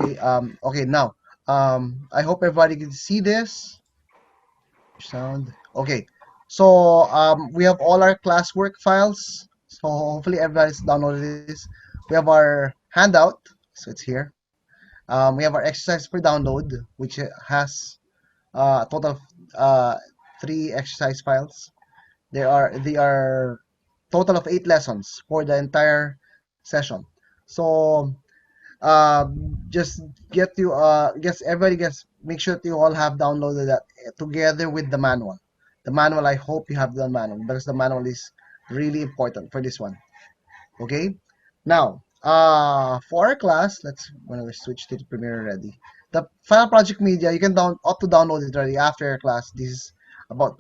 Okay, now, I hope everybody can see this. Sound. Okay. So, we have all our classwork files. So hopefully everybody's downloaded this. We have our handout. So it's here. We have our exercise per download, which has a total of three exercise files. They are total of 8 lessons for the entire session. So just guess everybody gets make sure that you all have downloaded that together with the manual. The manual, I hope you have the manual because the manual is really important for this one. Okay, now for our class, when we switch to the Premiere already. The Final Project Media, you can ought to download it already after your class. This is about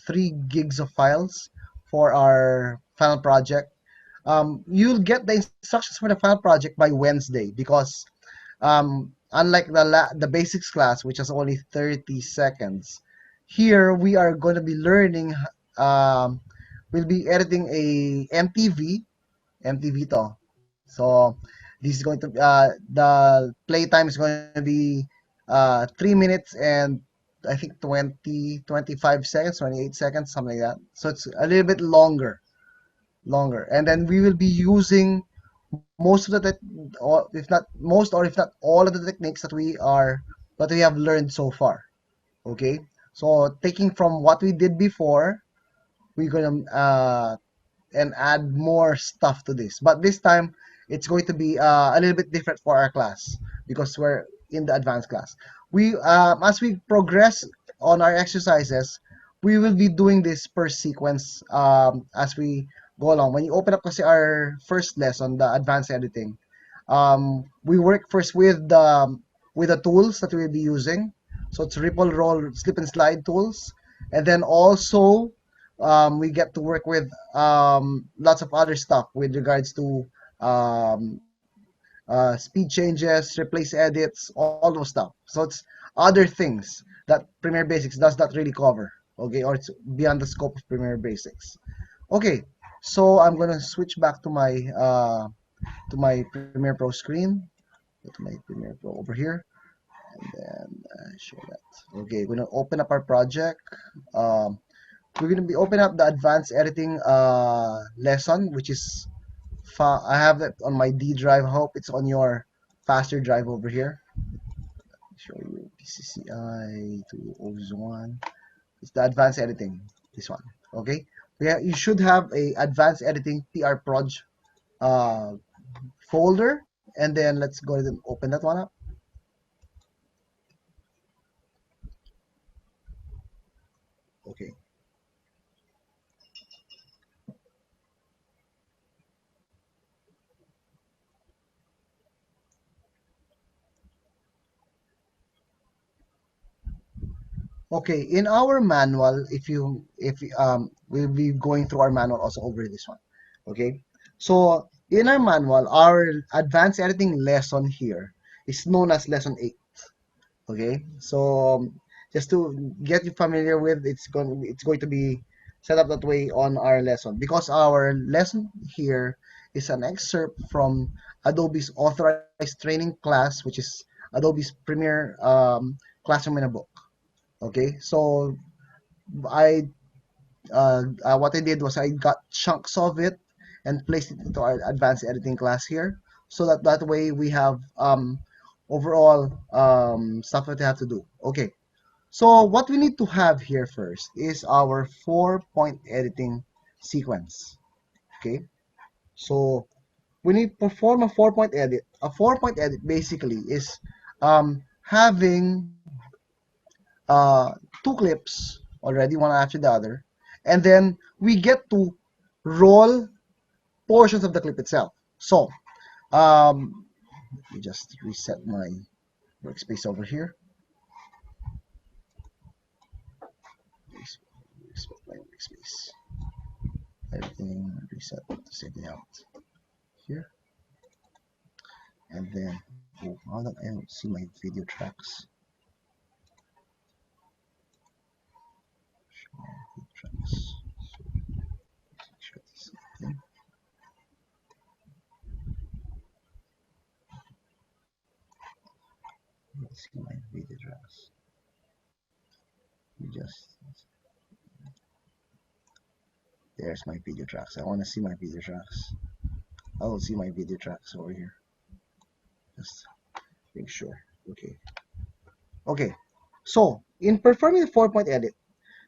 3 gigs of files for our final project. You'll get the instructions for the final project by Wednesday because unlike the basics class, which has only 30 seconds, here we are going to be learning. We'll be editing a MTV to. So this is going to the play time is going to be 3 minutes and I think 25 seconds, 28 seconds, something like that. So it's a little bit longer, and then we will be using most of the or if not most or if not all of the techniques that we have learned so far. Okay, so taking from what we did before, we're gonna and add more stuff to this, but this time it's going to be a little bit different for our class because we're in the advanced class. We As we progress on our exercises, we will be doing this per sequence as we go along. When you open up kasi our first lesson, the advanced editing, we work first with the tools that we'll be using. So it's ripple, roll, slip and slide tools, and then also we get to work with lots of other stuff with regards to um, speed changes, replace edits, all those stuff. So it's other things that Premiere Basics does not really cover, okay, or it's beyond the scope of Premiere Basics. Okay, so I'm gonna switch back to my Premiere Pro screen. Go to my Premiere Pro over here, and then show that. Okay, we're gonna open up our project. Um, we're gonna be opening up the advanced editing lesson, which is I have it on my D drive. I hope it's on your faster drive over here. Show you PCCI to OZ1. It's the advanced editing. This one. Okay. Yeah, you should have a advanced editing PR Proj uh, folder, and then let's go ahead and open that one up. Okay. Okay, in our manual, if we'll be going through our manual also over this one. Okay, so in our manual, our advanced editing lesson here is known as lesson 8. Okay, so just to get you familiar with, it's going to be set up that way on our lesson because our lesson here is an excerpt from Adobe's authorized training class, which is Adobe's premier classroom in a book. Okay, so I what I did was I got chunks of it and placed it into our advanced editing class here, so that way we have overall stuff that we have to do. Okay, so what we need to have here first is our 4-point editing sequence. Okay, so we need to perform a 4-point edit. A 4-point edit basically is having two clips already, one after the other, and then we get to roll portions of the clip itself. So, let me just reset my workspace over here. Reset my workspace. Everything reset to save the out here, and then now that I don't see my video tracks. Video tracks. Share this thing. There's my video tracks. I want to see my video tracks. I will see my video tracks over here. Just make sure. Okay. Okay. So in performing the 4-point edit,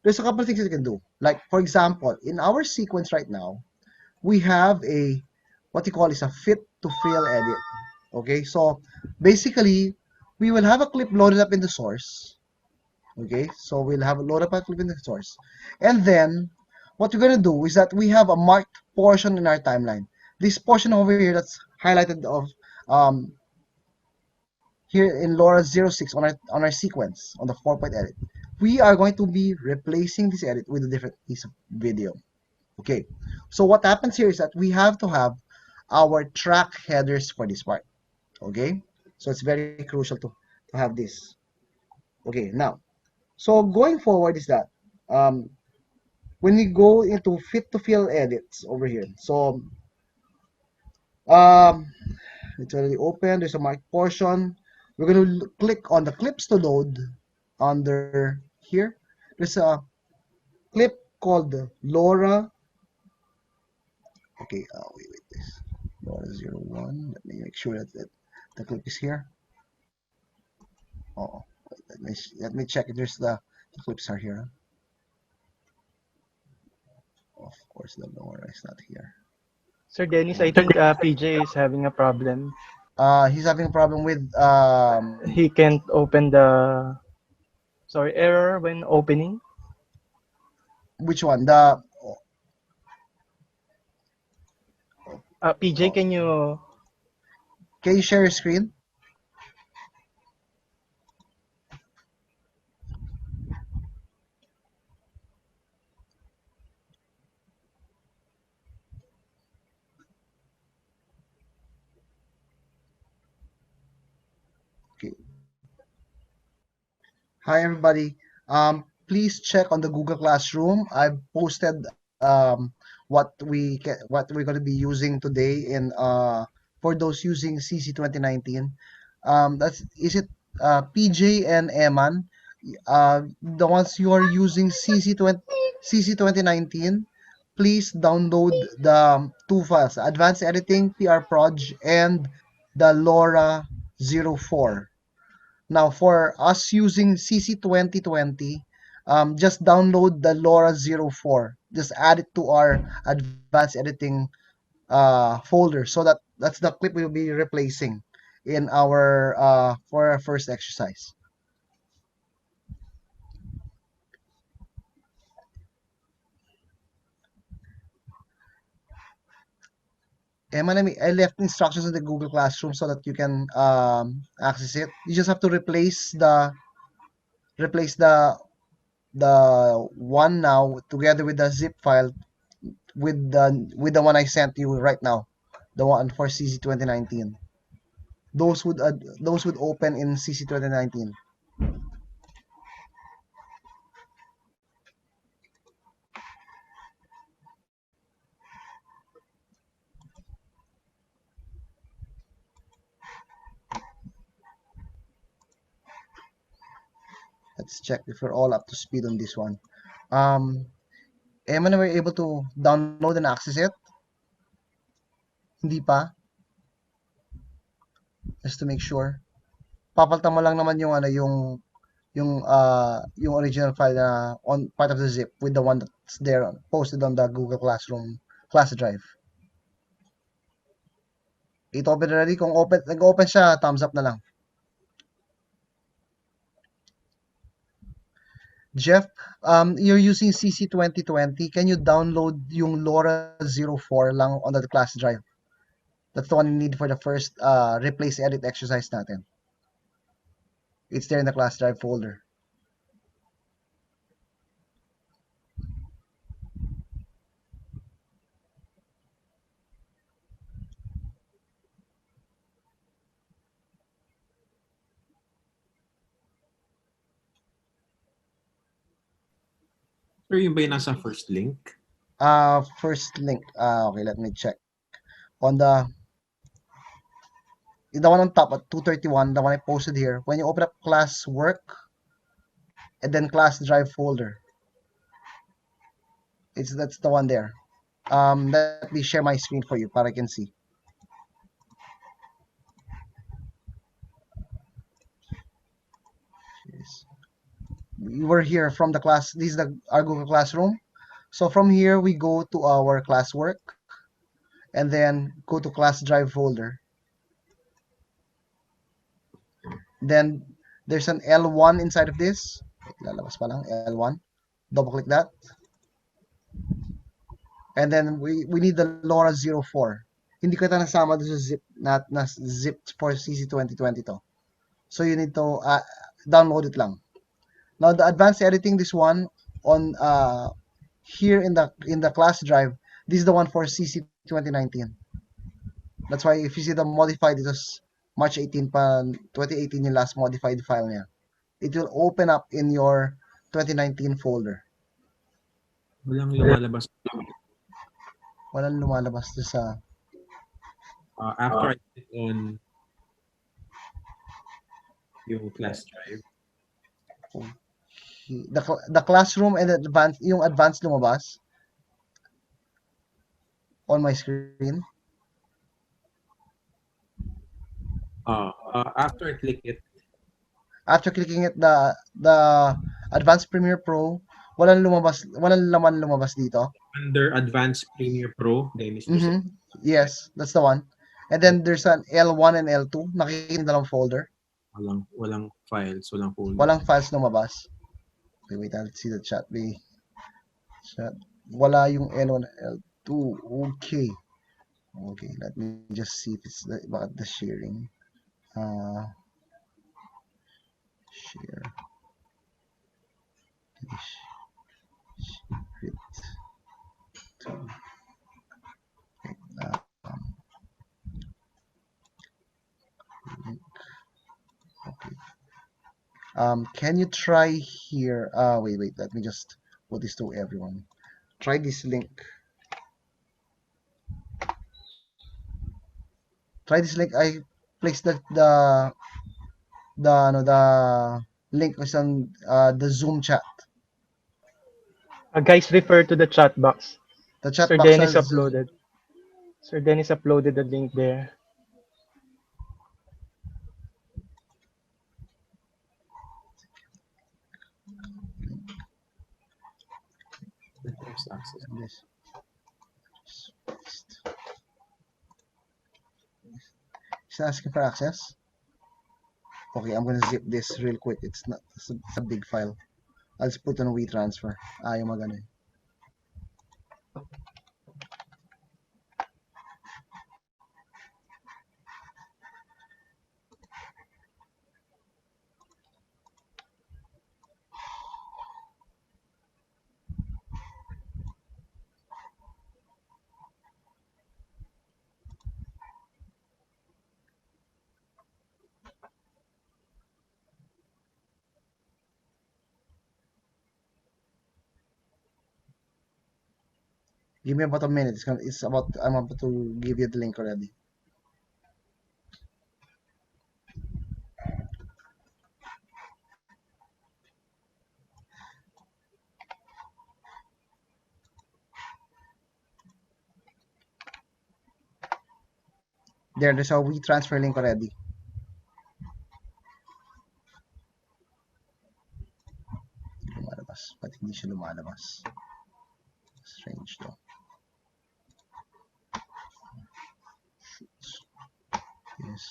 there's a couple of things that you can do. Like for example, in our sequence right now, we have a what you call is a fit to fill edit. Okay, so basically we will have a clip loaded up in the source. Okay, so we'll have a load up a clip in the source, and then what we're gonna do is that we have a marked portion in our timeline. This portion over here that's highlighted of um, here in LoRa 06 on our sequence on the 4-point edit. We are going to be replacing this edit with a different piece of video. Okay, so what happens here is that we have to have our track headers for this part. Okay, so it's very crucial to have this. Okay, now, so going forward is that when we go into fit to fill edits over here, so um, it's already open. There's a marked portion. We're going to click on the clips to load under here. There's a clip called LoRa. Okay, wait, this LoRa 01. Let me make sure that the clip is here. Oh, let me check if the clips are here. Of course, the LoRa is not here. Sir Dennis, I think PJ is having a problem. He's having a problem with He can't open the, sorry, error when opening. which one? The PJ, can you share your screen? Okay. Hi everybody. Please check on the Google Classroom. I've posted what we're going to be using today in for those using CC 2019. That's is it PJ and Eman. The ones you are using CC 2019, please download the two files, Advanced Editing, PR Proj, and the LoRa 04. Now, for us using CC 2020, just download the LoRa 04. Just add it to our Advanced Editing folder, so that's the clip we'll be replacing in our for our first exercise. Emma, I left instructions in the Google Classroom so that you can access it. You just have to replace the one now together with the zip file with the one I sent you right now, the one for CC 2019. Those would open in CC 2019. Let's check if we're all up to speed on this one. Emma, were you able to download and access it? Hindi pa? Just to make sure. Papalitan mo lang naman yung ano yung original file na on part of the zip with the one that's there posted on the Google Classroom class drive. It open already. Kung nag-open siya, thumbs up na lang. Jeff, you're using CC 2020. Can you download yung LoRa 04 lang on the class drive? That's the one you need for the first replace edit exercise natin. It's there in the class drive folder. Sir, yung ba yung nasa first link? First link. Okay, let me check. On the one on top at 231, the one I posted here, when you open up class work and then class drive folder, that's the one there. Let me share my screen for you para I can see. Yes. We were here from the class. This is our Google Classroom. So from here, we go to our classwork and then go to class drive folder. Then there's an L1 inside of this. Lalabas pa lang, L1. Double click that. And then we need the LoRa 04. Hindi ko ito nasama doon sa zip, na zip for CC 2020 to. So you need to download it lang. Now the advanced editing, this one on here in the class drive, this is the one for CC 2019. That's why if you see the modified, it was March 18 pa 2018 yung last modified file niya. It will open up in your 2019 folder. Walang lumalabas. Walang lumalabas doon sa After I click on yung class drive, the classroom and the advanced, yung advanced lumabas on my screen. after I click it, After clicking it, the advanced Premiere Pro, walang laman lumabas dito. under Advanced Premiere Pro, Dennis Joseph, Yes, that's the one. And then there's an L1 and L2. Nakikita yung dalawang folder. walang files, walang folder. Walang files lumabas. Okay, wait, let's see the chat. Chat. Wala yung L1 and L2. Okay. Okay, let me just see if it's about the sharing. Share. Share it to. Okay, okay. Can you try here? Wait. Let me just put this to everyone. Try this link. Try this link. I placed the link is on the Zoom chat. Guys, refer to the chat box. The chat Sir box Dennis has uploaded. Sir Dennis uploaded the link there. Test access. this. It's asking for access. Okay, I'm gonna zip this real quick. It's a big file. I'll just put on WeTransfer. Ayaw magano. Give me about a minute. I'm about to give you the link already. There's a WeTransfer link already. Lumalabas. Ba't hindi siya lumalabas? Strange though. Yes.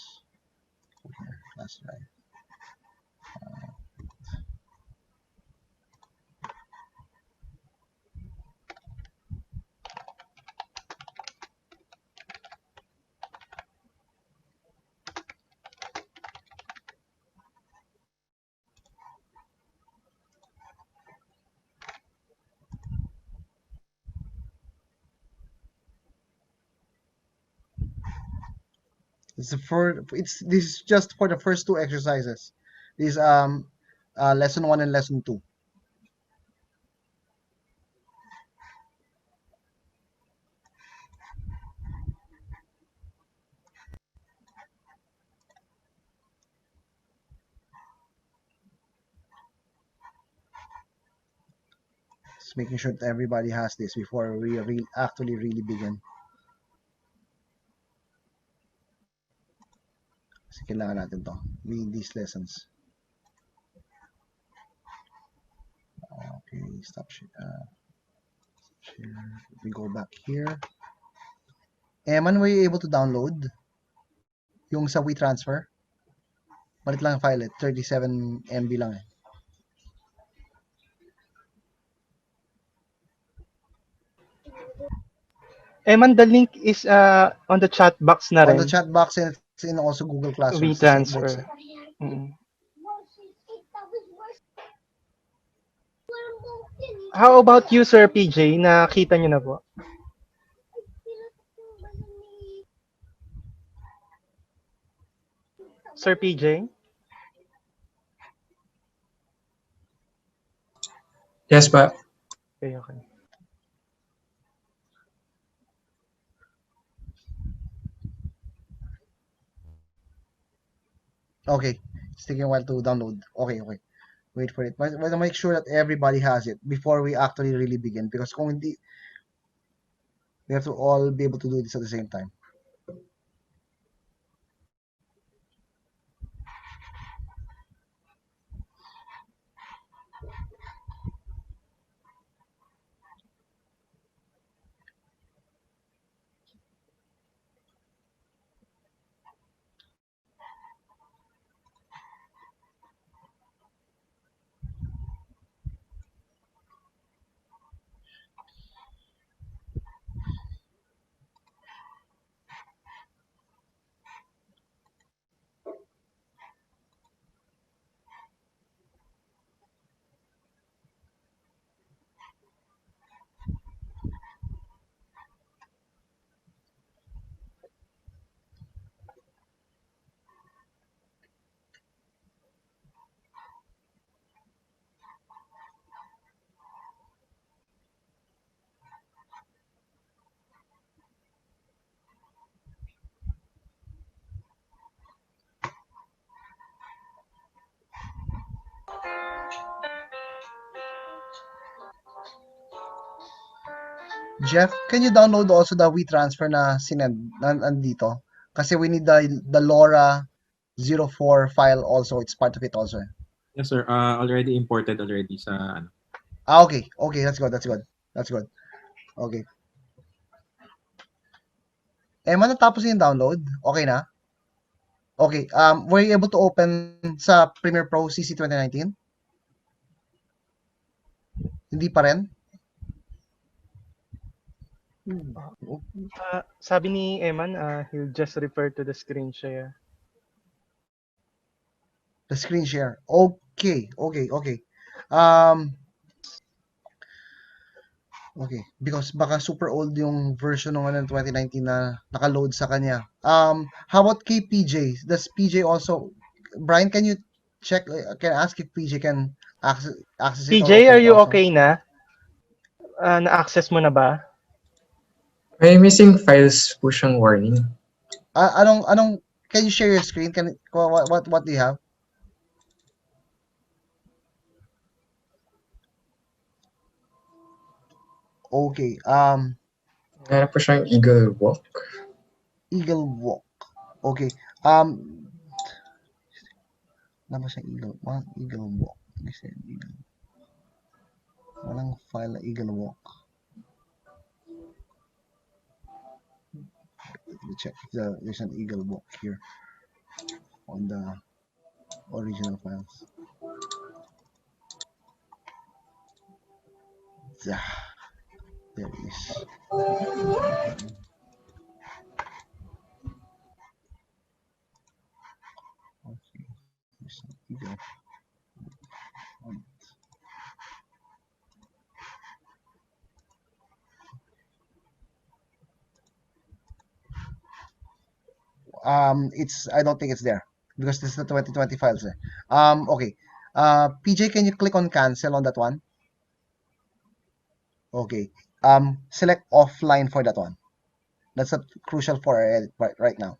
Here, that's right. This is just for the first two exercises. This lesson 1 and lesson 2. Just making sure that everybody has this before we actually really begin. Kasi kailangan natin to. Read these lessons. Okay, stop share. We go back here. Eman, were you able to download yung sa WeTransfer? Malit lang ang file eh. 37 MB lang eh. Eman, the link is on the chat box na On the rin. chat box and it's in also Google Classroom. WeTransfer. How about you, Sir PJ? Nakita niyo na po? Sir PJ? Yes, pa. Okay, okay. Okay, it's taking a while to download. Okay, okay. Wait for it. But make sure that everybody has it before we actually really begin. Because kung hindi, we have to all be able to do this at the same time. Jeff, can you download also the WeTransfer na sinend nandito? Kasi we need the LoRa 04 file also. It's part of it also. Yes, sir. Already imported already sa ano. Okay. Okay, that's good. That's good. That's good. Okay. Natapos yung download? Okay na? Okay. Were you able to open sa Premiere Pro CC 2019? Hindi pa rin? Sabi ni Eman, he'll just refer to the screen share. The screen share. Okay. Okay. Okay. Okay. Because baka super old yung version ng 2019 na naka-load sa kanya. How about kay PJ? Does PJ also... Brian, can you check? Can I ask if PJ can access it or PJ, open are it you also? okay na? Na-access mo na ba? May missing files po siyang warning. Can you share your screen? What do you have? Okay. Meron po siyang Eagle Walk. Eagle Walk. Okay. Ano ba siya Eagle? Eagle Walk. I said Eagle. Walang file na Eagle Walk. Let me check if there's an Eagle Walk here on the original files. There it is. Okay. There's an Eagle. I don't think it's there because this is the 2020 files. Okay. PJ, can you click on cancel on that one? Okay. Select offline for that one. That's crucial for our edit right now.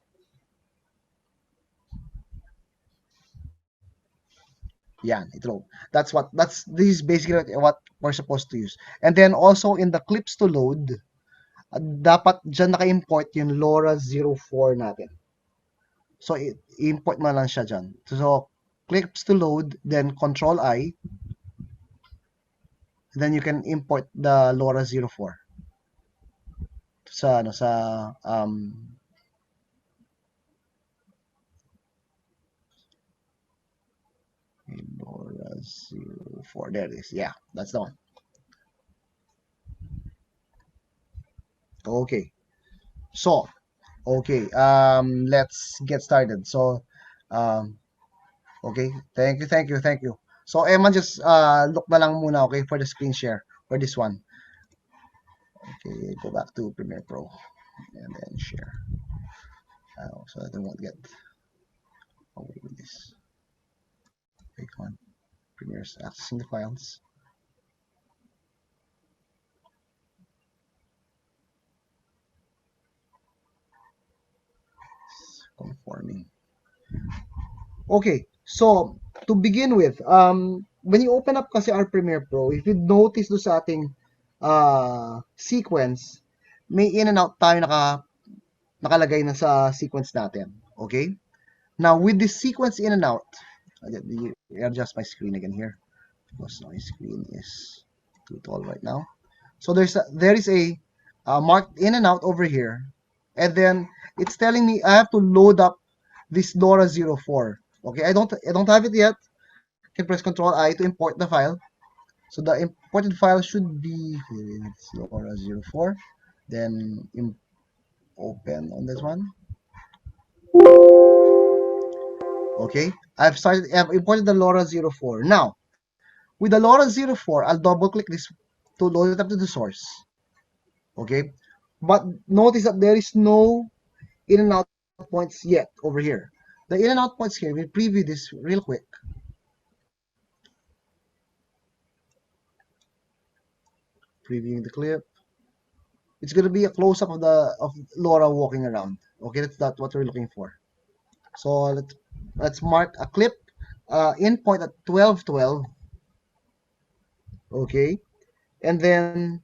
Yan, ito. This is basically what we're supposed to use. And then also in the clips to load, dapat dyan naka-import yung LoRa 04 natin. So, import mo lang siya dyan. So, clips to load, then Control I, then you can import the LoRa 04 sa LoRa 04. There it is. Yeah, that's the one. Okay. So, okay, let's get started. So, um, okay, thank you. So, Emma, just look na lang muna, okay, for the screen share for this one. Okay, go back to Premiere Pro and then share. So I won't get away with this. Click on Premiere's accessing the files. Conforming. Okay, so to begin with, when you open up kasi our Premiere Pro, if you notice do sa ating sequence, may in and out tayo nakalagay na sa sequence natin. Okay? Now, with this sequence in and out, let me adjust my screen again here because my screen is too tall right now. So there is a marked in and out over here, and then it's telling me I have to load up this LoRa 04. Okay, I don't have it yet. I can press Control I to import the file. So the imported file should be it's LoRa 04. Then open on this one. Okay, I've imported the LoRa 04. Now, with the LoRa 04, I'll double click this to load it up to the source. Okay, but notice that there is no in and out points yet over here. The in and out points here, we'll preview this real quick. Previewing the clip. It's going to be a close-up of Laura walking around. Okay, that's what we're looking for. So let's mark a clip in point at 12:12. Okay, and then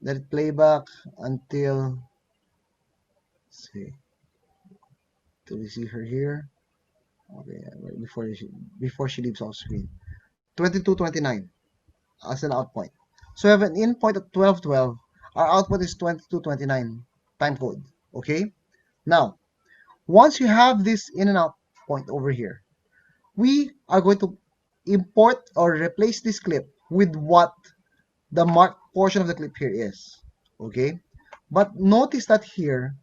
let it play back until, let's see, till we see her here. Okay, before she leaves off screen. 22:29 as an out point. So we have an in point at 12:12. Our output is 22:29 time code. Okay. Now, once you have this in and out point over here, we are going to import or replace this clip with what the marked portion of the clip here is. Okay. But notice that here,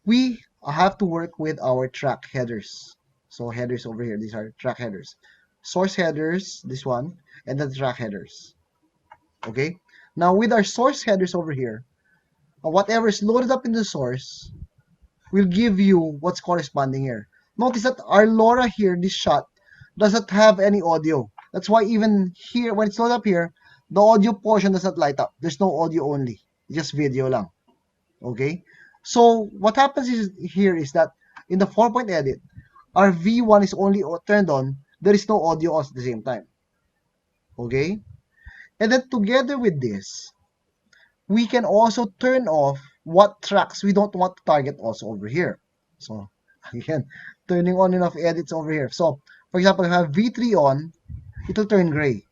we have to work with our track headers. So headers over here, these are track headers. Source headers, this one, and then track headers. Okay. Now with our source headers over here, whatever is loaded up in the source will give you what's corresponding here. Notice that our LoRa here, this shot, doesn't have any audio. That's why even here, when it's loaded up here, the audio portion does not light up. There's no audio only. Just video lang. Okay? So what happens here is that in the 4-point edit, our V1 is only turned on. There is no audio at the same time. Okay? And then together with this, we can also turn off what tracks we don't want to target also over here. So again, turning on and off edits over here. So for example, if I have V3 on, it'll turn gray.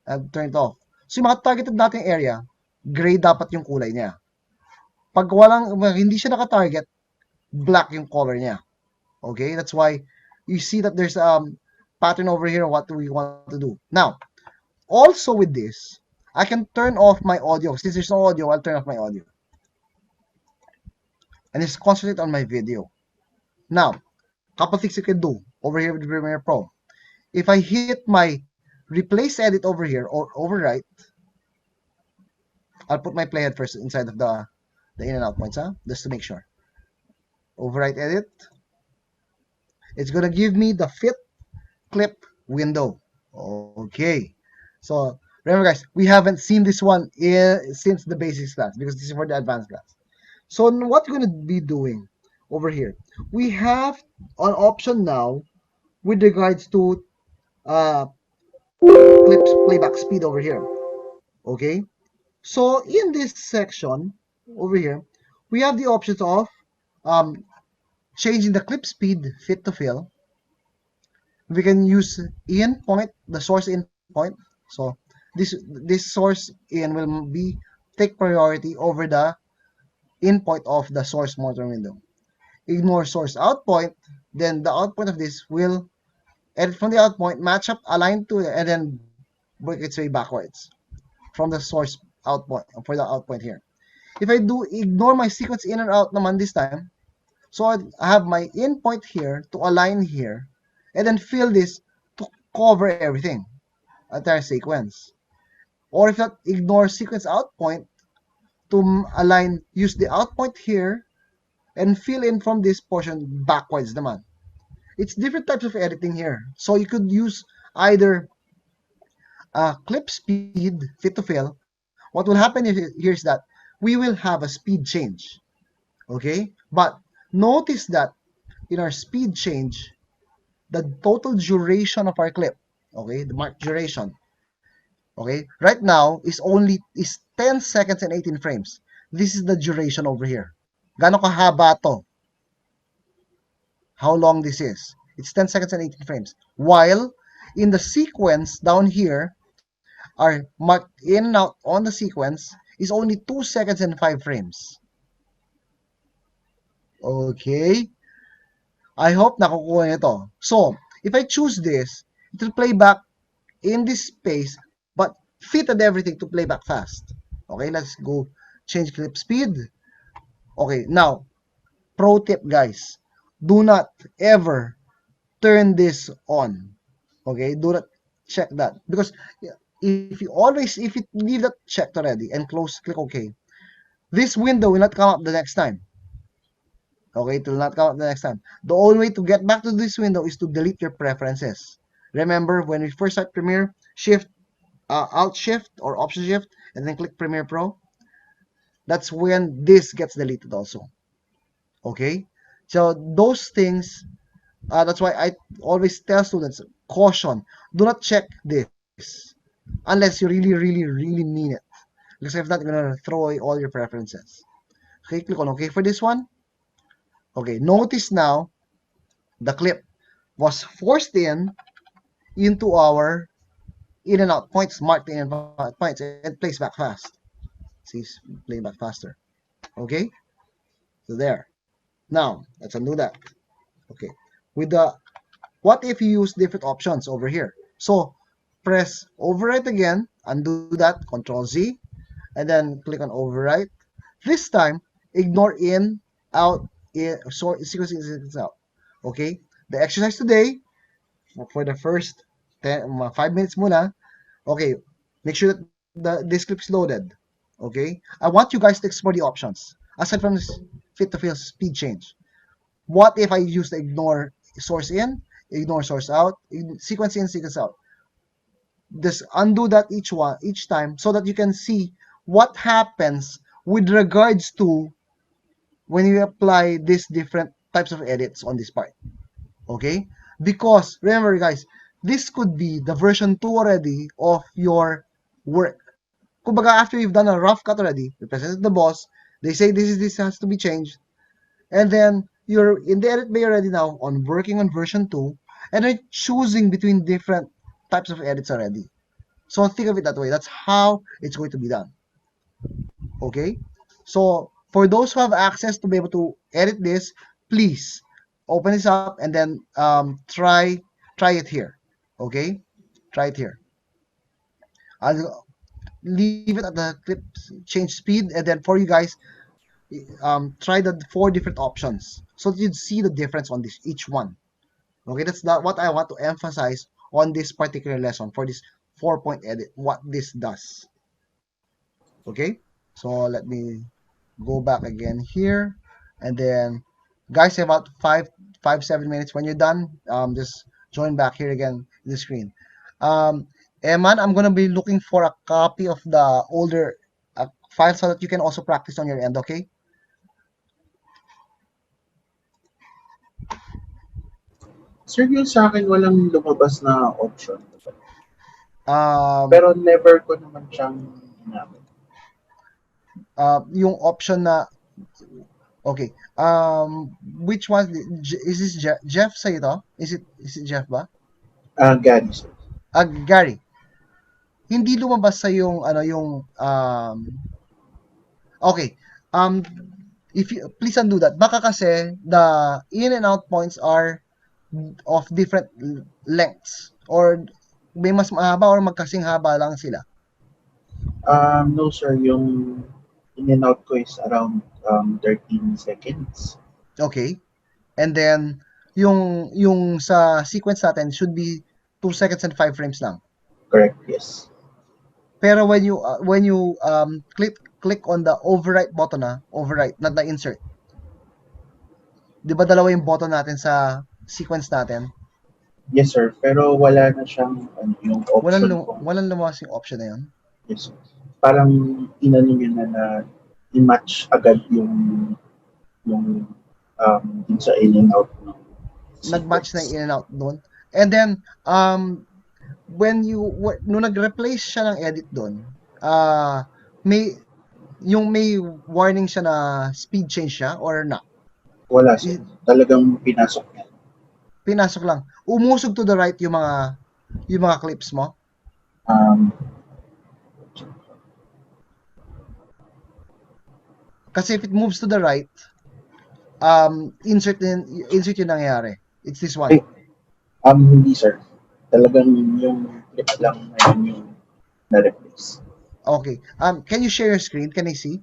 I've turned off. So yung mga targeted nating area, gray dapat yung kulay niya. Pag hindi siya naka-target, black yung color niya. Okay, that's why you see that there's pattern over here what we want to do. Now, also with this, I can turn off my audio. Since there's no audio, I'll turn off my audio. And just concentrate on my video. Now, couple things you can do over here with Premiere Pro. If I hit my replace edit over here or overwrite, I'll put my playhead first inside of the in and out points, just to make sure. Overwrite edit. It's gonna give me the fit clip window. Okay. So remember guys, we haven't seen this one since the basics class because this is for the advanced class. So what we're going to be doing over here, we have an option now with regards to uh, clips playback speed over here. Okay, so in this section over here, we have the options of um, changing the clip speed fit to fill. We can use in point, the source in point. So this source in will be take priority over the in point of the source motor window. Ignore source out point, then the output of this will edit from the out point, match up, align to it, and then work its way backwards from the source out point for the out point here. If I do ignore my sequence in or out naman this time, so I have my in point here to align here, and then fill this to cover everything, entire sequence. Or if not, ignore sequence out point to align, use the out point here, and fill in from this portion backwards naman. It's different types of editing here. So you could use either clip speed, fit to fill. What will happen here is that we will have a speed change. Okay? But notice that in our speed change, the total duration of our clip, okay, the mark duration, okay, right now is 10 seconds and 18 frames. This is the duration over here. Gano'ng kahaba to? How long this is? It's 10 seconds and 18 frames. While in the sequence down here, are marked in and out on the sequence is only 2 seconds and 5 frames. Okay? I hope nakukuha niyo to. So, if I choose this, it will play back in this space, but fitted everything to play back fast. Okay, let's go change clip speed. Okay, now, pro tip guys, do not ever turn this on. Okay, do not check that because if you leave that checked already and close, click OK, this window will not come up the next time. Okay, it will not come up the next time. The only way to get back to this window is to delete your preferences. Remember, when we first start Premiere, Alt Shift or Option Shift, and then click Premiere Pro. That's when this gets deleted also. Okay, so those things. That's why I always tell students, caution, do not check this unless you really mean it. Because if not, you're gonna throw away all your preferences. Okay, click on OK for this one. Okay, notice now the clip was forced into our in and out points, marked in and out points, and plays back fast. See, playing back faster. Okay, so there. Now let's undo that. Okay, with the what if you use different options over here? So press overwrite again, undo that, Control Z, and then click on overwrite. This time, ignore in, out, sequence in, sequence out. Okay, the exercise today for the first 5 minutes muna. Okay, make sure that this clip is loaded. Okay, I want you guys to explore the options aside from this fit to fill speed change. What if I use the ignore source in, ignore source out, sequence in, sequence out? Just undo that each time so that you can see what happens with regards to when you apply these different types of edits on this part. Okay? Because remember guys, this could be the version 2 already of your work. Kumbaga after you've done a rough cut already, you present it to the boss, they say this has to be changed, and then you're in the edit bay already now on working on version 2, and then choosing between different types of edits already. So think of it that way. That's how it's going to be done. Okay? So for those who have access to be able to edit this, please open this up and then try it here. Okay? Try it here. I'll leave it at the clip change speed, and then for you guys, try the 4 different options so that you'd see the difference on this each one. Okay, that's not what I want to emphasize on this particular lesson for this 4-point edit, what this does. Okay, so let me go back again here, and then guys, about 7 minutes. When you're done, just join back here again in the screen. Eman, I'm gonna be looking for a copy of the older file so that you can also practice on your end. Okay. Sir, yung sa akin walang lumabas na option. Um, Pero never ko naman siyang ginamit. yung option na, okay, which one, is this Jeff sa ito? Is it Jeff ba? Gary, sir. Gary, hindi lumabas sa yung, ano, yung, okay, if you, please undo that. Baka kasi, the in and out points are of different lengths, or may mas mahaba or magkasing haba lang sila. No, sir. Yung in and out ko is around 13 seconds. Okay? And then, yung sa sequence natin should be 2 seconds and 5 frames lang. Correct, yes. Pero when you click on the overwrite button overwrite, not the insert. 'Di ba dalawa yung button natin sa sequence natin? Yes, sir. Pero wala na siyang yung option ko. Walang lumabas yung option na yun. Yes, sir. Parang inano nyo na i-match agad yung dun sa in and out. Nag-match na yung in and out doon. And then, nung nag-replace siya ng edit doon, may warning siya na speed change siya or not? Wala, sir. Talagang pinasok niya. Pinasok lang. Umusog to the right yung mga clips mo. Kasi if it moves to the right, insert yung nangyayari. It's this one. Hindi, sir. Talagang yung clip lang na yun yung na-replace. Okay. Can you share your screen? Can I see?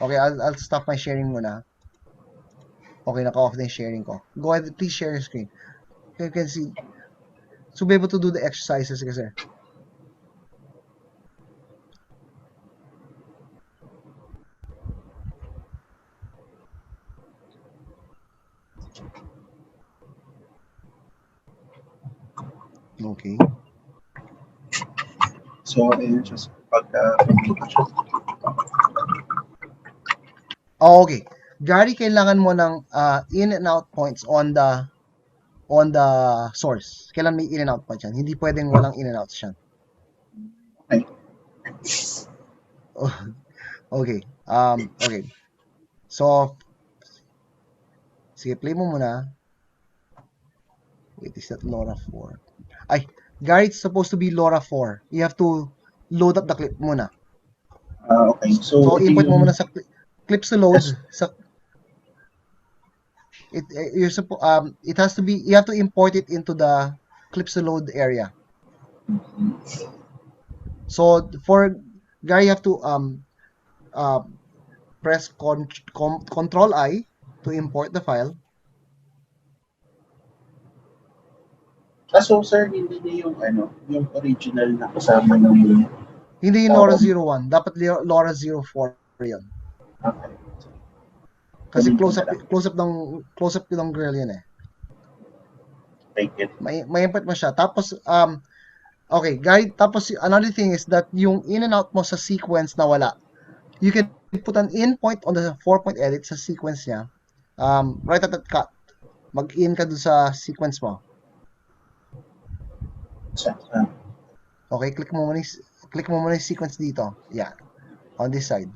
Okay, I'll stop my sharing muna. Okay, naka-off na yung sharing ko. Go ahead, please share your screen. You can see. So, be able to do the exercises kasi. Okay. So, ayun siya sa Okay. Gary, kailangan mo ng in and out points on the source. Kailan may in and out points yan. Hindi pwedeng walang in and outs yan. Okay. Okay. Okay. So, sige, play mo muna. Wait, is that Laura 4? Ay, Gary, it's supposed to be Laura 4. You have to load up the clip muna. Okay. So import mo muna sa clips to load. Yes. It has to be, you have to import it into the clips to load area. So for Gary, you have to press Control I to import the file. So sir, hindi na yung original na kasama ng Hindi yung Laura 01, dapat Laura 04 yun. Okay. Kasi close up ng girl yun eh. Thank you. May import mo siya. Tapos okay, Gary, tapos another thing is that yung in and out mo sa sequence na wala. You can put an in point on the 4-point edit sa sequence niya. Right at that cut. Mag-in ka dun sa sequence mo. Okay, click mo muna yung sequence dito. Yeah. On this side.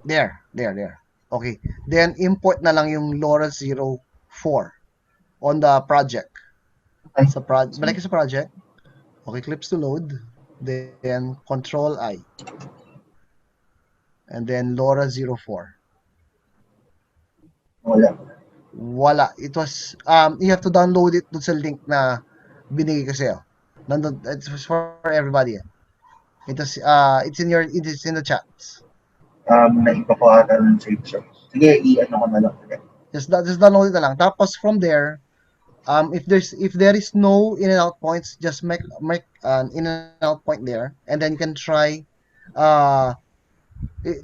There. Okay. Then import na lang yung Laura 04 on the project. Balik ka sa project. Okay, clips to load. Then Control I. And then Laura 04. Wala. It was, you have to download it dun sa link na binigay ko sa'yo. Nandun, it's for everybody. It's in the chats. Naiba ko ata ng save, sir. Sige, i-ano ko na lang. Just download it na lang. Tapos from there, if there is no in and out points, just make an in and out point there, and then you can try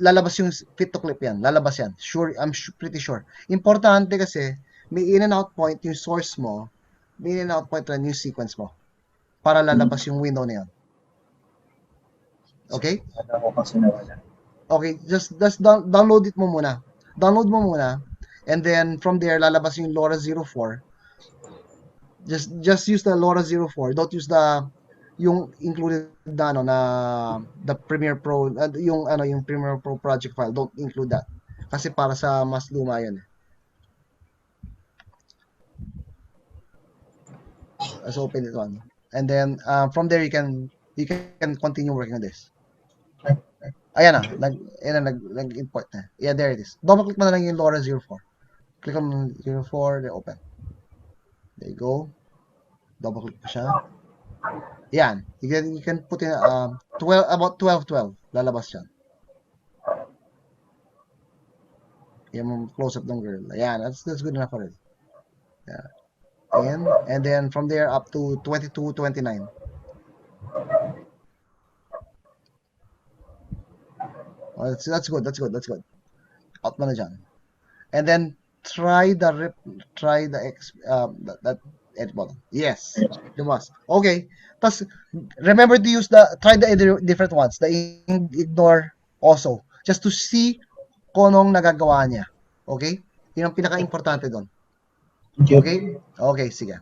lalabas yung fit to clip yan. Lalabas yan. Sure, I'm pretty sure. Importante kasi may in and out point yung source mo, may in and out point rin yung sequence mo para lalabas yung window na yan. Okay? Ano ko kasi nawala. Okay, just download it mo muna. Download mo muna. And then from there lalabas yung LoRa 04. Just use the LoRa 04. Don't use the yung included na ano na the Premiere Pro yung Premiere Pro project file. Don't include that. Kasi para sa mas luma yun. Let's open it one. And then from there you can continue working on this. Ayan nag-import na. Yeah, there it is. Double click mo na lang yung LoRa 04. Click on 04, then open. There you go. Double click mo siya. Yan. You can put in 12. Lalabas siya. Yung close up ng girl. Ayan, that's good enough already. Yeah. And then from there up to 22, 29. Oh, that's good. Out mo na dyan. And then try the that edit button. Yes. Lumabas. Okay. Tapos remember to use try the different ones. The ignore also. Just to see kung anong nagagawa niya. Okay? Yun ang pinaka-importante doon. Thank you. Okay? Okay, sige.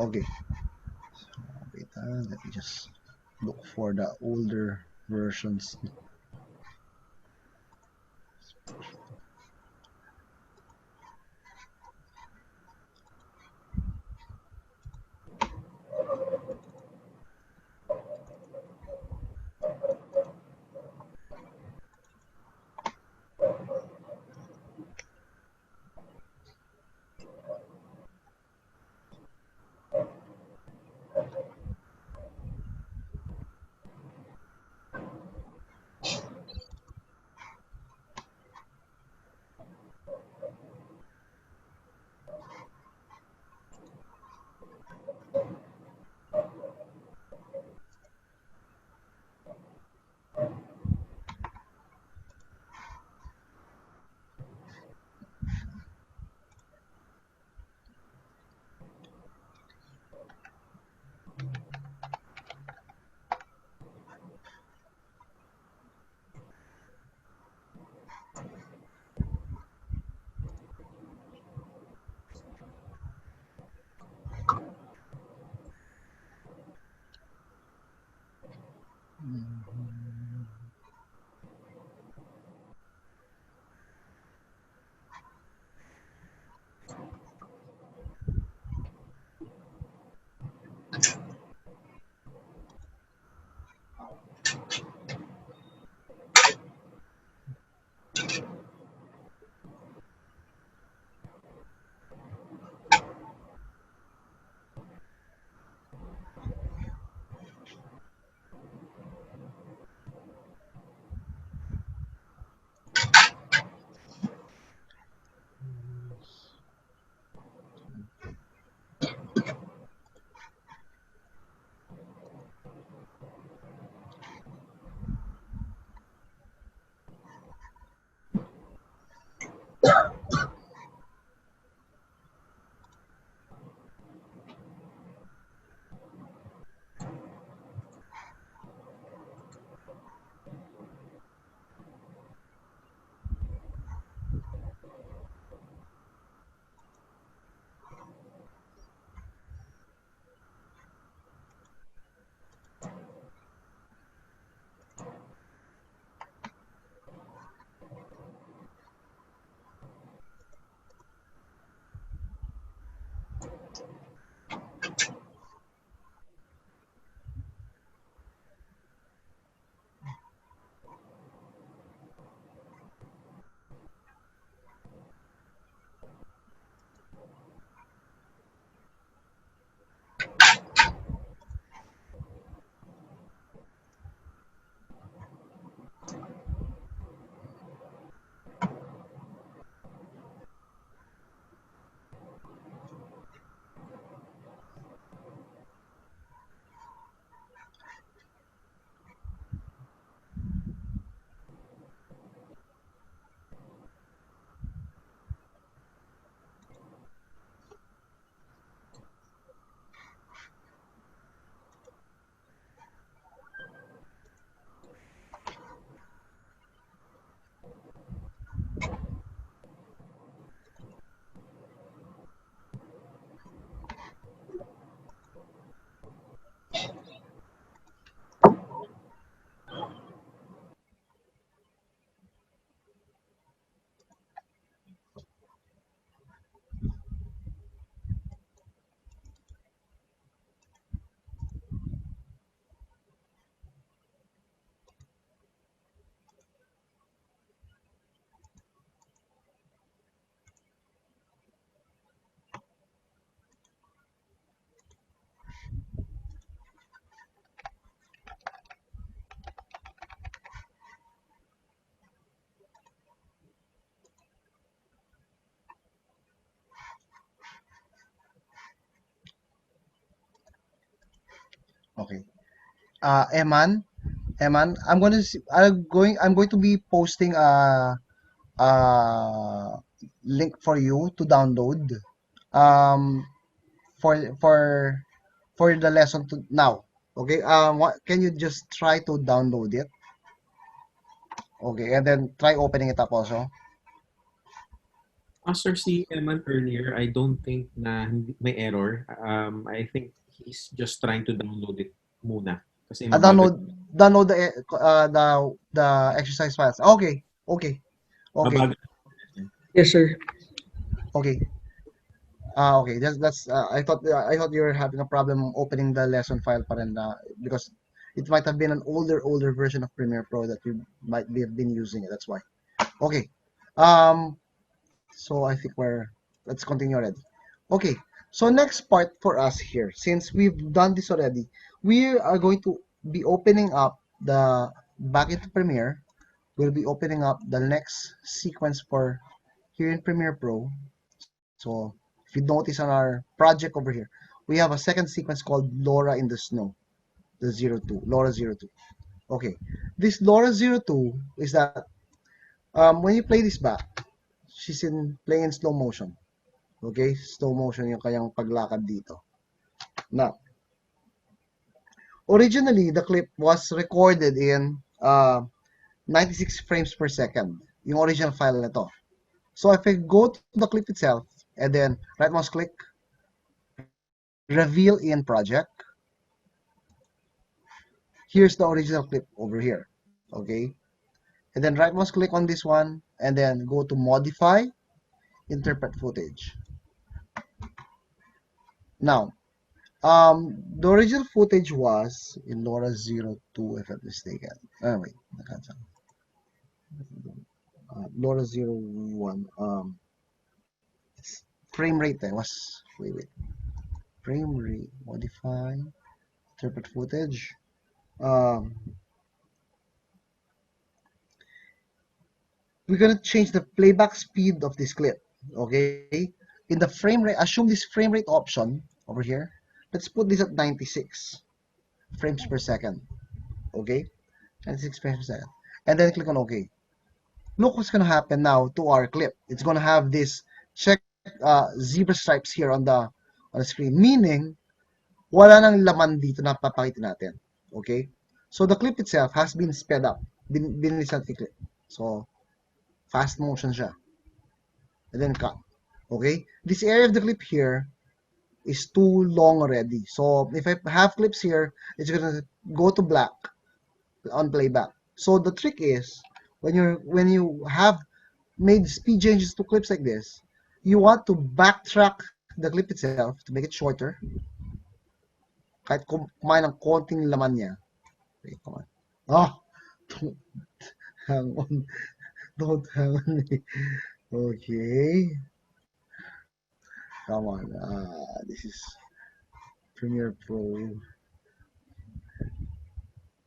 Okay. Wait, let me just look for the older versions. Okay. Eman, I'm going to be posting a link for you to download um for for for the lesson to now. Okay. What can you just try to download it? Okay, and then try opening it up also. Sir, si Eman earlier, I don't think na may error. I think he's just trying to download it muna. Kasi mabagal. Download the exercise files. Okay, okay, okay, Mabagal. Yes, sir. okay. Okay. That's I thought you were having a problem opening the lesson file pa rin, because it might have been an older version of Premiere Pro that you might be have been using it. That's why. Okay. Um. So I think let's continue already. Okay. So next part for us here, since we've done this already, we are going to be opening up the back into Premiere. We'll be opening up the next sequence for here in Premiere Pro. So if you notice on our project over here, we have a second sequence called Laura in the Snow, the 02, Laura 02. Okay, this Laura 02 is that when you play this back, she's playing in slow motion. Okay, slow motion yung kanyang paglakad dito. Now, originally the clip was recorded in 96 frames per second, yung original file nito. So if I go to the clip itself and then right mouse click, reveal in project, here's the original clip over here. Okay, and then right mouse click on this one and then go to modify, interpret footage. Now, the original footage was in LoRa 02, if I'm mistaken. Oh, wait, LoRa 01. Frame rate was, wait, frame rate, modify, interpret footage. Um, we're gonna change the playback speed of this clip. Okay, in the frame rate, assume this frame rate option over here. Let's put this at 96 frames per second. Okay, 96 frames per second, and then click on OK. Look what's gonna happen now to our clip. It's gonna have this check zebra stripes here on the screen, meaning wala nang laman dito na papakita natin. Okay, so the clip itself has been sped up, binilisan yung clip. So fast motion siya, and then cut. Okay, this area of the clip here is too long already. So if I have clips here, it's gonna go to black on playback. So the trick is when you have made speed changes to clips like this, you want to backtrack the clip itself to make it shorter. Kahit kumain ng konting laman niya. Okay, come on. Ah, don't hang on. Don't hang on me. Okay. Come on. This is Premiere Pro.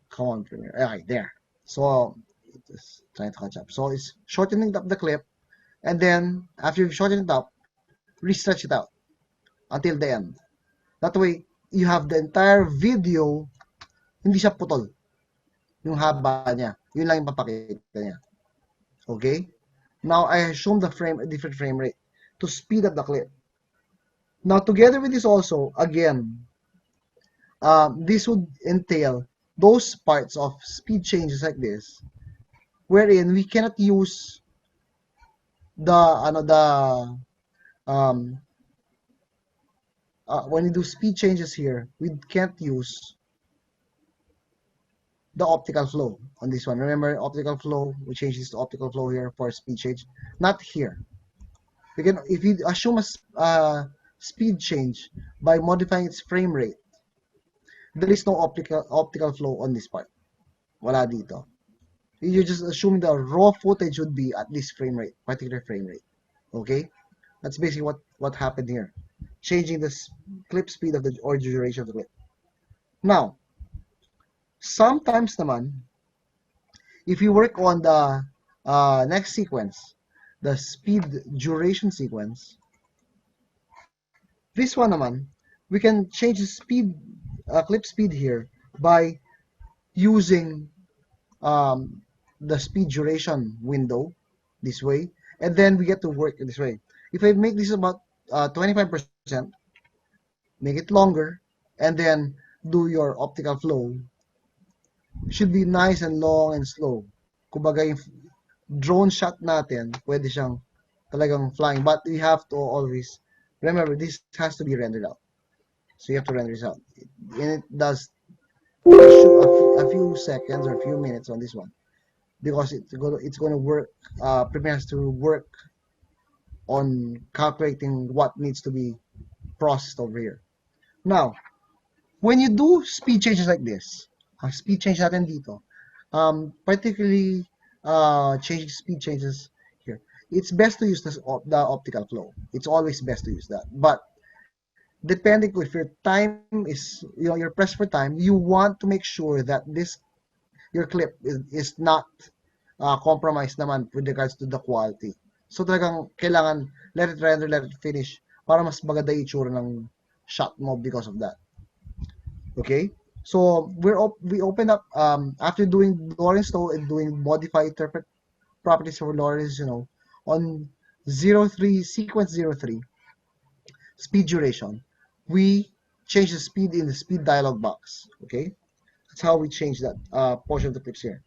Come on, Premiere. Okay, there. So, just trying to catch up. So, it's shortening up the clip. And then, after you've shortened it up, restretch it out until the end. That way, you have the entire video, hindi siya putol. Yung haba niya. Yun lang yung papakita niya. Okay? Now, I assume different frame rate to speed up the clip. Now, together with this also, again, this would entail those parts of speed changes like this, wherein we cannot use um, when we do speed changes here, we can't use the optical flow on this one. Remember optical flow, we change this to optical flow here for speed change. Not here. We can, if we assume a speed change by modifying its frame rate, there is no optical flow on this part. Wala dito. You just assume the raw footage would be at this frame rate, particular frame rate. Okay? That's basically what happened here. Changing the clip speed of the or duration of the clip. Now, sometimes naman, if you work on the next sequence, the speed duration sequence, this one naman, we can change the speed clip speed here by using um, the speed duration window this way, and then we get to work this way. If I make this about 25%, make it longer, and then do your optical flow, should be nice and long and slow. Kumbaga yung drone shot natin, pwede siyang talagang flying, but we have to always remember this has to be rendered out. So you have to render this out. And it does a few seconds or a few minutes on this one because it's going to work. Premiere has to work on calculating what needs to be processed over here. Now, when you do speed changes like this, speed change natin dito, particularly changing speed changes here, it's best to use the optical flow. It's always best to use that. But depending if your time is, you're pressed for time, you want to make sure that your clip is not compromised naman with regards to the quality. So talagang kailangan let it render, let it finish para mas maganda yung itsura ng shot mo because of that. Okay? So we open up after doing Lawrence Stowe and doing modify interpret properties for Lawrence, on 03 sequence 03 speed duration, we change the speed in the speed dialog box. Okay? That's how we change that portion of the clips here.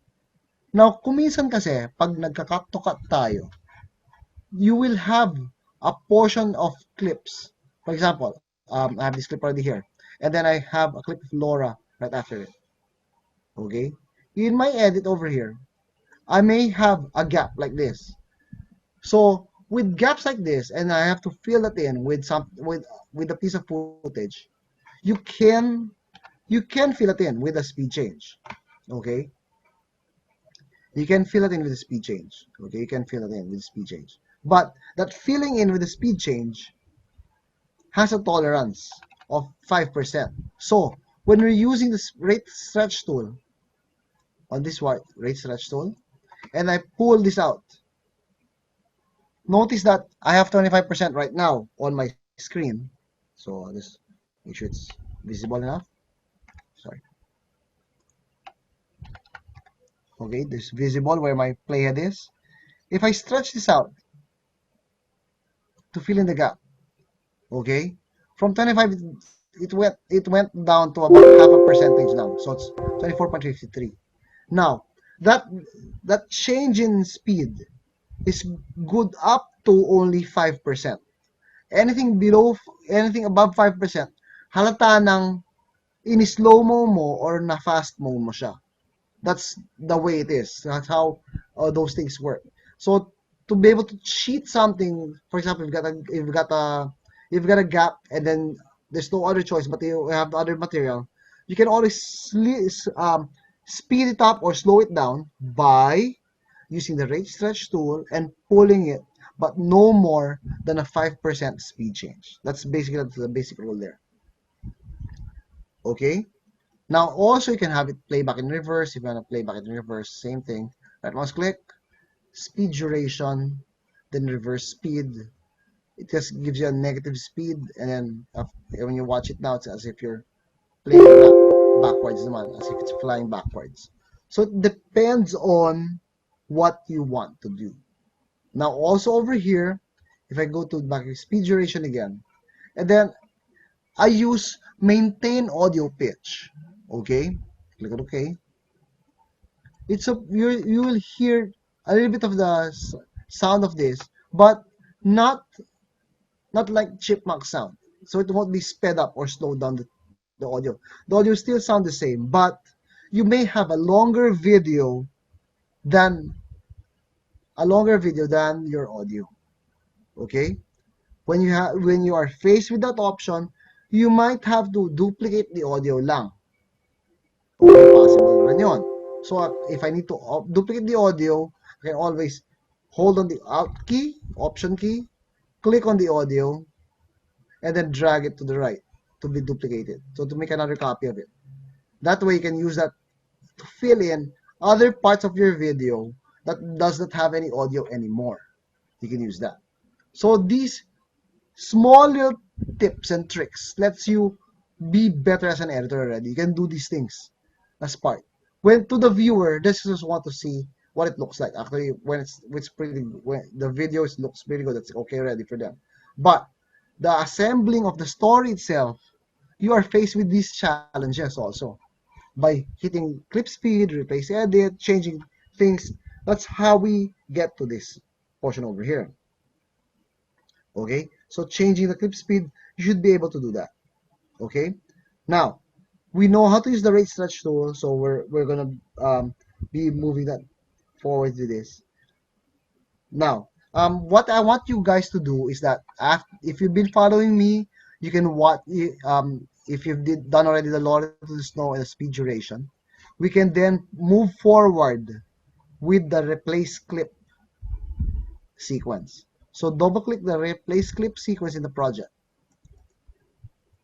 Now, kuminsan kasi, pag nagka-cut to cut tayo, you will have a portion of clips. For example, I have this clip already here. And then I have a clip of Laura right after it. Okay? In my edit over here, I may have a gap like this. So, with gaps like this, and I have to fill it in with a piece of footage, you can fill it in with a speed change. Okay? You can fill it in with a speed change. Okay, you can fill it in with a speed change. But that filling in with a speed change has a tolerance of 5%. So when we're using this rate stretch tool on this rate stretch tool, and I pull this out, notice that I have 25% right now on my screen. So this make sure it's visible enough. Sorry. Okay, this visible where my playhead is. If I stretch this out to fill in the gap, okay, from 25 it went down to about half a percentage now, so it's 24.53. Now that change in speed is good up to only 5%. Anything above 5%, halata ng in-slow mo or na fast mo siya. That's the way it is. That's how those things work. So to be able to cheat something, for example, if you've got a gap and then there's no other choice but you have the other material, you can always speed it up or slow it down by using the rate stretch tool and pulling it, but no more than a 5% speed change. That's basically the basic rule there. Okay. Now also you can have it play back in reverse. If you want to play back in reverse, same thing. Right mouse click, speed duration, then reverse speed. It just gives you a negative speed, and then when you watch it now, it's as if you're playing backwards naman, as if it's flying backwards. So it depends on what you want to do. Now also over here, if I go to back speed duration again, and then I use maintain audio pitch. Okay, click on OK. You will hear a little bit of the sound of this, but not like chipmunk sound. So it won't be sped up or slowed down the audio. The audio still sound the same, but you may have than a longer video than your audio. Okay? When you are faced with that option, you might have to duplicate the audio lang. Okay, possible naman yun. So if I need to duplicate the audio, I can always hold on the Alt key, Option key, click on the audio, and then drag it to the right to be duplicated. So to make another copy of it. That way you can use that to fill in other parts of your video that does not have any audio anymore. You can use that. So these small little tips and tricks lets you be better as an editor already. You can do these things as part. When to the viewer, they just want to see what it looks like. Actually, when it's pretty, when the video looks pretty good, that's okay already for them. But the assembling of the story itself, you are faced with these challenges also by hitting clip speed, replace edit, changing things. That's how we get to this portion over here. Okay, so changing the clip speed, you should be able to do that. Okay, now we know how to use the rate stretch tool, so we're gonna be moving that forward to this. Now, what I want you guys to do is that if you've been following me, you can watch. If you've done already the Lord of the Snow and the speed duration, we can then move forward with the replace clip sequence. So double click the replace clip sequence in the project.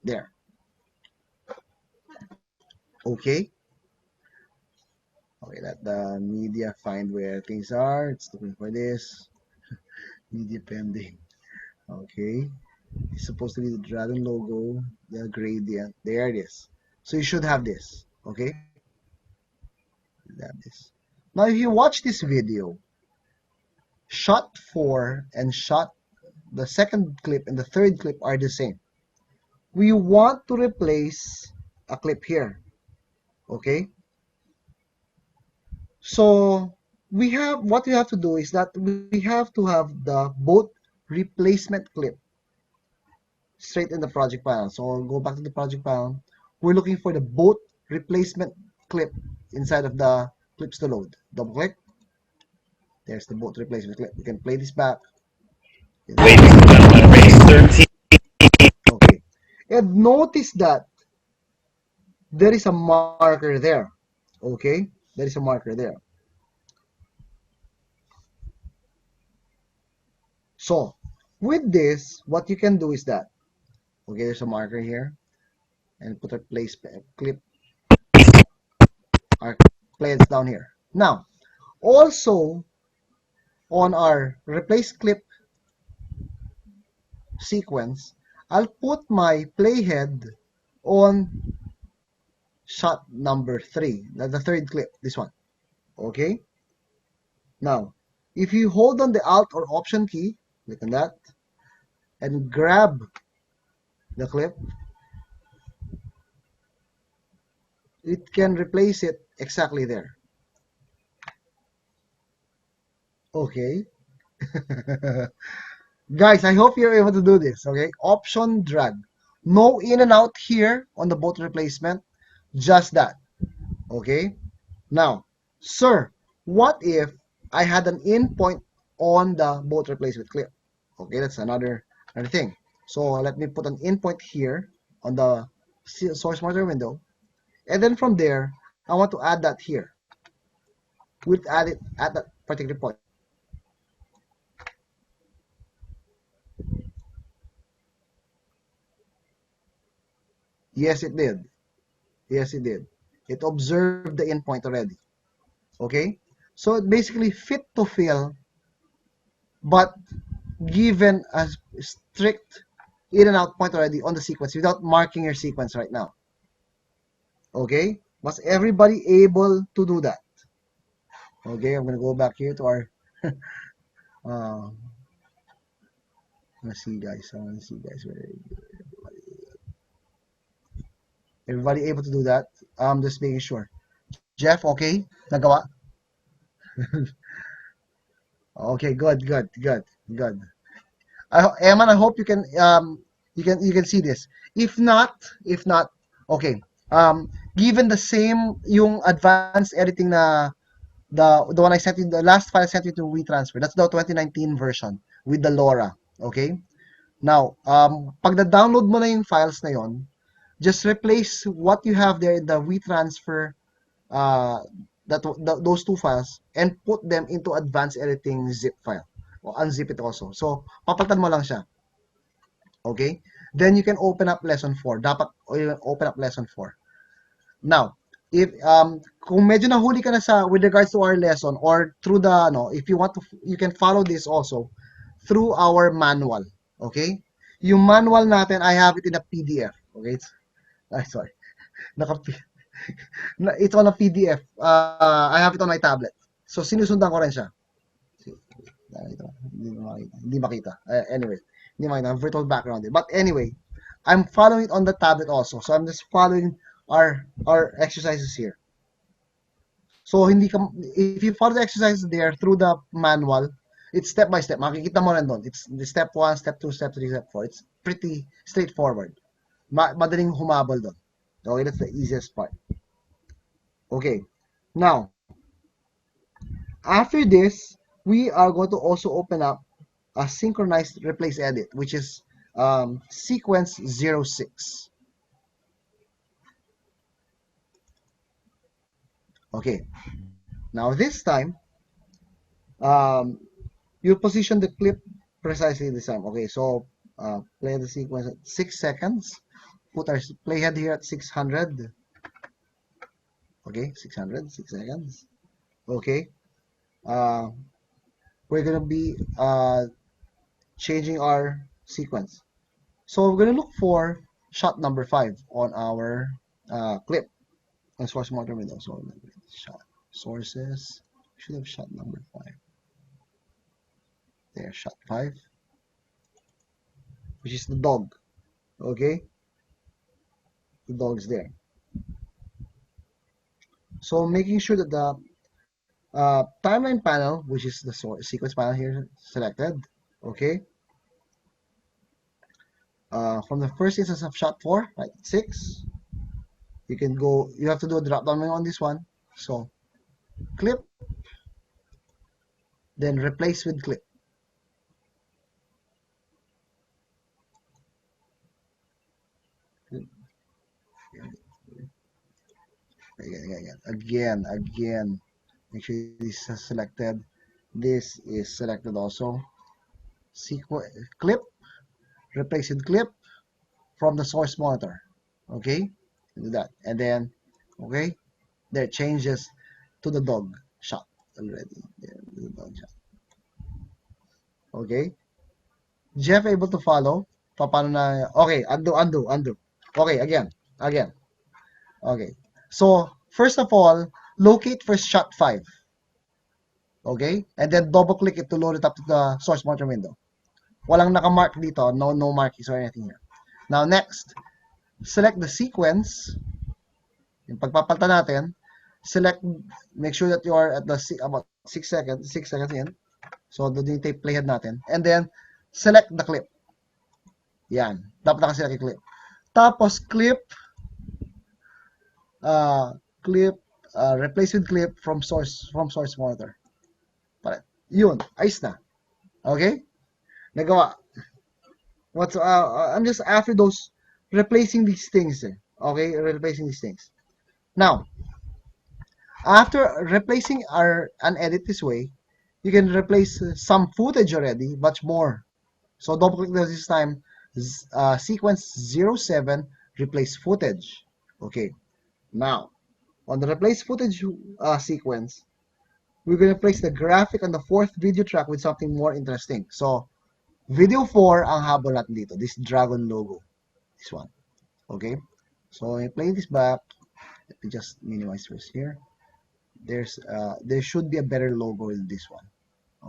There. Okay. Okay, let the media find where things are. It's looking for this. Media pending. Okay. It's supposed to be the dragon logo, the gradient. There it is. So you should have this. Okay. You have this. Now, if you watch this video, shot 4 and shot the second clip and the third clip are the same. We want to replace a clip here. Okay. So we have what we have to do is that we have to have the both replacement clip straight in the project panel. So I'll go back to the project panel. We're looking for the both replacement clip inside of the clips to load. Double click. There's the both replacement clip. We can play this back. Ladies and gentlemen, race 13. Okay. And notice that there is a marker there. Okay. There is a marker there. So with this, what you can do is that, okay, there's a marker here, and put a place clip, our plans down here. Now, also on our replace clip sequence, I'll put my playhead on shot number 3, the third clip, this one. Okay. Now, if you hold on the Alt or Option key, click on that, and grab the clip, it can replace it exactly there. Okay. Guys, I hope you're able to do this. Okay. Option drag. No in and out here on the boat replacement. Just that. Okay. Now, sir, what if I had an in point on the boat replacement clip? Okay, that's another thing. So let me put an in point here on the source monitor window. And then from there, I want to add that here. We'll add it at that particular point. Yes, it did. Yes, it did. It observed the endpoint already. Okay? So it basically fit to fill, but given a strict in and out point already on the sequence without marking your sequence right now. Okay? Was everybody able to do that? Okay, I'm going to go back here to our let's see guys. I want to see guys. Everybody able to do that? I'm just making sure. Jeff, okay? Nagawa? Okay, good, good, good, good. Eman, I hope you can see this. If not, okay. Given the same yung advanced editing na the one I sent you, the last file I sent you to WeTransfer. That's the 2019 version with the LoRa. Okay. Now, pag na-download mo na yung files na yon, just replace what you have there in the WeTransfer those two files and put them into advanced editing zip file or unzip it also. So, papalitan mo lang siya. Okay? Then you can open up lesson 4. Dapat open up lesson 4. Now, if kung medyo nahuli ka na sa with regards to our lesson or through the if you want to, you can follow this also through our manual. Okay? Yung manual natin, I have it in a PDF. Okay? Ay, sorry. Naka, it's on a PDF. I have it on my tablet. So, sinusundan ko rin siya. Hindi makita. Anyway, hindi makita. Virtual background. But anyway, I'm following it on the tablet also. So, I'm just following our exercises here. So, hindi ka, if you follow the exercises there through the manual, it's step by step. Makikita mo rin doon. It's the step 1, step 2, step 3, step 4. It's pretty straightforward. Madaling humabol doon. Okay, that's the easiest part. Okay. Now, after this, we are going to also open up a synchronized replace edit, which is sequence 06. Okay. Now, this time, um, you position the clip precisely this time. Okay, so play the sequence at 6 seconds. Put our playhead here at 600. Okay, 600, 6 seconds. Okay. Uh, we're going to be changing our sequence. So we're going to look for shot number 5 on our clip and source motor window. So shot sources should have shot number 5. There, shot 5, which is the dog. Okay, the dog's there. So making sure that the timeline panel, which is the sequence panel here, selected. Okay. From the first instance of shot 4, right, 6, you can go, you have to do a drop down menu on this one. So clip, then replace with clip. Again. Make sure this is selected. This is selected also. Clip, replace with clip from the source monitor. Okay, do that, and then okay, there changes to the dog shot already. There, the dog shot. Okay, Jeff able to follow? Paano na? Okay, undo. Okay, again. Okay, so first of all, locate first shot 5. Okay, and then double click it to load it up to the source monitor window. Walang nakamark dito, no markings or anything here. Now next, select the sequence. Yung pagpapalta natin, make sure that you are at the about 6 seconds in. So doon yung tape playhead natin. And then select the clip. Yan, dapat nakaselect yung clip. Tapos uh, clip replace with clip from source monitor. Yun, ayos na. Okay? Nagawa. I'm just after those replacing these things. Okay, replacing these things. Now, after replacing an edit this way, you can replace some footage already, much more. So double click this time, sequence 07, replace footage. Okay, now on the replace footage sequence, we're going to place the graphic on the 4th video track with something more interesting. So video 4 ang habol natin dito, this dragon logo, this one. Okay, so I play this back. Let me just minimize first here. There should be a better logo in this one.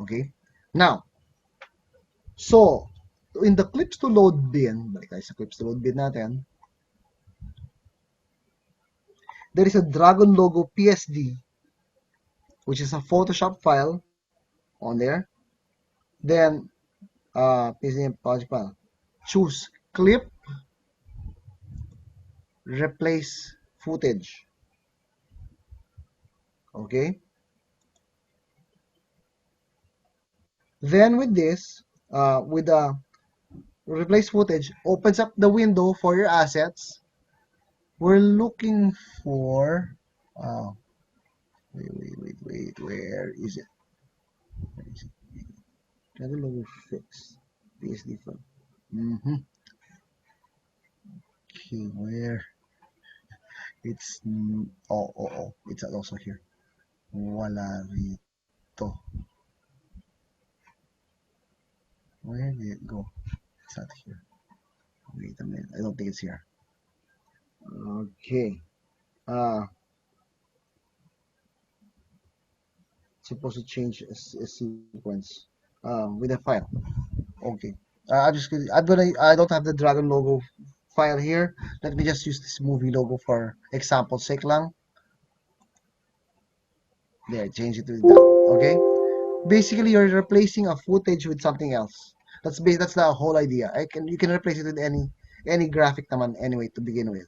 Okay, now, so in the clips to load bin, balik tayo sa clips to load bin natin, there is a dragon logo PSD, which is a Photoshop file on there. Then PSD project file, choose clip, replace footage. Okay, then with this, with the replace footage, opens up the window for your assets. We're looking for wait, where is it? Dragon logo fix PSD file. Okay, where it's it's also here. Wala rito. Where did it go? It's not here. Wait a minute. I don't think it's here. Okay. Uh, supposed to change a sequence with a file. Okay. I don't have the Dragon logo file here. Let me just use this movie logo for example sake lang. There, change it to that. Okay. Basically, you're replacing a footage with something else. That's the whole idea. You can replace it with any graphic naman anyway to begin with.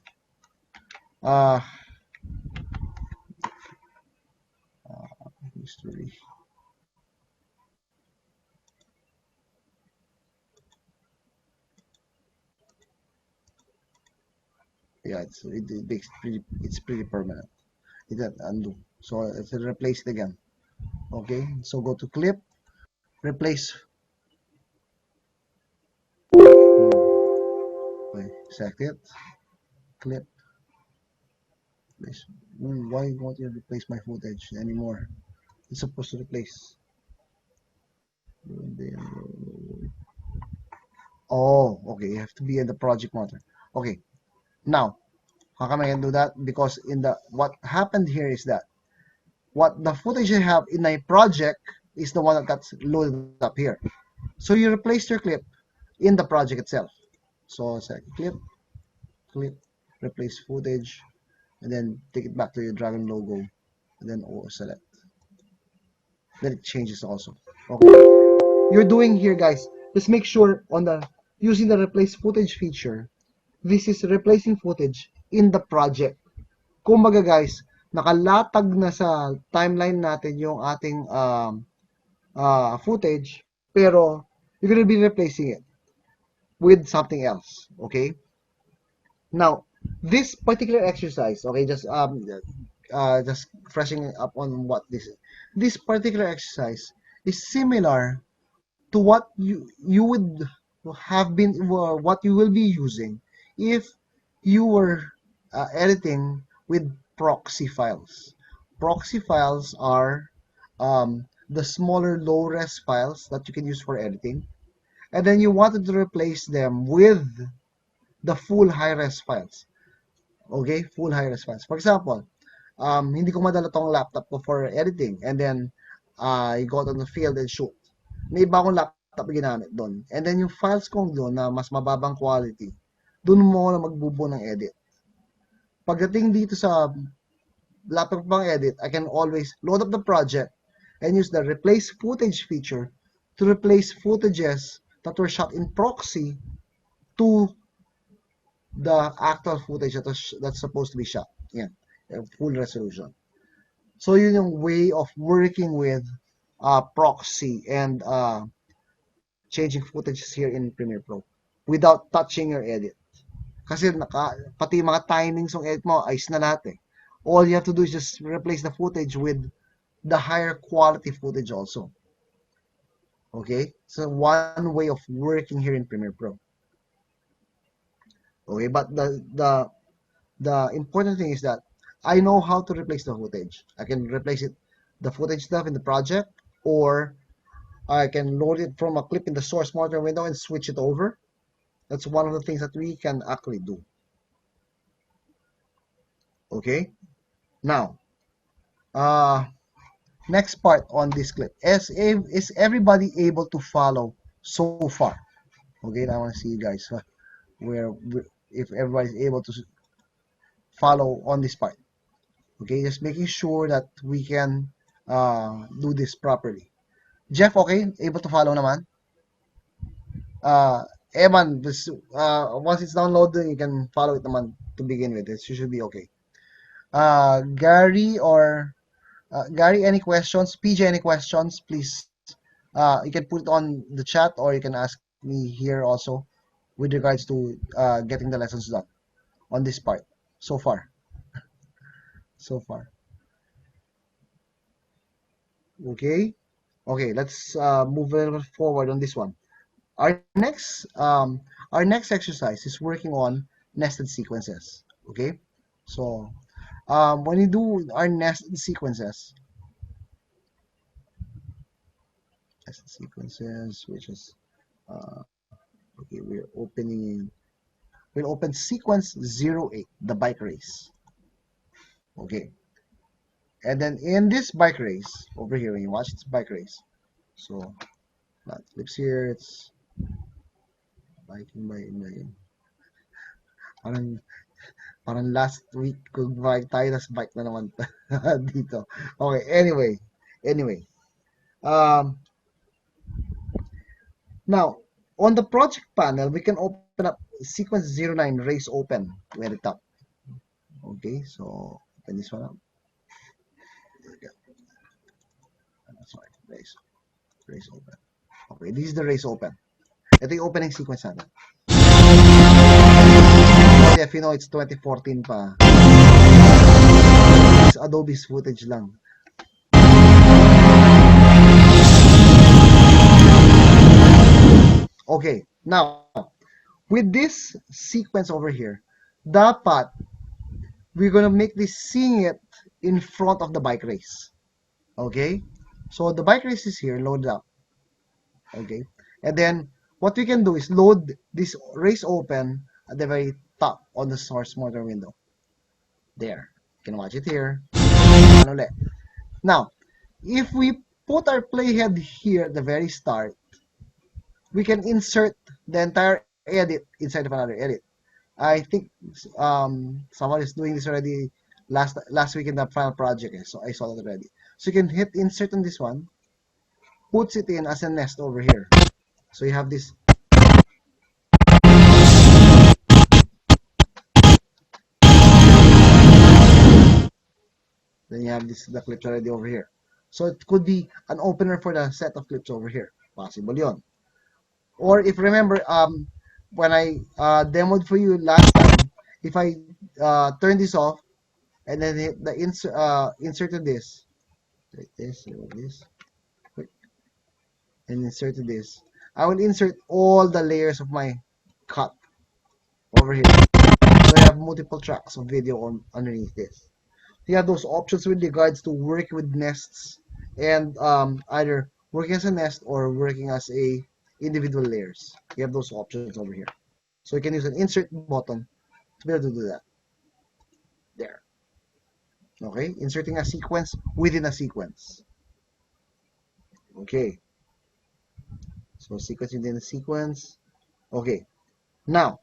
Uh, history. Yeah, it's pretty permanent. Hit that undo. So let's replace it again. Okay, so go to clip, replace. Okay, select it, clip, replace. Why won't you replace my footage anymore? It's supposed to replace. Oh, okay, you have to be in the project monitor. Okay, now how come I can do that? Because in the what happened here is that what the footage I have in my project is the one that got loaded up here. So you replace your clip in the project itself. So select clip, replace footage, and then take it back to your Dragon logo, and then select. Then it changes also. Okay, you're doing here, guys. Just make sure on the using the replace footage feature. This is replacing footage in the project. Kumbaga guys, nakalatag na sa timeline natin yung ating footage, pero you're gonna be replacing it with something else. Okay. Now, this particular exercise, okay, just freshening up on what this is. This particular exercise is similar to what you would have been what you will be using if you were editing with proxy files. Proxy files are the smaller low-res files that you can use for editing, and then you wanted to replace them with the full high-res files. Okay, full high-res files. For example, hindi ko madala tong laptop ko for editing, and then I go out on the field and shoot. May iba akong laptop ginamit doon. And then yung files kong doon na mas mababang quality, doon mo na magbubuo ng edit. Pagdating dito sa laptop pang edit, I can always load up the project and use the replace footage feature to replace footages that were shot in proxy to the actual footage that's supposed to be shot. Yeah, full resolution. So yun yung way of working with proxy and changing footages here in Premiere Pro without touching your edit. Kasi pati mga timings ng edit mo, ayos na lahat eh. All you have to do is just replace the footage with the higher quality footage also. Okay? So one way of working here in Premiere Pro. Okay, but the important thing is that I know how to replace the footage. I can replace it, the footage stuff in the project, or I can load it from a clip in the source monitor window and switch it over. That's one of the things that we can actually do. Okay? Now, uh, next part on this clip. Is everybody able to follow so far? Okay, I want to see you guys where if everybody's able to follow on this part. Okay, just making sure that we can do this properly. Jeff, okay? Able to follow naman? Eman, this, once it's downloaded, you can follow it naman to begin with. It should be okay. Gary, any questions? PJ, any questions? Please, you can put it on the chat or you can ask me here also with regards to getting the lessons done on this part so far. So far. Okay. Okay, let's move a little forward on this one. Our next um, our next exercise is working on nested sequences. Okay, so when you do our nested sequences, which is okay, we're opening we'll open sequence 08, the bike race. Okay. And then in this bike race, over here, when you watch this bike race, so not flips here, it's biking by parang parang last week kung bike tayo, tas bike na naman dito. Okay, anyway. Um, Now, on the project panel, we can open up sequence 09 race open at the top. Okay, so open this one up. There we go. Sorry, race open. Okay, this is the race open. Ito yung opening sequence natin. But if you know, it's 2014 pa. It's Adobe's footage lang. Okay, now, with this sequence over here, dapat we're gonna make this seeing it in front of the bike race. Okay, so the bike race is here, loaded up. Okay, and then what we can do is load this race open at the very top on the source motor window. There, you can watch it here. Now, if we put our playhead here at the very start, we can insert the entire edit inside of another edit. I think someone is doing this already last week in the final project, so I saw that already. So you can hit insert on this one, puts it in as a nest over here. So you have this. Then you have the clips already over here. So it could be an opener for the set of clips over here. Possible yon. Or if remember, when I demoed for you last time, if I turn this off and then hit the inserted this, like this, and inserted this, I will insert all the layers of my cut over here. So I have multiple tracks of video on underneath this. You have those options with regards to working with nests and either working as a nest or working as a individual layers. You have those options over here. So you can use an insert button to be able to do that. There. Okay, inserting a sequence within a sequence. Okay. So sequence within a sequence. Okay. Now,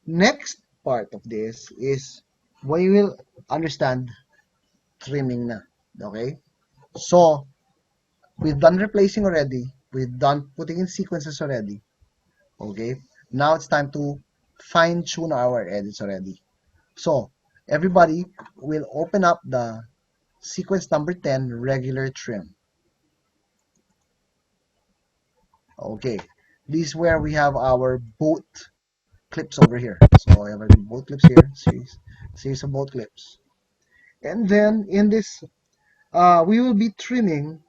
next part of this is when you will understand trimming na. Okay? So, we've done replacing already. We've done putting in sequences already. Okay? Now it's time to fine tune our edits already. So, everybody will open up the sequence number 10 regular trim. Okay. This is where we have our boat clips over here. So I have our boat clips here, series of boat clips. And then in this, we will be trimming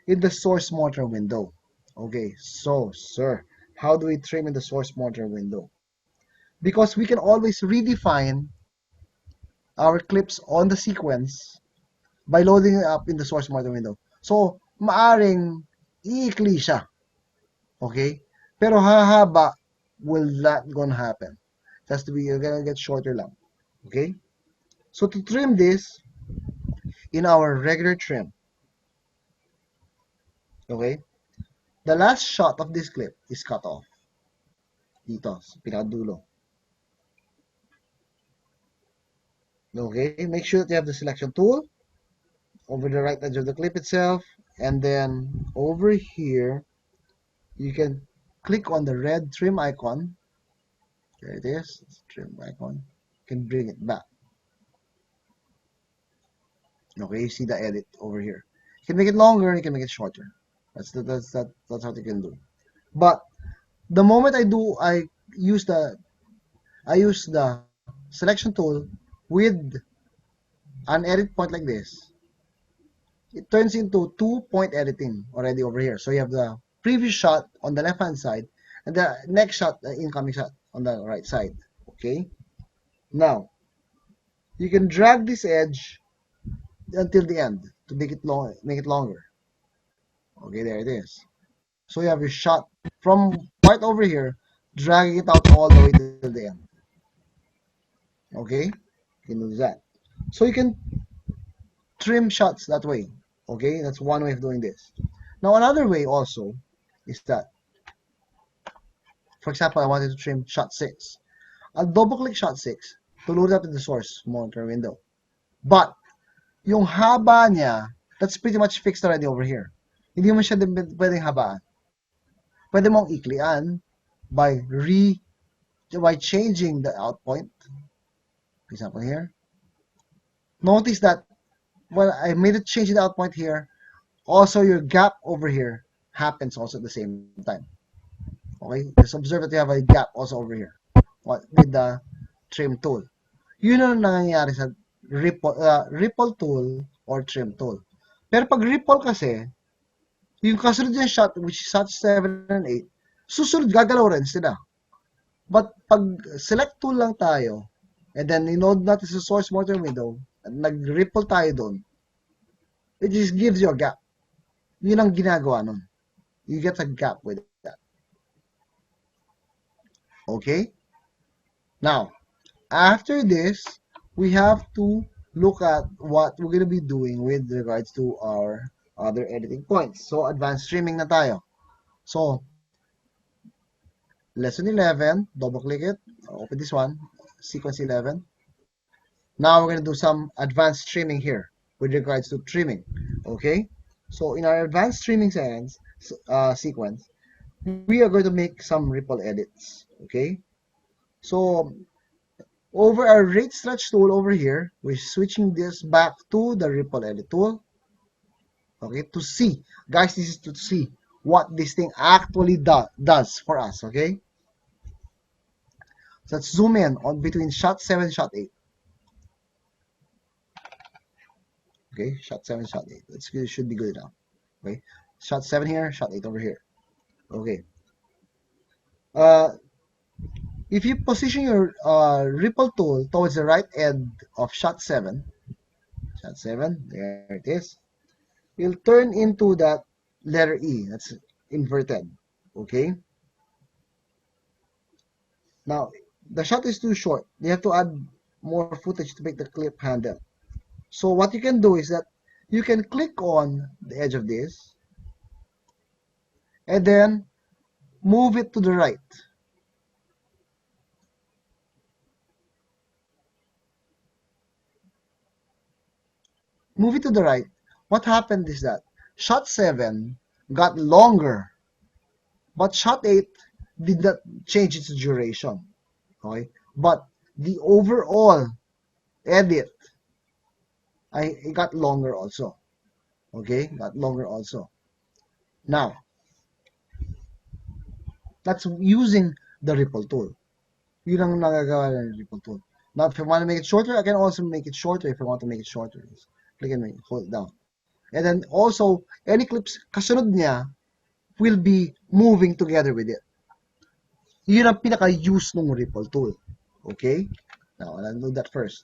in the source motor window. Okay, so sir, how do we trim in the source motor window? Because we can always redefine our clips on the sequence by loading it up in the source motor window. So, maaring iikli siya. Okay? Pero hahaba will not gonna happen. It has to be, you're gonna get shorter lang. Okay? So to trim this in our regular trim, okay, the last shot of this clip is cut off. Dito, sa pinakadulo. Okay, make sure that you have the selection tool over the right edge of the clip itself, and then over here, you can click on the red trim icon. There it is, it's trim icon. You can bring it back. Okay, you see the edit over here. You can make it longer, you can make it shorter. That's what you can do. But the moment I use the selection tool with an edit point like this, it turns into 2-point editing already over here. So you have the previous shot on the left hand side and the next shot, the incoming shot on the right side. Okay. Now you can drag this edge until the end to make it longer. Okay, there it is. So you have your shot from part over here, dragging it out all the way till the end. Okay, you can do that. So you can trim shots that way. Okay, that's one way of doing this. Now another way also is that, for example, I wanted to trim shot 6. I'll double click shot 6 to load up in the source monitor window. But yung haba niya, that's pretty much fixed already over here. Hindi mo siya pwedeng habaan. Pwede mong iklian by changing the out point. For example here. Notice that when I made a change in the out point here, also your gap over here happens also at the same time. Okay? Just observe that you have a gap also over here with the trim tool. Yun ang nangyayari sa ripple tool or trim tool. Pero pag ripple kasi, yung kasunod yung shot, which is shot 7 and 8, susunod gagalaw rin sila. But pag select tool lang tayo, and then inode natin sa source monitor window, at nag-ripple tayo doon, it just gives you a gap. Yun ang ginagawa nun. You get a gap with that. Okay? Now, after this, we have to look at what we're going to be doing with regards to our other editing points. So, advanced streaming na tayo. So, lesson 11, double click it, open this one, sequence 11. Now, we're going to do some advanced streaming here with regards to trimming. Okay? So, in our advanced streaming sequence, we are going to make some ripple edits. Okay? So, over our rate stretch tool over here, we're switching this back to the ripple edit tool. Okay, to see, guys, this is to see what this thing actually does for us. Okay, so let's zoom in on between shot 7 and shot 8. Okay, shot 7, shot 8. It should be good enough. Okay, shot 7 here, shot 8 over here. Okay. If you position your ripple tool towards the right end of shot 7, there it is, you'll turn into that letter E. That's inverted. Okay. Now, the shot is too short. You have to add more footage to make the clip handle. So what you can do is that you can click on the edge of this and then move it to the right. Move it to the right. What happened is that shot 7 got longer, but shot 8 did not change its duration. Okay? But the overall edit, it got longer also. Okay? Got longer also. Now, that's using the ripple tool. Yun ang nagagawa ng ripple tool. Now, if I want to make it shorter, I can also make it shorter if I want to make it shorter. Click and hold it down. And then also, any clips kasunod niya will be moving together with it. Yun ang pinaka-use ng ripple tool. Okay? Now, I'll do that first.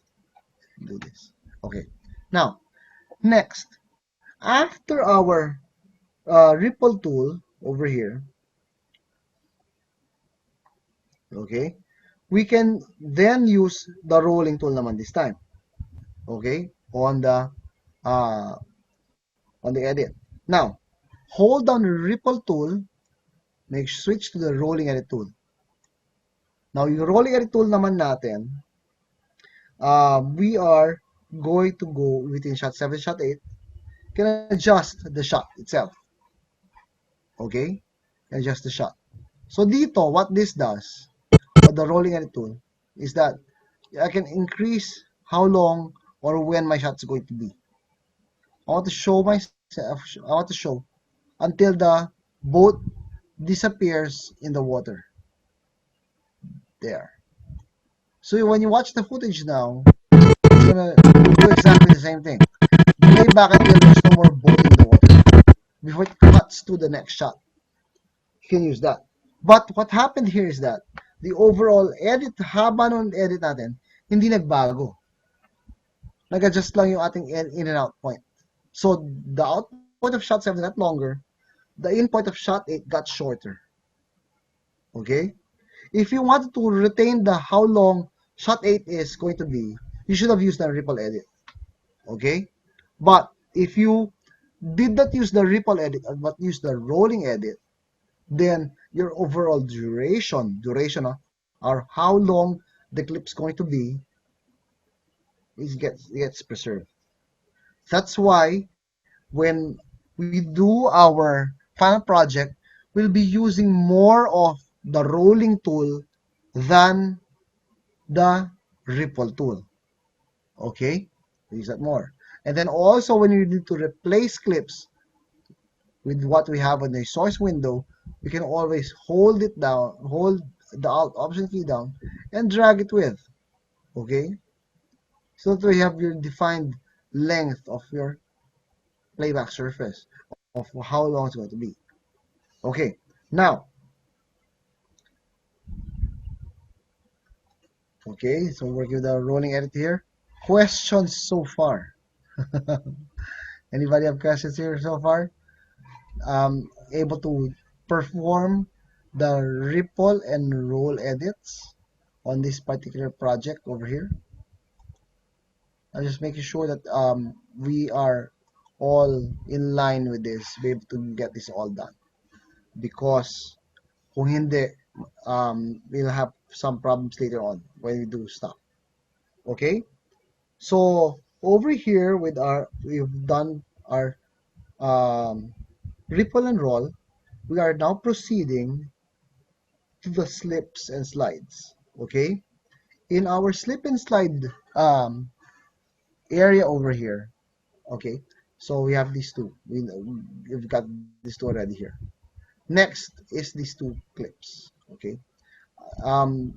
Do this. Okay. Now, next, after our ripple tool over here, okay, we can then use the rolling tool naman this time. Okay? On the edit. Now, hold down the ripple tool, switch to the rolling edit tool. Now, yung rolling edit tool naman natin, we are going to go within shot 7, shot 8, can adjust the shot itself. Okay? Adjust the shot. So dito, what this does, the rolling edit tool, is that I can increase how long or when my shot is going to be. I want to show until the boat disappears in the water. There. So when you watch the footage now, it's gonna do exactly the same thing. Delay back until there's no more boat in the water before it cuts to the next shot. You can use that. But what happened here is that the overall edit, haba ng edit natin, hindi nagbago. Nag-adjust lang yung ating in and out point. So the out point of shot 7 got longer. The in point of shot 8 got shorter. Okay? if you wanted to retain the how long shot 8 is going to be, you should have used the ripple edit. Okay? But if you did not use the ripple edit but use the rolling edit, then your overall duration or how long the clip's going to be gets preserved. That's why when we do our final project, we'll be using more of the rolling tool than the ripple tool. Okay? Use that more. And then also when you need to replace clips with what we have on the source window, we can always hold it down, hold the Alt Option key down, and drag it with. Okay? So that we have your defined length of your playback surface of how long it's going to be. Okay, now, okay, so we're working with the rolling edit here. Questions so far? Anybody have questions here so far? Able to perform the ripple and roll edits on this particular project over here. I'm just making sure that we are all in line with this, be able to get this all done. Because kung hindi, we'll have some problems later on when we do stuff. Okay? So over here with we've done our um, ripple and roll. We are now proceeding to the slips and slides. Okay? In our slip and slide um, area over here. Okay? So we have these two. We've got these two already here. Next is these two clips. Okay? Um,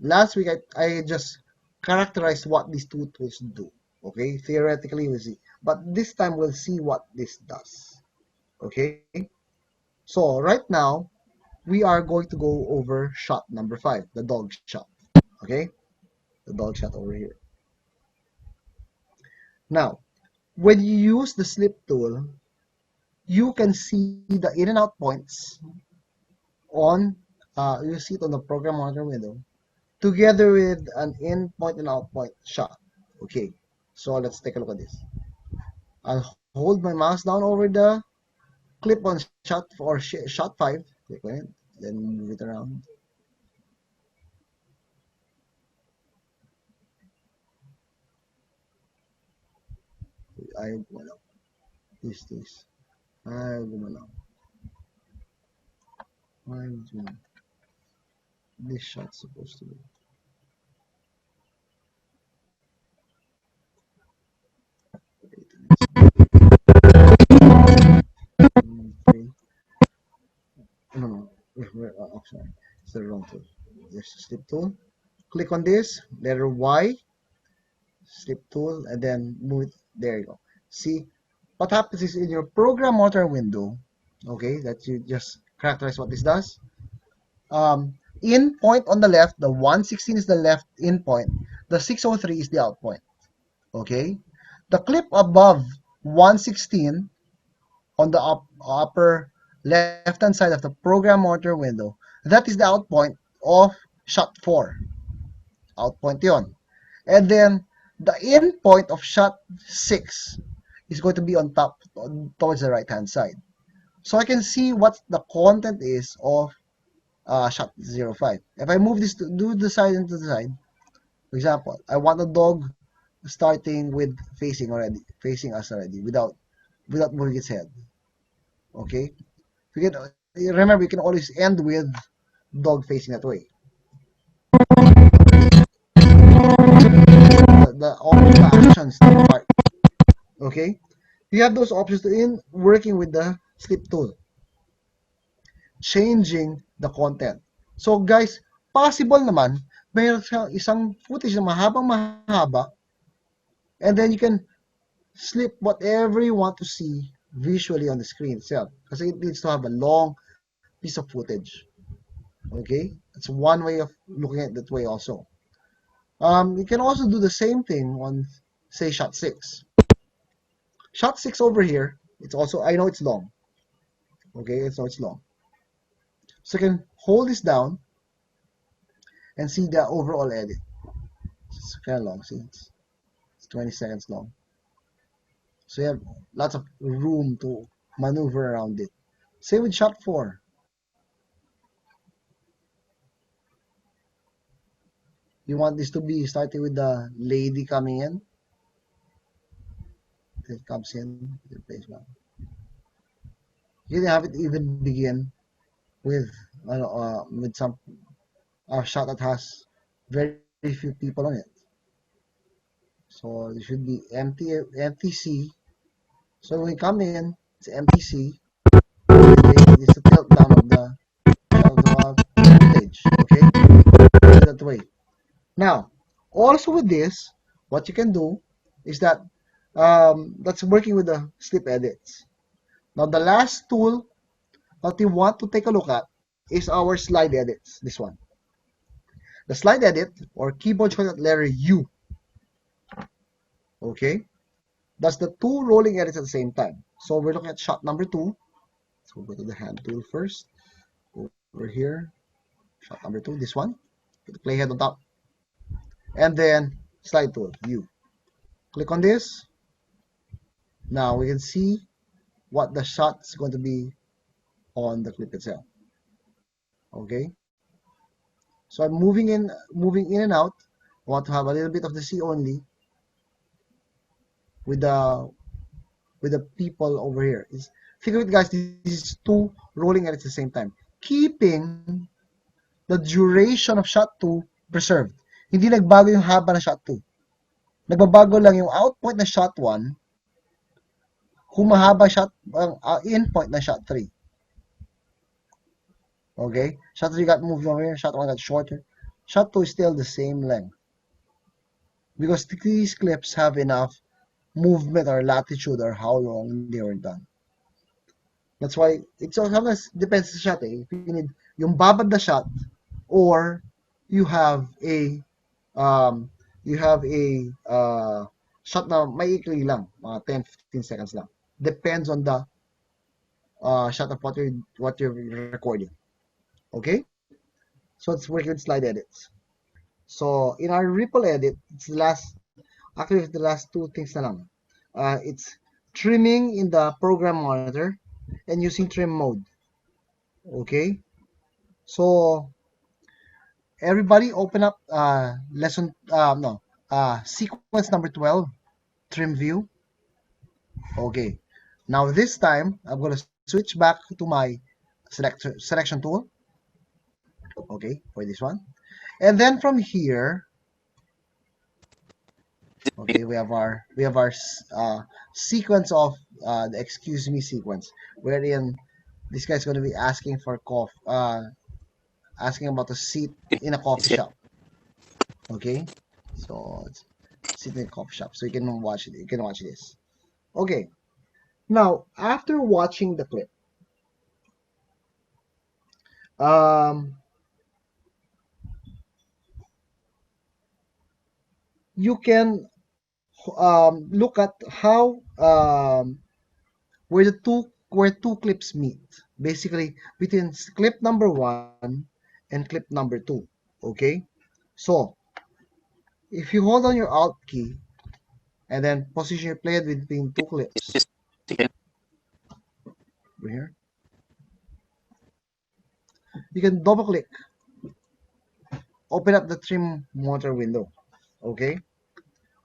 Last week I just characterized what these two tools do. Okay, theoretically we'll see, but this time we'll see what this does. Okay, so right now we are going to go over shot number 5, the dog shot. Okay, the dog shot over here. Now, when you use the slip tool, you can see the in and out points on you see it on the program monitor window together with an in point and out point shot. Okay, so let's take a look at this. I'll hold my mouse down over the clip on shot 5. Click on it, then move it around. Ayaw gumalaw. This. Ayaw gumalaw. Ayaw gumalaw. This shot's supposed to be. Okay. No. Oh, sorry. It's the wrong tool. There's the slip tool. Click on this, letter Y, slip tool, and then move it. There you go. See, what happens is in your program motor window, okay, that you just characterize what this does. In point on the left, the 116 is the left in point, the 603 is the out point. Okay, the clip above 116 on the upper left hand side of the program monitor window, that is the out point of shot 4. Out point yon. And then the in point of shot 6 is going to be on top, towards the right hand side. So I can see what the content is of shot 05. If I move this to do the side into the side, for example, I want the dog starting with facing us already, without moving its head. Okay, we can remember we can always end with dog facing that way. All the actions part. Okay, you have those options in working with the slip tool, changing the content. So guys, possible naman mayroon isang footage na mahaba, and then you can slip whatever you want to see visually on the screen itself, kasi it needs to have a long piece of footage. Okay, that's one way of looking at it that way also. You can also do the same thing on, say, shot 6. Shot 6 over here, it's also, I know it's long. Okay, it's long. So you can hold this down, and see the overall edit. It's kind of long, see, it's 20 seconds long. So you have lots of room to maneuver around it. Same with shot 4. You want this to be starting with the lady coming in. It comes in, it plays well. You can have it even begin with some shot that has very few people on it. So it should be empty C. So when we come in, it's empty C. It's the tilt down of the footage. Okay, that way. Now, also with this, what you can do is that that's working with the slip edits. Now, the last tool that you want to take a look at is our slide edits. This one, the slide edit or keyboard shortcut letter U. Okay, that's the two rolling edits at the same time. So we're looking at shot number 2. So we'll go to the hand tool first. Over here, shot number 2. This one. Put the playhead on top, and then slide tool U. Click on this. Now we can see what the shot is going to be on the clip itself. Okay. So I'm moving in and out. I want to have a little bit of the C only with the people over here. Think of it, guys. This is 2 rolling at the same time, keeping the duration of shot 2 preserved. Hindi nagbago yung haba ng shot 2. Nagbabago lang yung outpoint ng shot 1, humahaba shot in point ng shot 3. Okay? Shot 3 got moved over here, shot 1 got shorter. Shot 2 is still the same length. Because these clips have enough movement or latitude or how long they were done. That's why it sometimes depends sa shot eh. If you need yung babad na shot or you have a shot na maikli lang, mga 10-15 seconds lang. Depends on the shot of what you're recording. Okay? So it's working with slide edits. So in our ripple edit, it's the last 2 things na lang. It's trimming in the program monitor and using trim mode. Okay? So everybody open up sequence number 12, trim view. Okay. Now this time I'm going to switch back to my selection tool. Okay, for this one. And then from here, okay, we have our sequence of the excuse me sequence, wherein this guy's going to be asking for asking about a seat in a coffee shop. Okay, so it's sit in a coffee shop, so you can watch it. You can watch this. Okay, now after watching the clip, you can look at how where two clips meet, basically between clip number 1 and clip number 2. Okay, so if you hold on your alt key and then position your player between 2 clips over here, you can double click, open up the trim monitor window. Okay,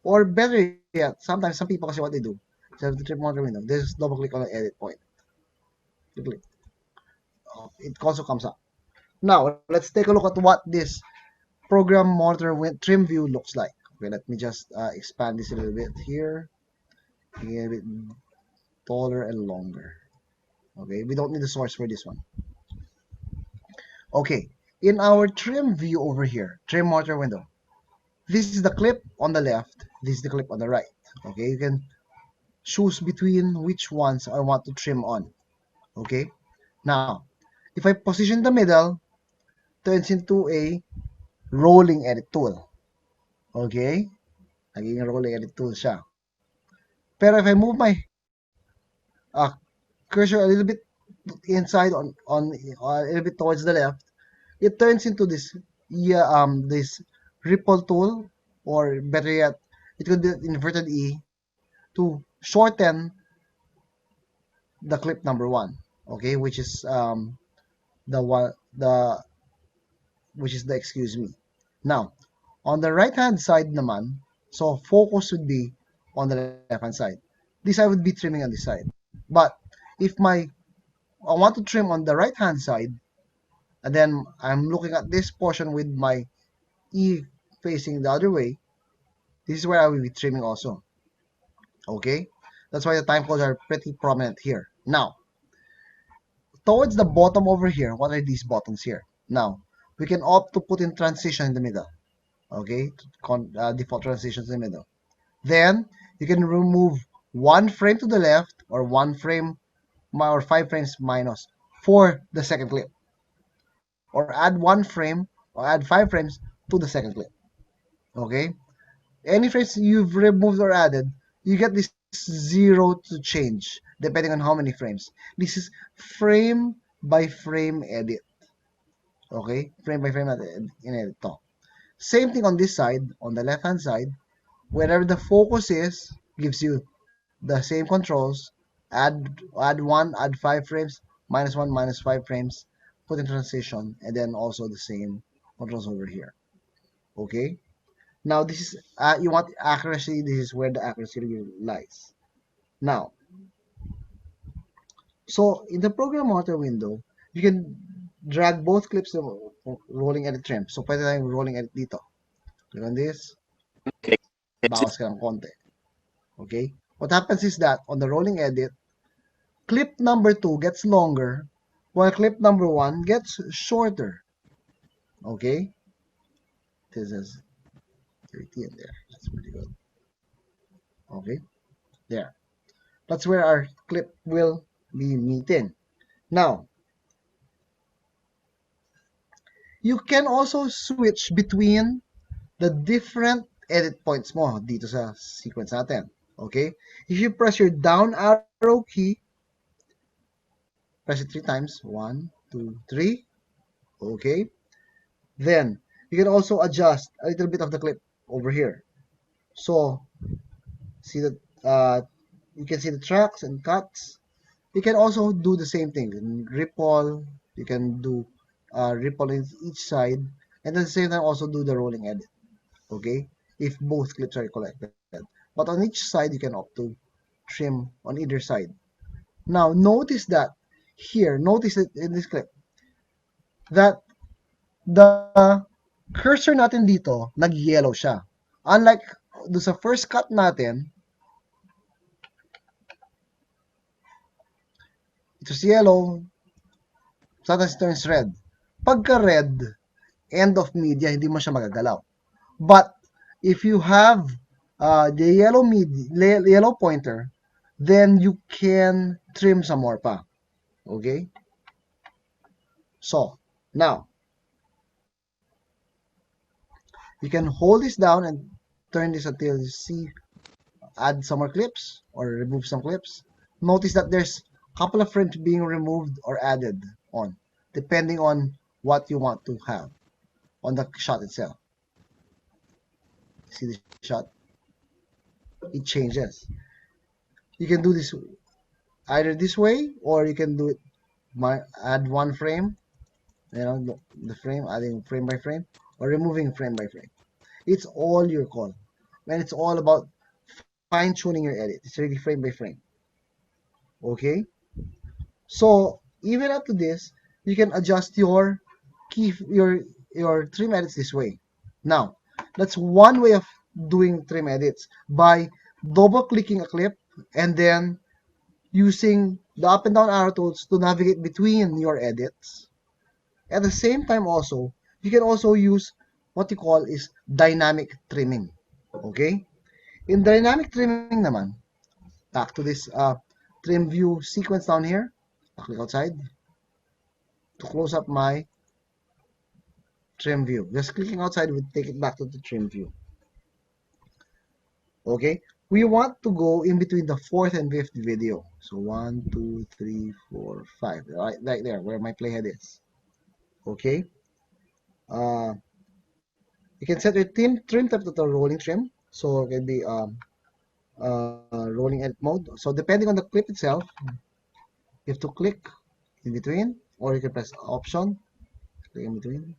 or better yet, sometimes some people kasi what they do, instead of the trim monitor window, they just double click on the edit point. Click. It also comes up. Now let's take a look at what this program monitor trim view looks like. Okay, let me just expand this a little bit here, make it a bit taller and longer. Okay, we don't need the source for this one. Okay, in our trim view over here, trim monitor window, this is the clip on the left, this is the clip on the right. Okay, you can choose between which ones I want to trim on. Okay, now if I position the middle, turns into a rolling edit tool. Okay, naging rolling edit tool siya. Pero if I move my cursor a little bit inside on a little bit towards the left, it turns into this this ripple tool, or better yet, it could be inverted E to shorten the clip number one. Okay, the one the which is the excuse me. Now, on the right hand side naman, so focus would be on the left hand side. This I would be trimming on this side. But if I want to trim on the right hand side, and then I'm looking at this portion with my E facing the other way, this is where I will be trimming also. Okay? That's why the time codes are pretty prominent here. Now, towards the bottom over here, what are these buttons here? Now, we can opt to put in transition in the middle. Okay? Default transitions in the middle. Then, you can remove one frame to the left, or one frame or 5 frames minus for the second clip. Or add one frame or add 5 frames to the second clip. Okay? Any frames you've removed or added, you get this 0 to change depending on how many frames. This is frame by frame edit. Okay? Frame by frame in edit to. Same thing on this side, on the left hand side, wherever the focus is, gives you the same controls. Add 1, add 5 frames, -1, -5 frames, put in transition, and then also the same controls over here. Okay? Now this is you want accuracy. This is where the accuracy lies. Now, so in the program author window, you can drag both clips of rolling edit trim. So pwede tayong rolling edit dito. Click on this. Bawas ka ng konti. Okay? What happens is that on the rolling edit, clip number 2 gets longer while clip number 1 gets shorter. Okay? This is 30 in there. That's pretty good. Okay? There. That's where our clip will be meeting. Now, you can also switch between the different edit points mo dito sa sequence natin. Okay? If you press your down arrow key, press it 3 times. 1, 2, 3. Okay? Then, you can also adjust a little bit of the clip over here. So, see that you can see the tracks and cuts. You can also do the same thing. Ripple, you can do ripple in each side, and at the same time also do the rolling edit. Okay, if both clips are collected. But on each side, you can opt to trim on either side. Now, notice that here, notice that in this clip, that the cursor natin dito, nag-yellow siya. Unlike do sa first cut natin, it was yellow, sometimes it turns red. Pagka red, end of media, hindi mo siya magagalaw. But if you have the yellow pointer, then you can trim some more pa. Okay? So, now, you can hold this down and turn this until you see, add some more clips or remove some clips. Notice that there's a couple of frames being removed or added on, depending on what you want to have on the shot itself. See the shot? It changes. You can do this either this way, or you can do it add one frame, the frame, adding frame by frame, or removing frame by frame. It's all your call. And it's all about fine-tuning your edit. It's really frame by frame. Okay? So even up to this, you can adjust your trim edits this way. Now, that's one way of doing trim edits, by double clicking a clip and then using the up and down arrow tools to navigate between your edits. At the same time also, you can also use what you call is dynamic trimming. Okay? In dynamic trimming naman, back to this trim view sequence down here, I'll click outside to close up my trim view. Just clicking outside will take it back to the trim view. Okay? We want to go in between the 4th and 5th video. So 1, 2, 3, 4, 5. Right there where my playhead is. Okay? You can set your trim type to the rolling trim. So it can be rolling edit mode. So depending on the clip itself, you have to click in between, or you can press option, click in between.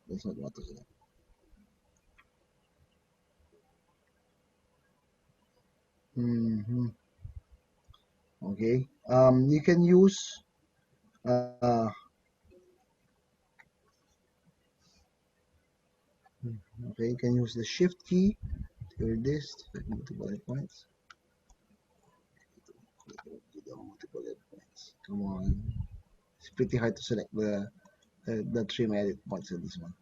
That's not what to do. Mm-hmm. Okay. You can use okay, you can use the shift key to your disk, multiple points. Multiple points. Come on. It's pretty hard to select the trim edit points in this one.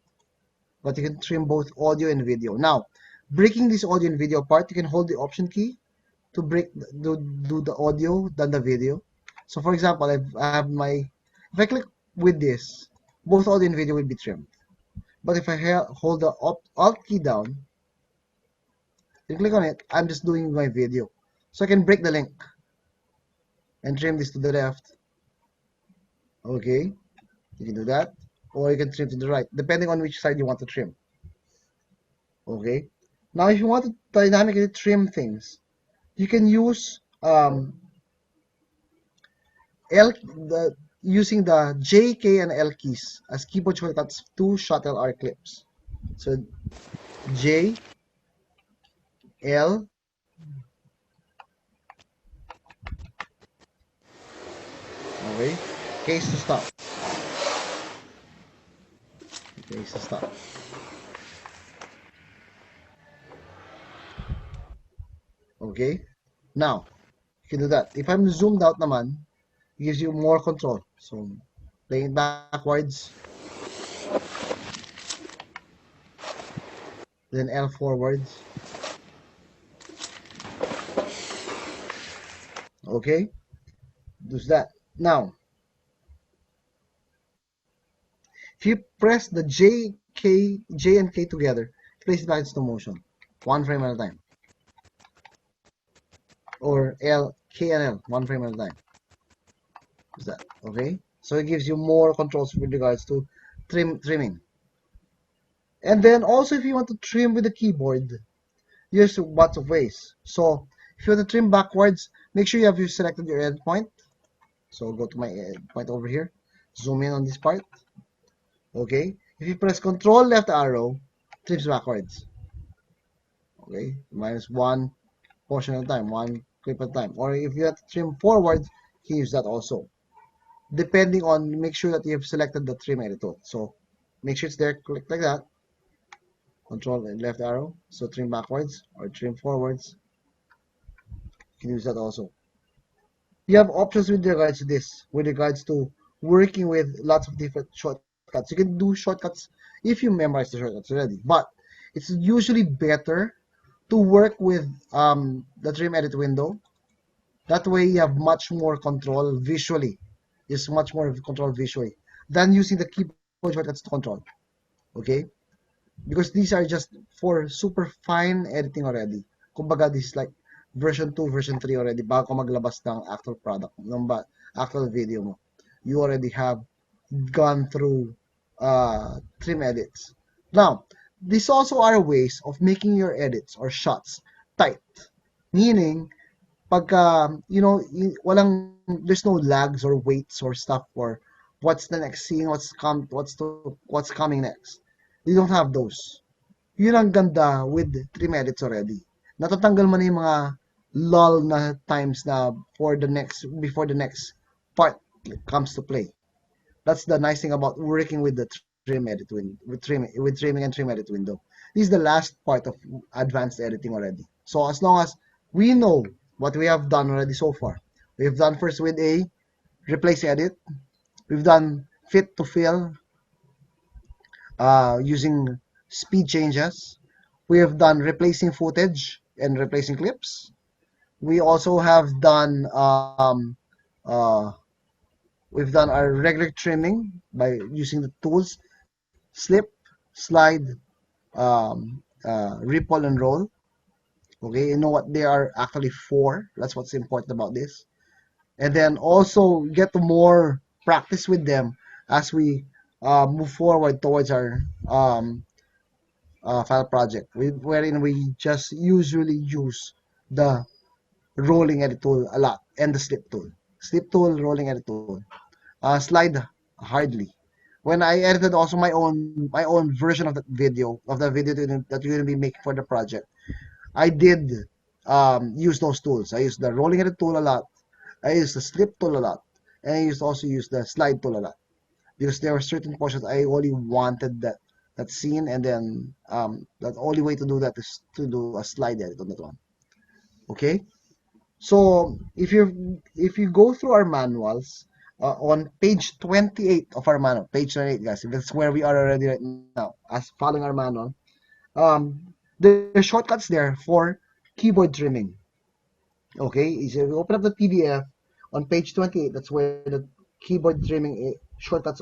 But you can trim both audio and video. Now, breaking this audio and video apart, you can hold the option key to do the audio than the video. So for example, I have if I click with this, both audio and video will be trimmed. But if I hold the alt key down and click on it, I'm just doing my video. So I can break the link and trim this to the left. Okay, you can do that. Or you can trim to the right, depending on which side you want to trim. Okay. Now, if you want to dynamically trim things, you can use using the J, K, and L keys as keyboard shortcuts to shuttle our clips. So J, L, okay, K is to stop. K is to stop. Okay. Now, you can do that. If I'm zoomed out naman, it gives you more control. So playing backwards, then L forwards. Okay, does that. Now, if you press the J and K together, place it back in slow motion, one frame at a time. Or L, K and L, one frame at a time. Is that okay? So it gives you more controls with regards to trimming. And then also, if you want to trim with the keyboard, there's lots of ways. So if you want to trim backwards, make sure you have selected your end point. So go to my end point over here, zoom in on this part. Okay, if you press Control left arrow, trims backwards. Okay, minus one portion at a time, one clip at a time. Or if you have to trim forward, you can use that also. Depending on, make sure that you have selected the trim edit tool. So make sure it's there, click like that. Control and left arrow, so trim backwards or trim forwards. You can use that also. You have options with regards to this, with regards to working with lots of different shortcuts. You can do shortcuts if you memorize the shortcuts already, but it's usually better to work with the trim edit window. That way you have much more control visually. It's much more control visually than using the keyboard shortcuts to control. Okay? Because these are just for super fine editing already. Kumbaga, this is like version 2, version 3 already bago maglabas ng actual product, ng actual video mo. You already have gone through trim edits. Now, these also are ways of making your edits or shots tight. Meaning, pagka, there's no lags or waits or stuff for what's the next scene, what's coming next. You don't have those. Yun ang ganda with trim edits already. Natatanggal mo na yung mga lull na times na before the next part comes to play. That's the nice thing about working with the trim edit with trimming and trim edit window. This is the last part of advanced editing already. So as long as we know what we have done already so far, we've done first with a replace edit, we've done fit to fill using speed changes. We have done replacing footage and replacing clips. We also have done uh, we've done our regular trimming by using the tools slip, slide, ripple, and roll. Okay, you know what they are actually for. That's what's important about this. And then also get more practice with them as we move forward towards our file project, wherein we just usually use the rolling edit tool a lot and the slip tool. Slip tool, rolling edit tool. Slide hardly. When I edited also my own version of that video that you're gonna be making for the project, I did use those tools. I used the rolling edit tool a lot. I used the slip tool a lot, and I used also use the slide tool a lot because there were certain portions I only wanted that scene, and then the only way to do that is to do a slide edit on that one. Okay, so if you go through our manuals on page 28 of our manual, page 28, guys, that's where we are already right now, as following our manual. There's shortcuts there for keyboard trimming. Okay, so if you open up the PDF on page 28, that's where the keyboard trimming shortcuts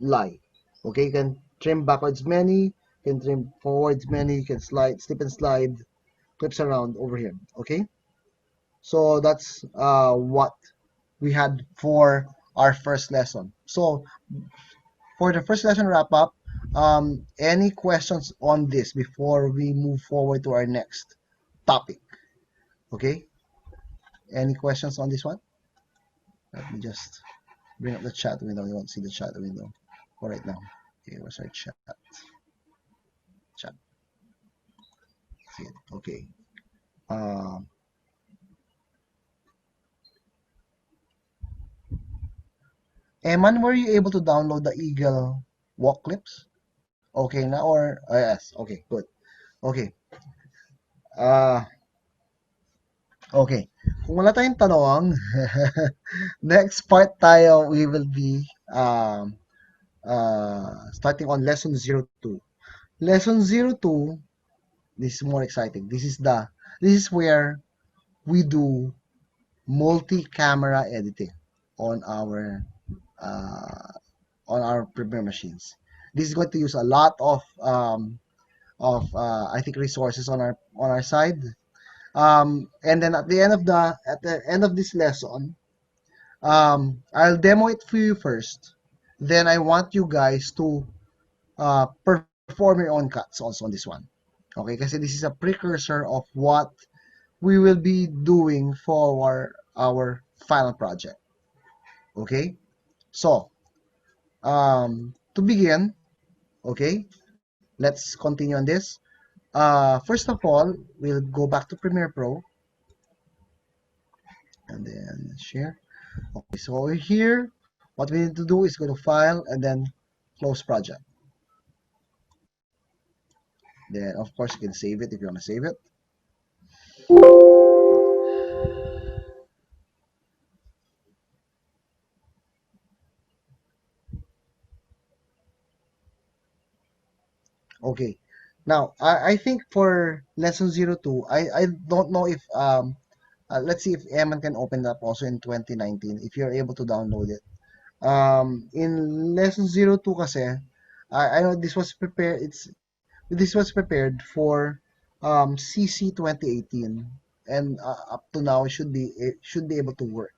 lie. Okay, you can trim backwards many, you can trim forwards many, you can slip and slide clips around over here. Okay, so that's what we had for our first lesson. So for the first lesson wrap up, any questions on this before we move forward to our next topic? Okay, any questions on this one? Let me just bring up the chat window. You won't see the chat window for right now. Okay, where's our chat? Chat. See it. Okay. Um, Eman, were you able to download the Eagle walk clips? Okay na or yes. Okay, good. Okay. Uh, okay. Kung wala tayong tanong, next part tayo we will be starting on lesson 02. Lesson 02, this is more exciting. This is where we do multi-camera editing on our uh, Premiere machines. This is going to use a lot of I think resources on our side. And then at the end of this lesson, I'll demo it for you first. Then I want you guys to perform your own cuts also on this one. Okay, kasi this is a precursor of what we will be doing for our final project. Okay, so to begin, okay, let's continue on this. First of all, we'll go back to Premiere Pro and then share. Okay, so over here, what we need to do is go to File and then Close Project. Then, of course, you can save it if you want to save it. Okay. Now, I think for lesson 02, I don't know if let's see if Eman can open it up also in 2019 if you're able to download it. In lesson 02 kasi, I know this was prepared for CC 2018, and up to now it should be able to work.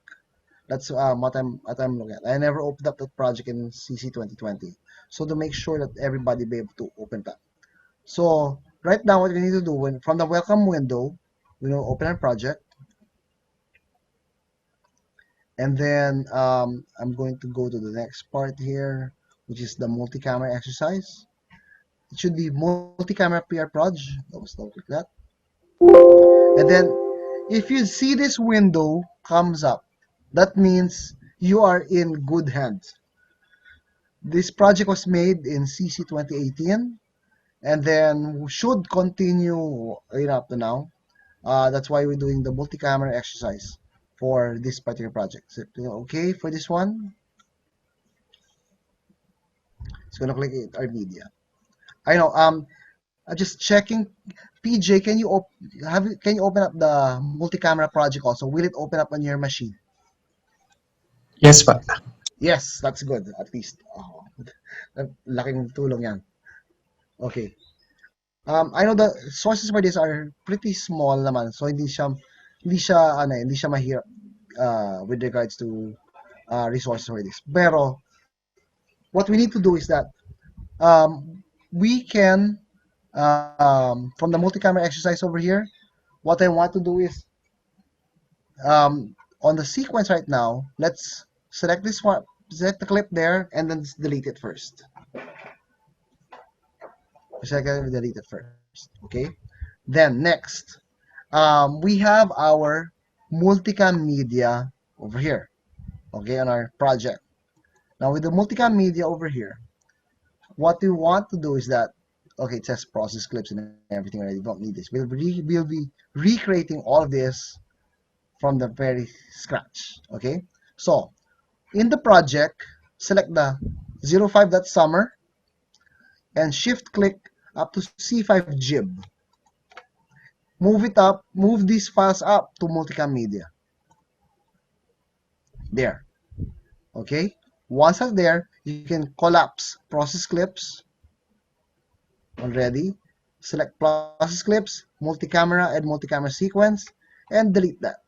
That's what I'm looking at. I never opened up that project in CC 2020, so to make sure that everybody be able to open that. So right now, what we need to do from the welcome window, we will open our project, and then I'm going to go to the next part here, which is the multi-camera exercise. It should be multi-camera PR proj. Don't click that. And then if you see this window comes up, that means you are in good hands. This project was made in CC 2018, and then should continue right up to now. That's why we're doing the multi-camera exercise for this particular project. So, okay, for this one, it's gonna click it, our media. I know. Just checking. PJ, can you open up the multi-camera project also? Will it open up on your machine? Yes pa. Yes, that's good. At least. Laking tulong yan. Okay. I know the sources for this are pretty small naman, so hindi siya mahirap with regards to resources for this. Pero what we need to do is that we can from the multi-camera exercise over here, what I want to do is on the sequence right now, let's select this one, select the clip there, and then delete it first. Select it and delete it first. Okay. Then next, we have our multicam media over here. Okay, on our project. Now with the multicam media over here, what we want to do is that, okay, it says process clips and everything already. Don't need this. We'll be recreating all of this from the very scratch. Okay, so in the project, select the 05.summer and shift click up to C5 jib. Move these files up to multicam media. There. Okay. Once that's there, you can collapse process clips already. Select process clips, multi-camera, and multi-camera sequence, and delete that.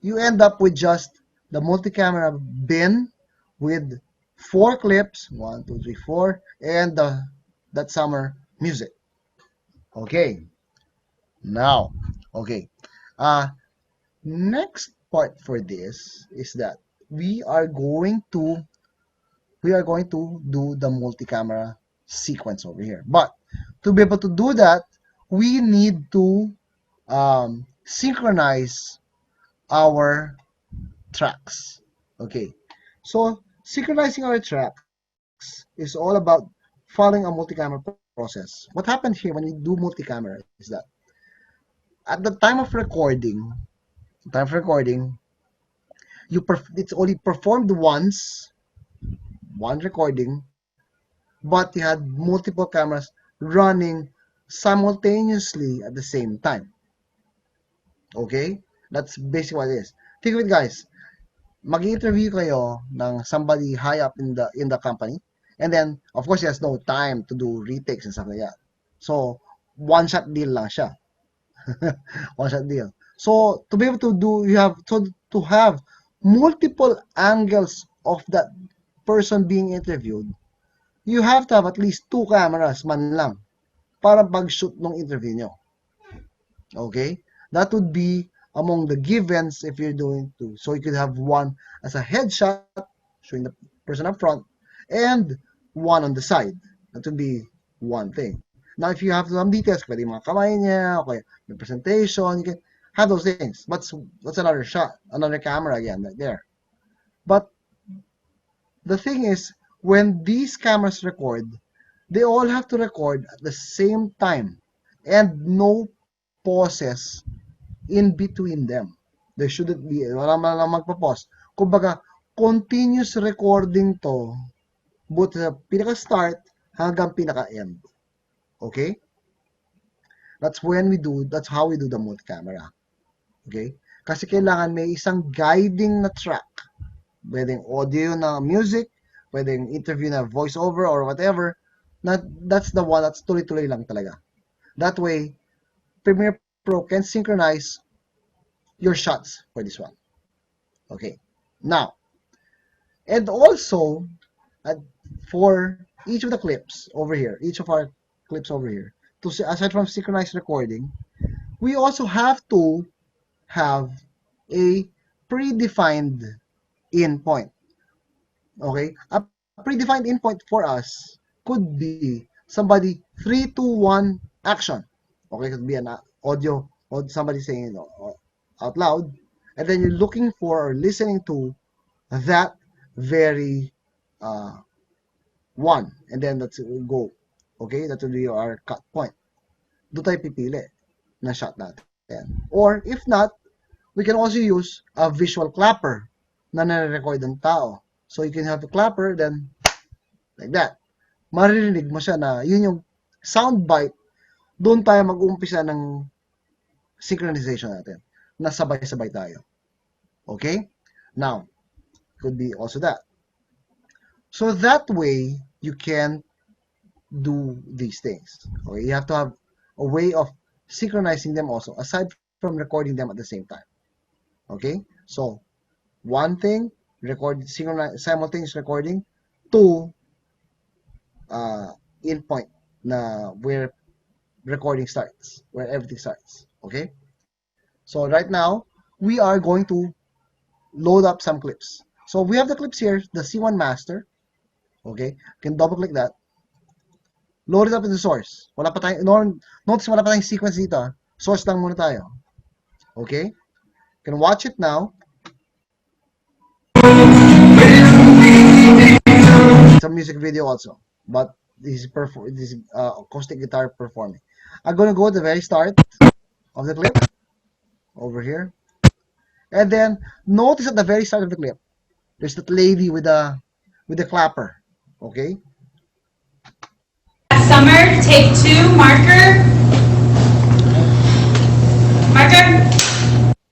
You end up with just the multi-camera bin with 4 clips, 1, 2, 3, 4, and that summer music. Okay. Now, okay. Next part for this is that we are going to do the multi-camera sequence over here. But to be able to do that, we need to synchronize our tracks. Okay, so synchronizing our tracks is all about following a multi-camera process. What happened here when we do multi-camera is that at the time of recording, it's only performed once, one recording, but you had multiple cameras running simultaneously at the same time. Okay? That's basically what it is. Think of it, guys. Mag-interview kayo ng somebody high up in the company, and then of course he has no time to do retakes and stuff like that. So one shot deal lang siya. One shot deal. So to be able to do, you have to have multiple angles of that person being interviewed. You have to have at least 2 cameras man lang para pag-shoot ng interview nyo. Okay? That would be among the givens if you're doing two. So you could have one as a headshot, showing the person up front, and one on the side. That would be one thing. Now, if you have some details, pwede mga kamay niya, okay, the presentation, you can have those things. But that's another shot, another camera again, right there. But the thing is, when these cameras record, they all have to record at the same time and no pauses in between them. There shouldn't be, wala man lang magpa-pause. Kumbaga, continuous recording to, but sa pinaka-start hanggang pinaka-end. Okay? That's how we do the multi-camera. Okay? Kasi kailangan may isang guiding na track. Pwedeng audio na music, pwedeng interview na voiceover or whatever. That's the one that's tuloy-tuloy lang talaga. That way, Premiere Pro can synchronize your shots for this one. Okay. Now, and also, for each of the clips over here, each of our clips over here, aside from synchronized recording, we also have to have a predefined in point. Okay? A predefined in point for us could be somebody 3, 2, 1 action. Okay, it could be an audio or somebody saying it out loud, and then you're looking for or listening to that very one, and then that's go. Okay, that will be our cut point. Doon tayo pipili na shot natin. Or if not, we can also use a visual clapper na nare-record ng tao. So you can have a clapper, then like that. Maririnig mo siya na yun yung sound bite. Doon tayo mag-uumpisa ng synchronization natin. Na sabay-sabay tayo. Okay? Now, could be also that. So that way, you can do these things. Okay, you have to have a way of synchronizing them also, aside from recording them at the same time. Okay, so one thing, simultaneous recording. Two, in point na where recording starts, where everything starts. Okay, so right now we are going to load up some clips. So we have the clips here, the C1 master. Okay, you can double click that. Load it up in the source. Wala pa tayo, notice wala pa tayong sequence dito. Source lang muna tayo. Okay, you can watch it now. It's a music video also, but this is acoustic guitar performing. I'm gonna go to the very start of the clip over here, and then notice at the very start of the clip, there's that lady with the clapper. Okay. Summer, take 2, marker. Marker.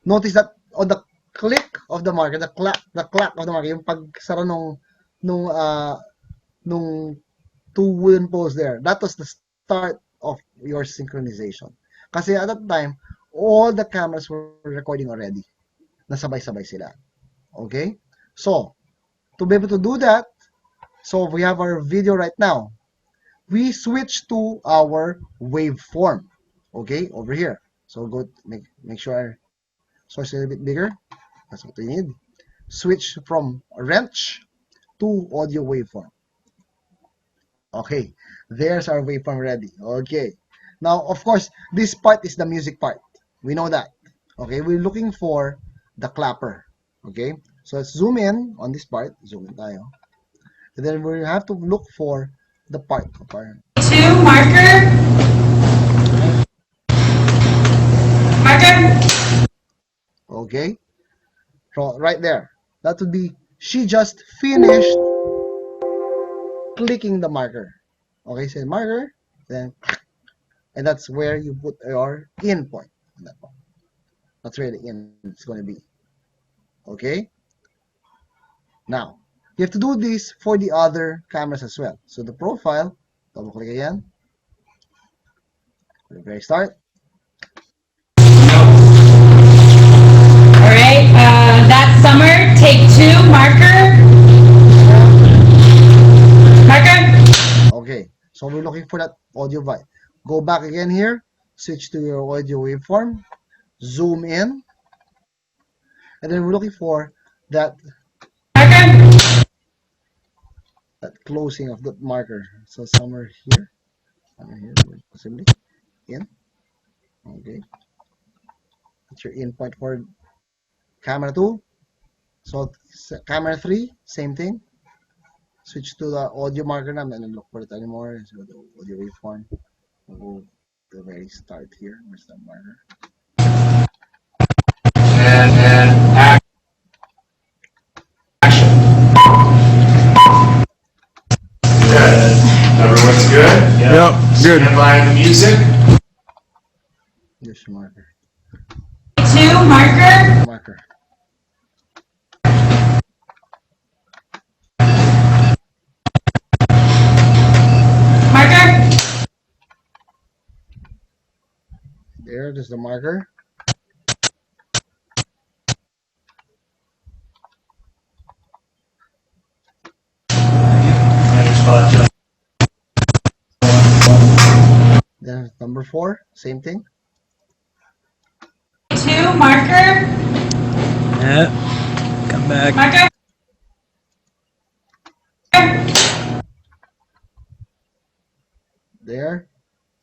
Notice that on the click of the marker, the clap of the marker, yung pagsara nung two wooden poles there, that was the start of your synchronization. Kasi at that time, all the cameras were recording already. Nasabay-sabay sila. Okay? So, to be able to do that, so we have our video right now. We switch to our waveform. Okay? Over here. So go make sure our source is a little bit bigger. That's what we need. Switch from wrench to audio waveform. Okay, there's our waveform ready. Okay, now of course this part is the music part. We know that. Okay, we're looking for the clapper. Okay, so let's zoom in on this part. Zoom in tayo. And then we have to look for the part. 2, marker. Marker. Okay, so right there. That would be, she just finished clicking the marker. Okay, say marker, then, and that's where you put your in point. That's where the in is going to be. Okay. Now, you have to do this for the other cameras as well. So the profile, double click again. At the very start. All right, that summer, take 2, marker. Marker. Okay, so we're looking for that audio vibe. Go back again here, switch to your audio waveform, zoom in, and then we're looking for that closing of the marker. So somewhere here, possibly in. Okay, that's your in point for camera 2. So camera 3, same thing. Switch to the audio marker na, and then look for it anymore. So the audio waveform. We'll go to the very start here. Where's the marker? And action. Good. Everyone's good? Yep, good. Stand by the music. There's your marker. 2, marker. Marker. Marker. There's the marker. Then number 4, same thing. 2, marker. Yeah. Come back. Marker. There.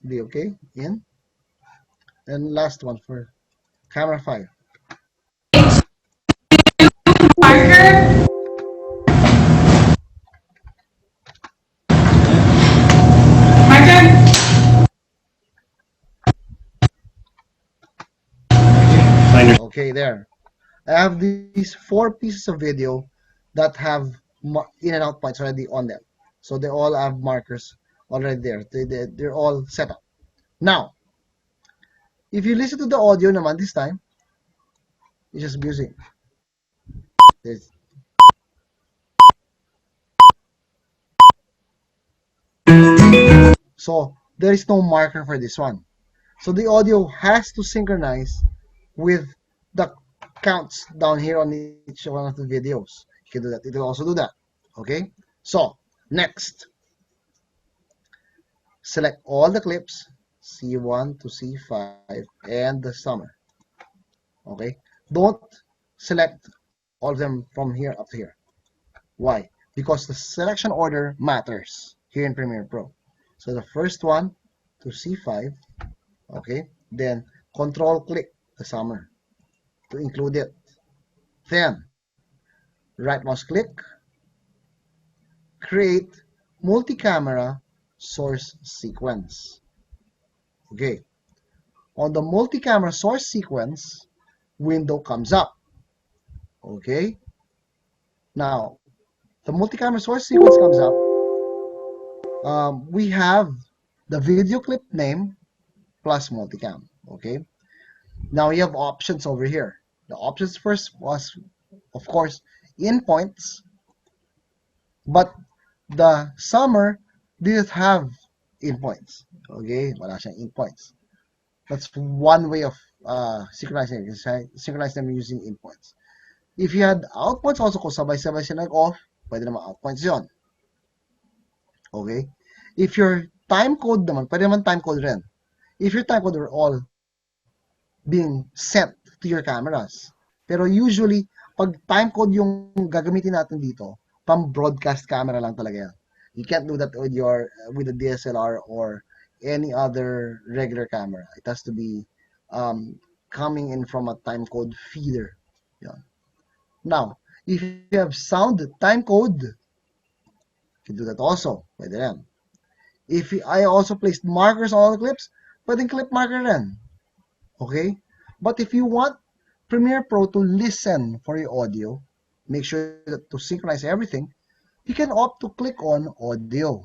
Be okay. In. And last one for camera 5. Marker. Marker. Okay, there. I have these 4 pieces of video that have in and out points already on them. So they all have markers already there. They're all set up. Now, if you listen to the audio naman this time, it's just music. There's So there is no marker for this one. So the audio has to synchronize with the counts down here on each one of the videos. You can do that. It will also do that. Okay? So, next, select all the clips, C1 to C5, and the summer. Okay? Don't select all of them from here up to here. Why? Because the selection order matters here in Premiere Pro. So the first one to C5, okay? Then control click the summer to include it. Then right mouse click, create multi-camera source sequence. Okay. On the multi-camera source sequence, window comes up. Okay. Now, the multi-camera source sequence comes up. We have the video clip name plus multicam. Okay. Now you have options over here. The options first was, of course, in points, but the summer didn't have in points. Okay, wala siyang in points. That's one way of synchronizing. Synchronize them using in points. If you had out points also, kung sabay-sabay siya nag-off, pwede naman out points yon. Okay? If your time code naman, pwede naman time code rin. If your time code are all being sent to your cameras. Pero usually, pag time code yung gagamitin natin dito, pang broadcast camera lang talaga yan. You can't do that with a DSLR or any other regular camera. It has to be coming in from a time code feeder. Yan. Now, if you have sound time code, you can do that also. Pwede rin. If I also placed markers on all the clips, pwedeng clip marker rin. Okay? But if you want Premiere Pro to listen for your audio, make sure that to synchronize everything, you can opt to click on audio.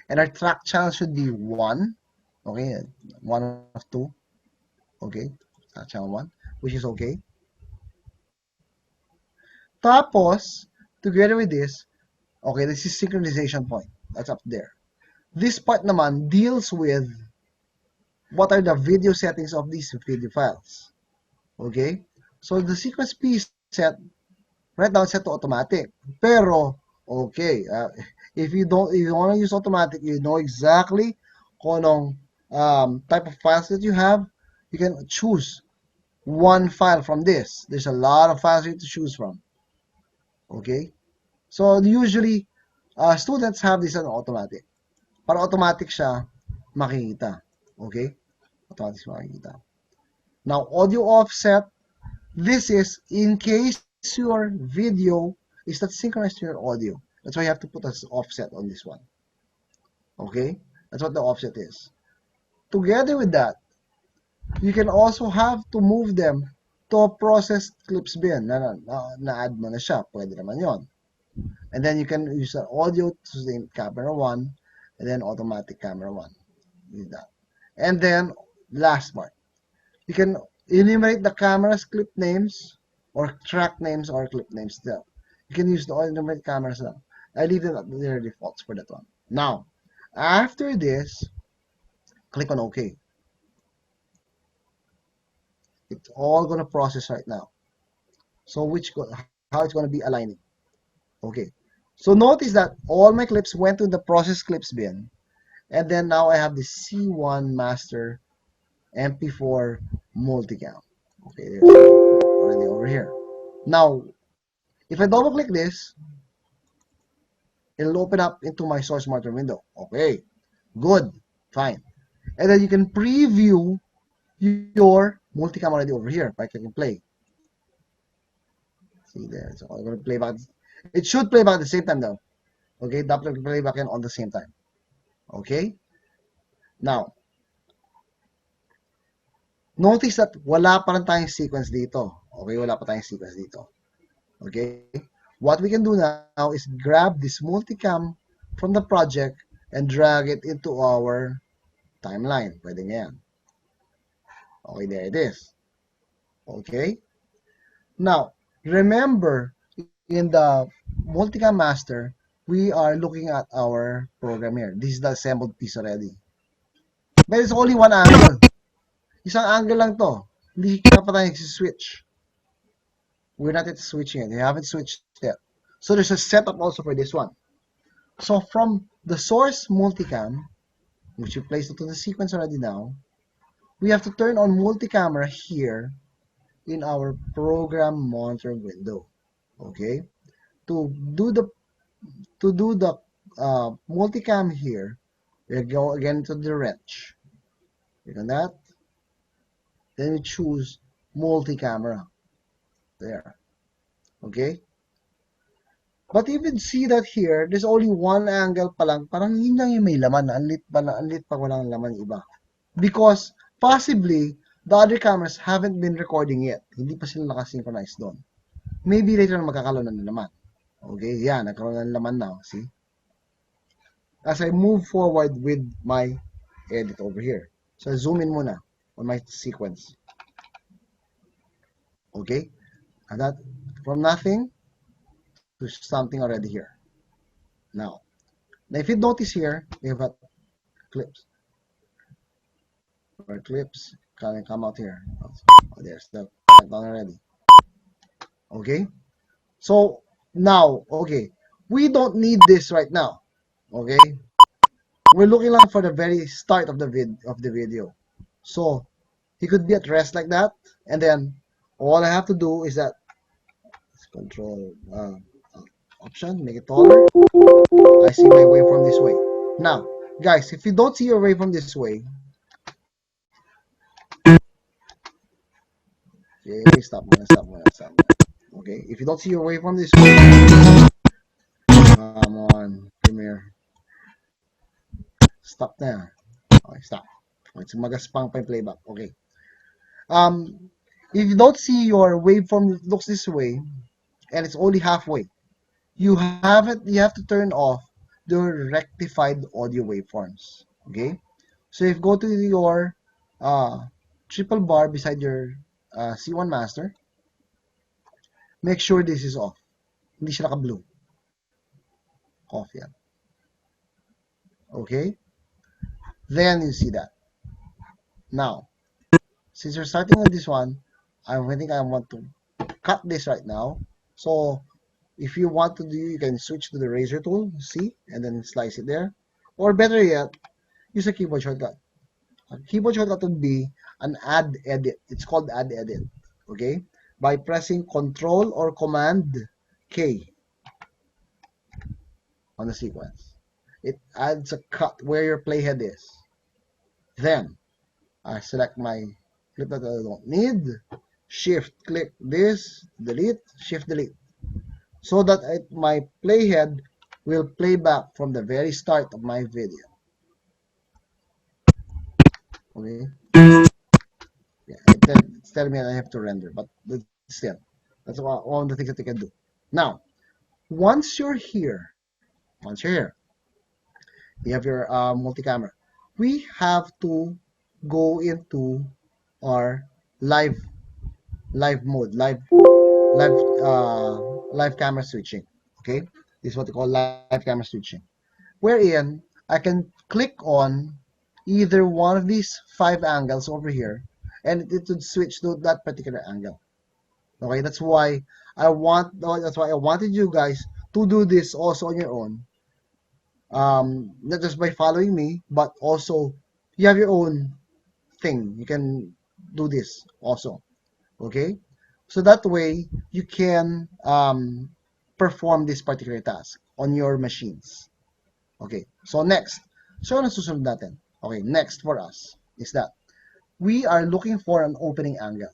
And our track channel should be 1. Okay, 1 of 2. Okay, track channel 1, which is okay. Tapos, together with this, okay, this is synchronization point. That's up there. This part naman deals with what are the video settings of these video files. Okay? So the sequence P set, right now it's set to automatic. Pero, okay, if you want to use automatic, you know exactly kung anong type of files that you have. You can choose one file from this. There's a lot of files you to choose from. Okay? So usually, students have this on automatic. Para automatic siya makikita. Okay? Automatic siya makikita. Now, audio offset, this is in case your video is not synchronized to your audio. That's why you have to put an offset on this one. Okay? That's what the offset is. Together with that, you can also have to move them to a processed clips bin na-add mo na siya. Pwede naman yon. And then you can use the audio to the camera 1 and then automatic camera 1. Use that. And then, last part. You can enumerate the camera's clip names or track names or clip names there. You can use the enumerate cameras now. I leave them at their defaults for that one. Now, after this, click on OK. It's all going to process right now. So how it's going to be aligning. Okay. So notice that all my clips went to the process clips bin. And then now I have the C1 master MP4 multicam. Okay, there's already over here. Now, if I double click this, it'll open up into my source monitor window. Okay, good, fine. And then you can preview your multicam already over here by clicking play. See there, so I'm going to play back. It should play back at the same time though. Okay, double play back in on the same time. Okay, now, notice that wala pa rin tayong sequence dito. Okay, wala pa tayong sequence dito. Okay, what we can do now is grab this multicam from the project and drag it into our timeline. Pwede nga yan. Okay, there it is. Okay, now remember in the multicam master we are looking at our program here. This is the assembled piece already. But it's only one angle. Isang angle lang to. Hindi ka pa tayo switch. We're not yet switching it. We haven't switched yet. So there's a setup also for this one. So from the source multicam, which we placed into the sequence already now, we have to turn on multi-camera here in our program monitor window. Okay, to do the multicam here, we go again to the wrench. Click on that. Then we choose multi-camera. There. Okay. But you can see that here, there's only one angle pa lang. Parang yun lang yung may laman. Anlit pa walang laman iba. Because possibly, the other cameras haven't been recording yet. Hindi pa sila nakasynchronize doon. Maybe later na magkakaroon na ng laman. Okay, yan. Nagkaroon ng laman now. See? As I move forward with my edit over here. So, zoom in muna on my sequence. Okay? And that, from nothing to something already here. Now if you notice here, we have a clips. Or clips can come out here. Oh, there's the done already. Okay? So now, okay, we don't need this right now. Okay? We're looking lang for the very start of the video. So he could be at rest like that, and then all I have to do is that control option, make it taller. I see my waveform this way. Now, guys, if you don't see your waveform this way, okay, stop. Okay, if you don't see your waveform this way, come on, Premiere. Stop na. Okay, stop. It's magaspang pa yung playback. Okay. If you don't see your waveform looks this way, and it's only halfway, you have to turn off the rectified audio waveforms. Okay. So if you go to your triple bar beside your C1 master, make sure this is off. Hindi siya naka-blue. Off yan. Okay? Then you see that. Now, since you're starting with this one, I think I want to cut this right now. So, if you want to do, you can switch to the razor tool, see, and then slice it there. Or better yet, use a keyboard shortcut. A keyboard shortcut would be an add edit. It's called add edit. Okay? By pressing Control or Command K on the sequence. It adds a cut where your playhead is. Then, I select my clip that I don't need. Shift click this, delete, shift delete. So that my playhead will play back from the very start of my video. Okay? Yeah, it's telling me I have to render, but still, that's one of the things that you can do. Now, once you're here, you have your multi-camera. We have to go into our live mode, live camera switching. Okay, this is what we call live camera switching, wherein I can click on either one of these 5 angles over here, and it would switch to that particular angle. Okay, that's why I wanted you guys to do this also on your own. Not just by following me, but also you have your own thing. You can do this also. Okay, so that way you can perform this particular task on your machines. Okay, so next, so ano susunod natin? Okay, next for us is that we are looking for an opening angle.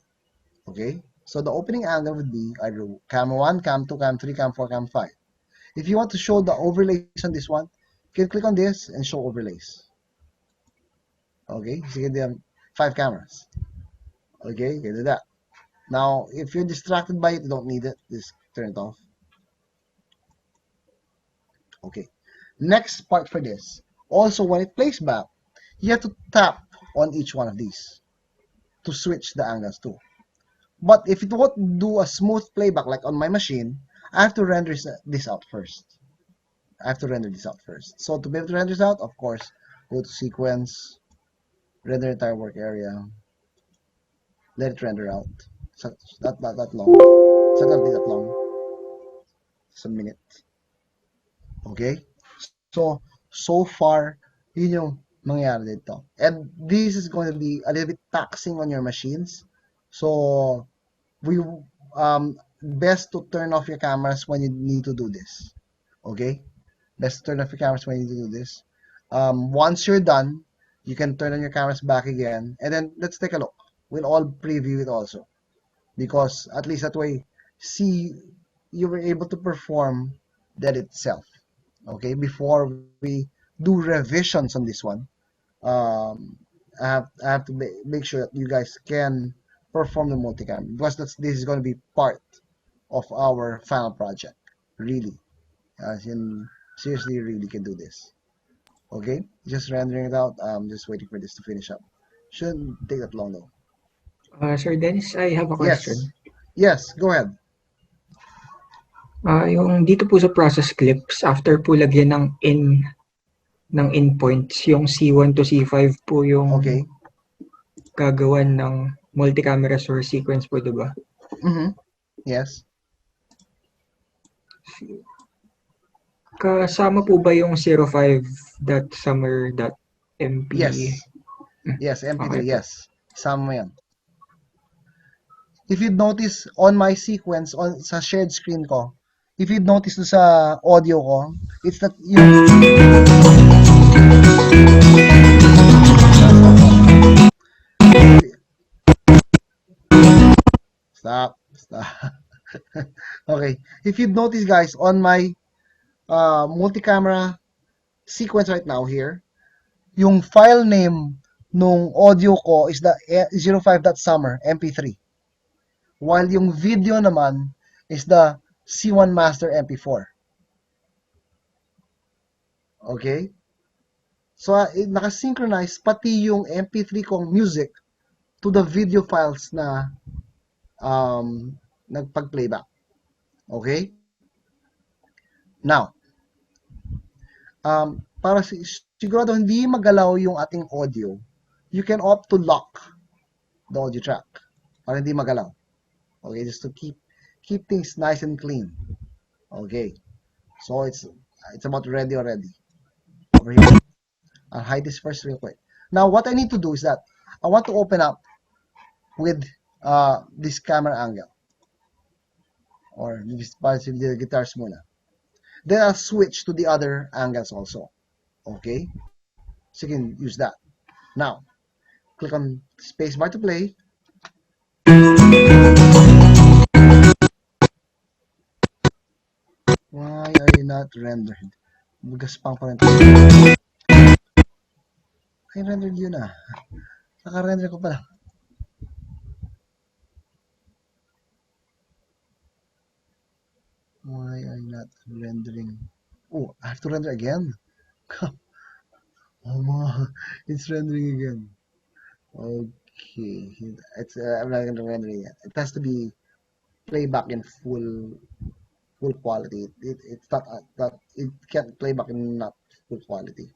Okay, so the opening angle would be either cam 1, cam 2, cam 3, cam 4, cam 5. If you want to show the overlays on this one, you can click on this and show overlays. Okay, so you can have 5 cameras. Okay, you can do that. Now, if you're distracted by it, you don't need it, just turn it off. Okay, next part for this. Also, when it plays back, you have to tap on each one of these to switch the angles too. But if it won't do a smooth playback like on my machine, I have to render this out first. I have to render this out first. So to be able to render this out, of course, go to sequence, render entire work area, let it render out. So not that long. It's not gonna be that long. It's a minute. Okay? So far, yun yung mangyayari dito. And this is going to be a little bit taxing on your machines. So we best to turn off your cameras when you need to do this. Okay? Best to turn off your cameras when you need to do this. Once you're done, you can turn on your cameras back again, and then let's take a look. We'll all preview it also, because at least that way, see, you were able to perform that itself. Okay, before we do revisions on this one, I have to make sure that you guys can perform the multicam, because this is going to be part of our final project. Really, as in seriously, really can do this. Okay, just rendering it out. Just waiting for this to finish up. Shouldn't take that long though. Sir Dennis, I have a Yes, question. yes, go ahead. Yung dito po sa process clips, after po lagyan ng endpoints, yung C1 to C5 po yung Okay. gagawan ng multi-camera source sequence po, diba? Yes. Kasama po ba yung 05.summer.mp? Yes. Yes, MP3, Okay po. yes. Sama mo yan. If you'd notice on my sequence, sa shared screen ko, if you'd notice do sa audio ko, it's that Stop. Okay. If you'd notice, guys, on my multi-camera sequence right now here, yung file name nung audio ko is the 05.summer mp3. While yung video naman is the C1 master mp4. Okay? So, nakasynchronize pati yung mp3 kong music to the video files na nagpag-playback. Okay? Now, para sigurado hindi magalaw yung ating audio, you can opt to lock the audio track para hindi magalaw. Okay, just to keep things nice and clean. Okay, so it's about ready already. Over here, I'll hide this first real quick. Now, what I need to do is that I want to open up with this camera angle, or this part of the guitars muna. Then I'll switch to the other angles also. Okay, so you can use that. Now, click on spacebar to play. Why are you not rendered? Gaspang pa rin. Ay, rendered yun ah. Naka-render ko pala. Why are you not rendering? Oh, I have to render again. Oh my, it's rendering again. Okay, I'm not gonna render it yet. It has to be playback in full quality. It's not that it can't play back in not full quality.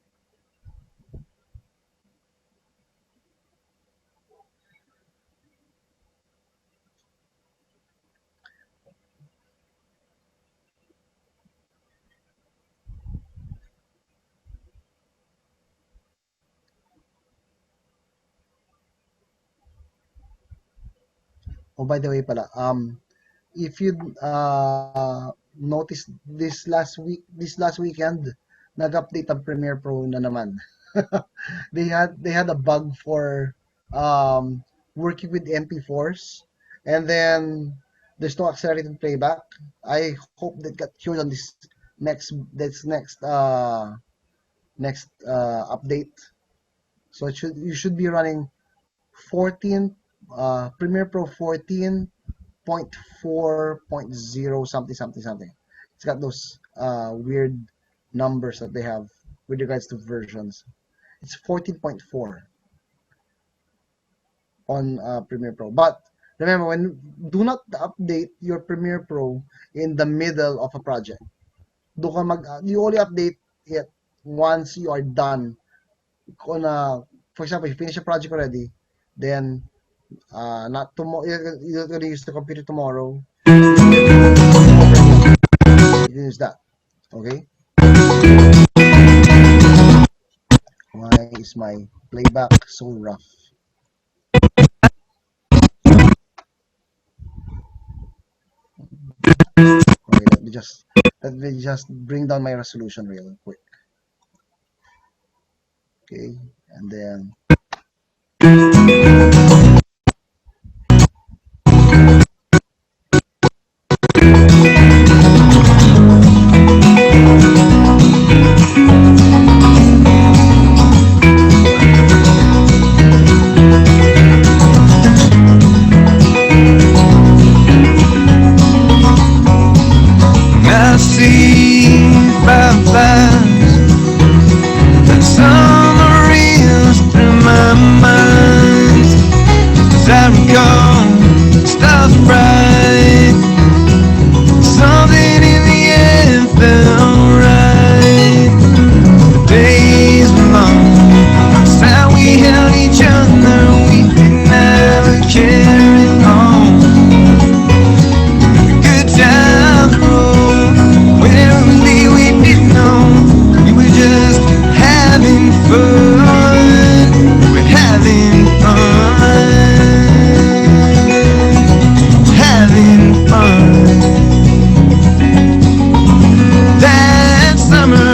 Oh, by the way pala, if you notice this last weekend, nag-update ang Premiere Pro na naman. they had a bug for working with MP4s, and then there's no accelerated playback. I hope that got cured on this next update. So you should be running 14 Premiere Pro 14.4.0 something. It's got those weird numbers that they have with regards to versions. It's 14.4 on Premiere Pro. But remember, do not update your Premiere Pro in the middle of a project. you only update it once you are done. For example, you finish a project already, then not tomorrow, you're gonna use the computer tomorrow. You can use that. Okay. Why is my playback so rough? Okay, let me just bring down my resolution real quick. Okay, and then I see fireflies and summer reels through my mind. As I recall, stars bright, something in the air felt right. The days were long, how we held each other, we didn't have a care at home. Good times roll, where we didn't know, we were just having fun. We're having fun, having fun. That summer.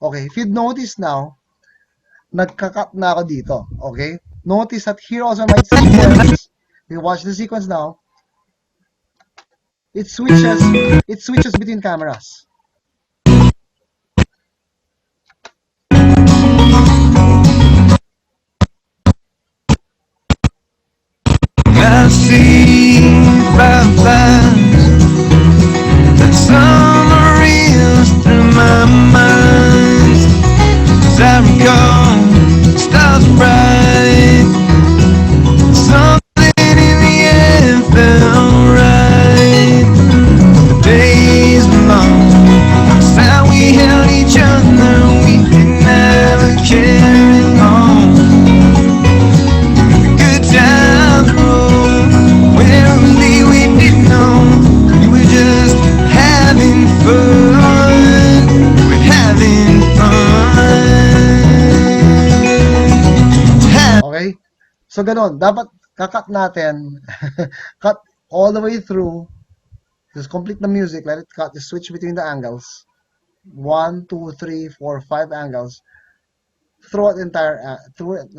okay, if you'd notice now, nagka-cut na ako dito. Okay? Notice that here also my sequence. We watch the sequence now. It switches between cameras. I see fireflies and summer reels through my mind. As I recall, stars bright, something in the air felt right. The days were long, how we held each other, we didn't have a care at home. Good times roll, where we didn't know, we were just having fun. We're having fun. Okay? So, ganun. Dapat kakat natin. Cut all the way through. Just complete the music. Let it cut. Just switch between the angles. 1, 2, 3, 4, 5 angles. Throughout the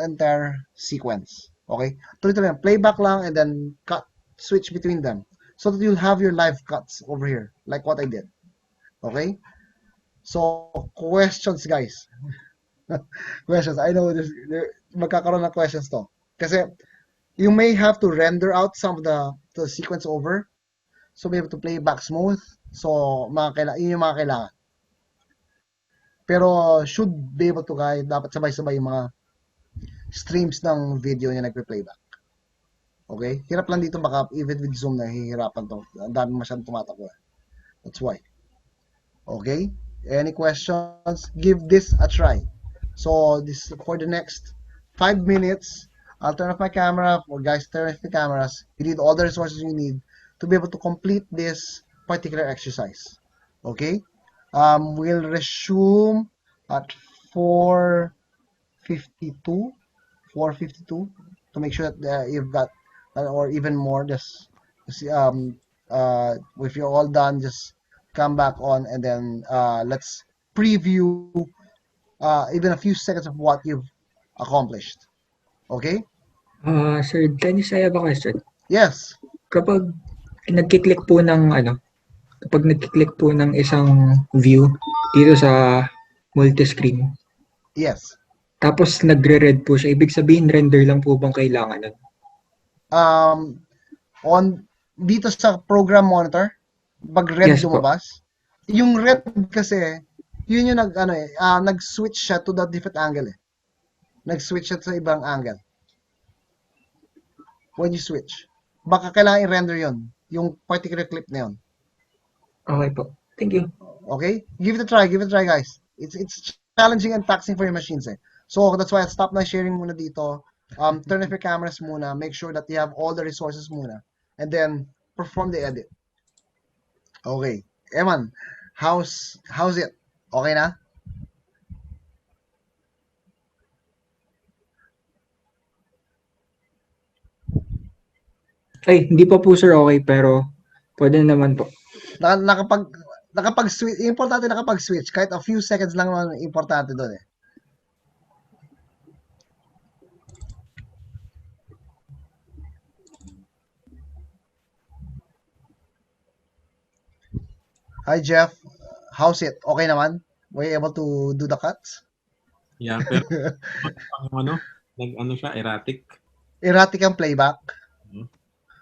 entire sequence. Okay? Tuloy-tuloy lang. Playback lang and then cut. Switch between them. So that you'll have your live cuts over here. Like what I did. Okay? So, questions guys. Questions. I know magkakaroon ng questions to. Kasi you may have to render out some of the sequence over. So be able to play back smooth. So yun yung mga kailangan. Pero should be able to guys, dapat sabay-sabay yung mga streams ng video niya nagpe-playback. Okay? Hirap lang dito baka even with Zoom na hihirapan to. Ang dami masyadong tumatakbo. That's why. Okay? Any questions? Give this a try. So this for the next 5 minutes, I'll turn off my camera. For guys, turn off the cameras. You need all the resources you need to be able to complete this particular exercise. Okay? We'll resume at 4:52 to make sure that you've got or even more. Just if you're all done, just come back on and then let's preview even a few seconds of what you've accomplished. Okay? Sir Dennis, I have a question. Yes. Kapag nagkiklik po ng kapag nagkiklik po ng isang view dito sa multi-screen, Yes. tapos nagre-red po siya, ibig sabihin render lang po bang kailangan nun? On dito sa program monitor, pag red Yes po. lumabas, yung red kasi, yun yung nag-switch siya to the different angle eh. Nag-switch siya sa ibang angle. When you switch. baka kailangan i-render yun, yung particular clip na yun. Okay po. Thank you. Okay? Give it a try, guys. It's challenging and taxing for your machines eh. So that's why I'll stop na sharing muna dito. Turn off your cameras muna, make sure that you have all the resources muna, and then perform the edit. Okay. Eman, how's it? Okay na? Ay, hindi pa po sir okay, pero pwede naman po. Nakapag-switch, importante nakapag-switch. Kahit a few seconds lang naman importante doon eh. Hi Jeff, how's it? Okay naman? Were you able to do the cuts? Yeah, pero nag-ano siya, erratic. Erratic ang playback. Mhm.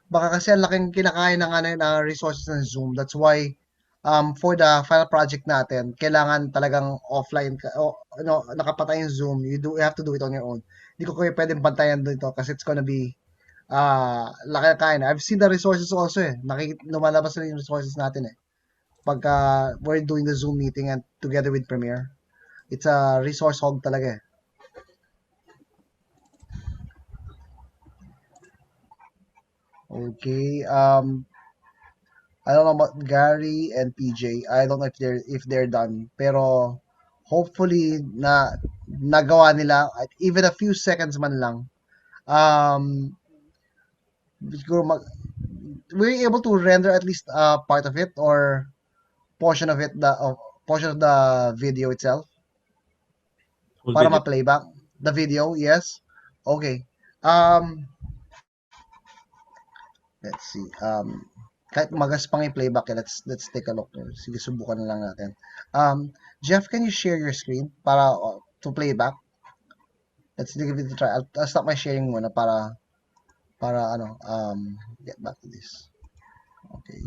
Baka kasi ang laking kinakain ng resources ng Zoom. That's why for the final project natin, kailangan talagang offline nakapatay yung Zoom. You have to do it on your own. Hindi ko kayo pwedeng bantayan dito kasi it's gonna be laki kain. I've seen the resources also eh. Lumalabas na yung resources natin eh. Pagka we're doing the Zoom meeting and together with Premiere. It's a resource hog talaga eh. Okay, I don't know about Gary and PJ. I don't know if they're done. Pero hopefully nagawa nila at even a few seconds man lang. Siguro were you able to render at least part of it or portion of it, portion of the video itself Whole para video. ma-playback the video? Yes. Okay. Let's see. Kahit magaspang i-playback let's take a look. Sige, subukan na lang natin. Jeff, can you share your screen para to playback? Let's give it a try. I'll stop my sharing muna para get back to this. Okay.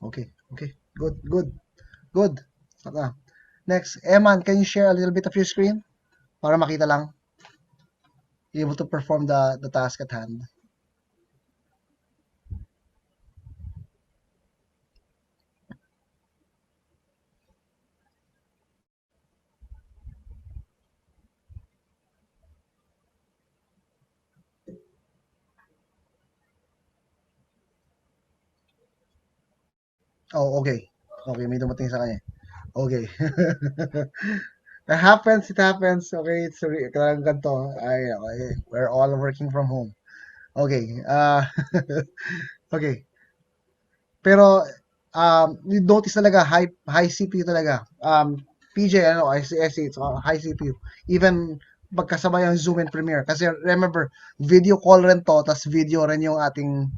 Okay. Good. Saka. Next, Eman, can you share a little bit of your screen para makita lang? Be able to perform the task at hand. Oh, okay. Okay, may dumating sa kanya. Okay. It happens. Okay, talagang ganito. Ay, okay. We're all working from home. Okay. Okay. Pero you notice talaga high CPU talaga. PJ, I see it's high CPU. Even pagkasabay ang Zoom and Premiere. Kasi remember, video call rin to, tas video rin yung ating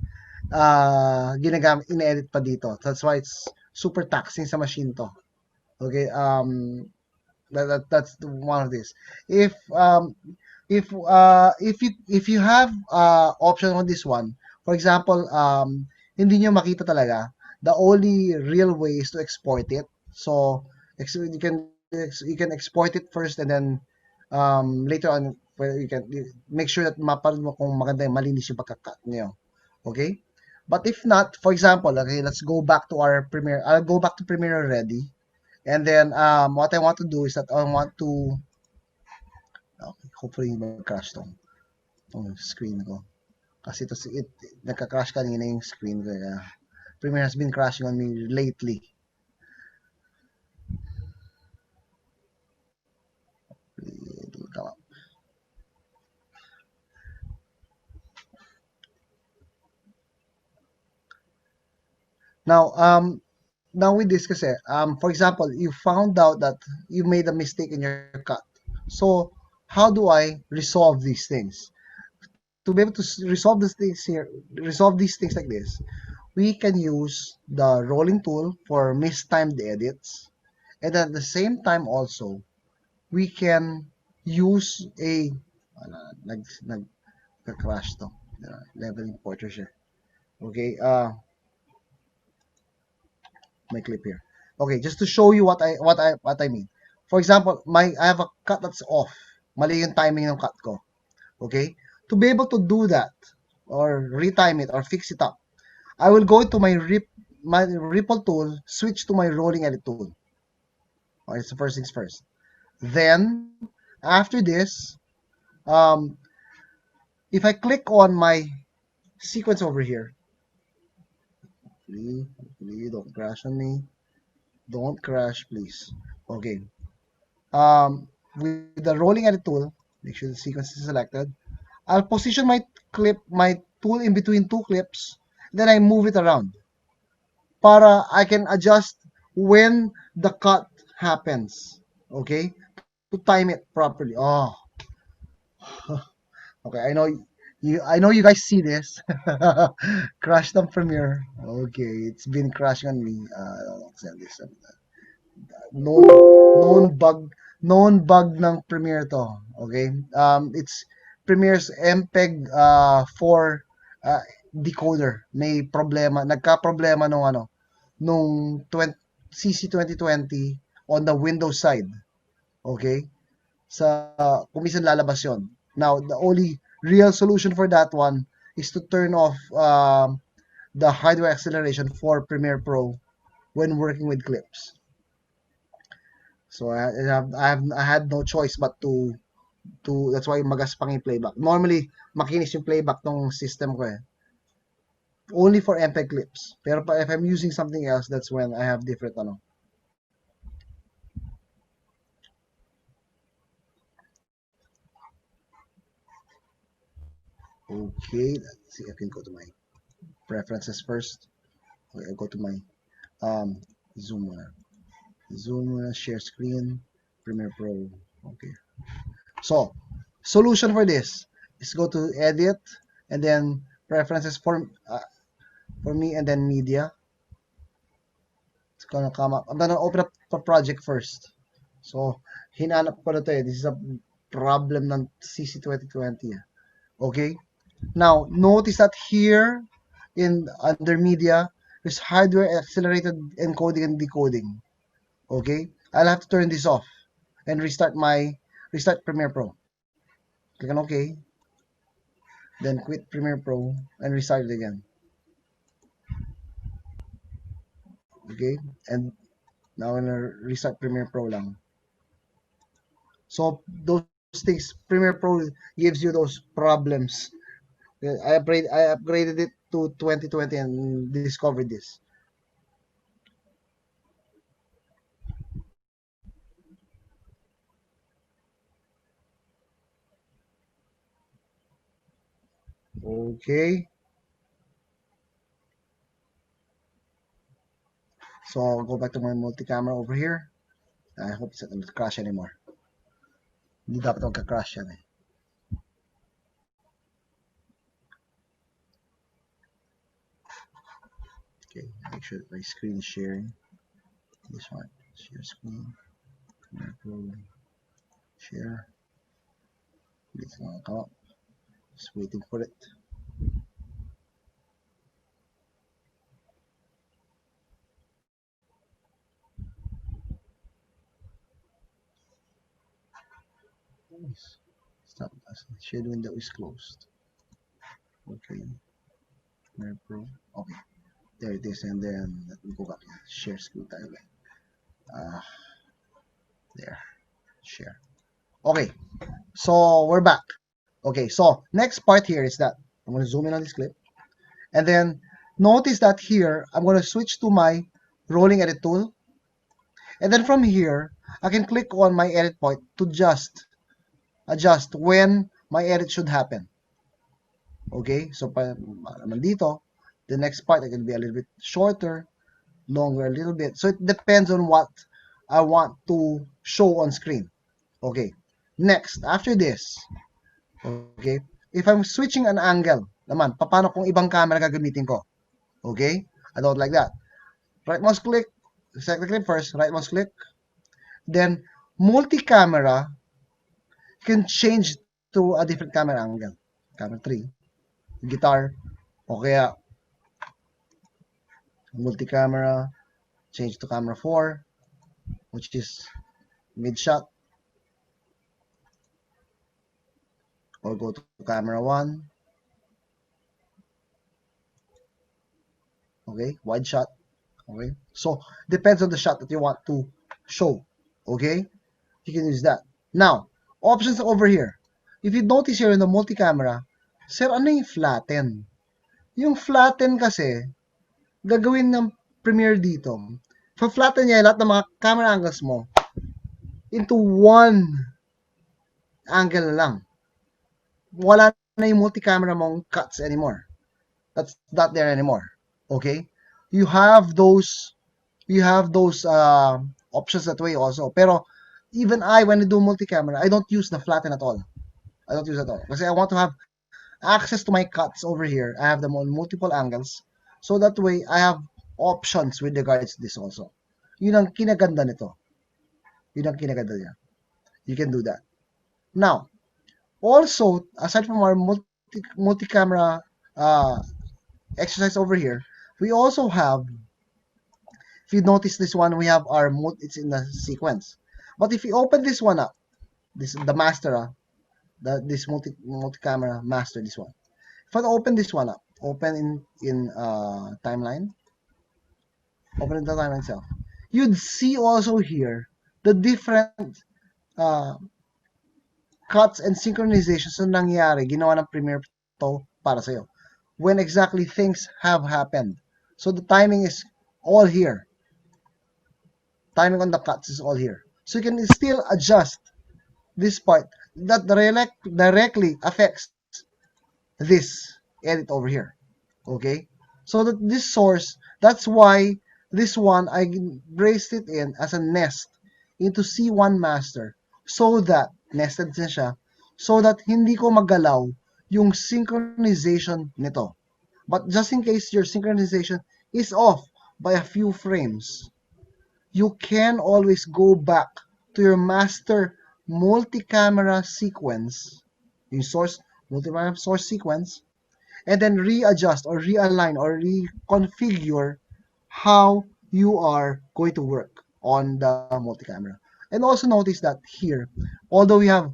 ginagamit, ine-edit pa dito. That's why it's super taxing sa machine to. Okay, that's one of these. If you have option on this one, for example, hindi nyo makita talaga, the only real way is to export it. So you can export it first and then later on you make sure that maparin mo kung maganda yung malinis yung pagka-cut niyo. Okay? But if not, for example, okay, let's go back to our Premiere. I'll go back to Premiere already. And then what I want to do is that I want to hopefully mag-crash tong screen ko. Kasi nagka-crash kanina yung screen ko. Premiere has been crashing on me lately. It'll come up. Now with this kasi, for example, you found out that you made a mistake in your cut. So, how do I resolve these things? To be able to resolve these things like this, we can use the rolling tool for mistimed edits. And at the same time also, we can use a nag-crash to. Leveling portrait siya. Okay, my clip here. Okay, just to show you what I mean. For example, I have a cut that's off. Mali yung timing ng cut ko. Okay? To be able to do that or retime it or fix it up, I will go to my ripple tool, switch to my rolling edit tool. Okay, it's the first things first. Then after this, um, if I click on my sequence over here, please don't crash on me. Don't crash, please. Okay. With the rolling edit tool, make sure the sequence is selected. I'll position my tool in between two clips, then I move it around para I can adjust when the cut happens. Okay? To time it properly. Oh, okay. I know you guys see this. Crashed on Premiere. Okay, it's been crashing on me. I'll send this. Known bug ng Premiere to. Okay? It's Premiere's MPEG 4 decoder. May problema, nagka-problema nung CC 2020 on the Windows side. Okay? Kung minsan lalabas yon. Now, the only real solution for that one is to turn off the hardware acceleration for Premiere Pro when working with clips. So I had no choice but to that's why magaspang yung playback. Normally makinis yung playback ng system ko eh. Only for MPEG clips. Pero if I'm using something else, that's when I have different Okay, let's see. I can go to my preferences first. Okay, I'll go to my Zoom share screen, Premiere Pro. Okay. So, solution for this is go to edit and then preferences for me and then media. It's gonna come up. I'm gonna open up a project first. So, hinanap ko na to eh. This is a problem ng CC 2020. Okay? Now, notice that here under media, there's hardware accelerated encoding and decoding. Okay? I'll have to turn this off and restart Premiere Pro. Click on OK. Then quit Premiere Pro and restart it again. Okay? And now I'm gonna restart Premiere Pro lang. So those things, Premiere Pro gives you those problems. I upgraded it to 2020 and discovered this. Okay. So I'll go back to my multi-camera over here. I hope it's not going to crash anymore. Hindi dapat magka-crash yan eh. Okay, make sure that my screen is sharing. This one, share screen. Share. It's gonna come up. Just waiting for it. Stop. Share window is closed. Okay. Premiere Pro. Okay. There it is. And then let me go back. Share screen tayo. There. Share. Okay. So we're back. Okay. So next part here is that I'm going to zoom in on this clip. And then notice that here, I'm going to switch to my rolling edit tool. And then from here, I can click on my edit point to just adjust when my edit should happen. Okay, so naman dito, the next part I can be a little bit shorter, longer a little bit. So it depends on what I want to show on screen. Okay, next, after this, okay, if I'm switching an angle, naman, paano kung ibang camera gagamitin ko? Okay, I don't like that. Right mouse click, select the clip first, right mouse click, Then multi-camera can change to a different camera angle. Camera 3, guitar, o kaya multi-camera, change to camera 4, which is mid-shot, or go to camera 1, okay, wide shot, okay. So, depends on the shot that you want to show, okay. You can use that. Now, options over here. If you notice here in the multi-camera, sir, ano yung flatten? Yung flatten kasi, gagawin ng Premiere dito. Pa-flatten niya lahat ng mga camera angles mo into one angle na lang. Wala na yung multi-camera mong cuts anymore. That's not there anymore. Okay? You have those options that way also. Pero even when I do multi-camera, I don't use the flatten at all. I don't use it at all. Kasi I want to have access to my cuts over here. I have them on multiple angles. So that way, I have options with regards to this also. Yun ang kinaganda nito. Yun ang kinaganda niya. You can do that. Now, also, aside from our multi-camera exercise over here, we also have, if you notice this one, we have our it's in the sequence. But if you open this one up, this the master, this multi-camera master, this one. If I open this one up, open in timeline, open the timeline itself, you'd see also here the different uh, cuts and synchronizations na nangyari, ginawa ng Premiere to para sa'yo. When exactly things have happened. So the timing is all here. Timing on the cuts is all here. So you can still adjust this part that directly affects this edit over here. Okay? So that this source, that's why this one, I braced it in as a nest into C1 master so that, nested na siya, so that hindi ko magalaw yung synchronization nito. But just in case your synchronization is off by a few frames, you can always go back to your master multi-camera sequence, yung source, multi-camera source sequence, and then readjust or realign or reconfigure how you are going to work on the multi-camera. And also notice that here, although we have,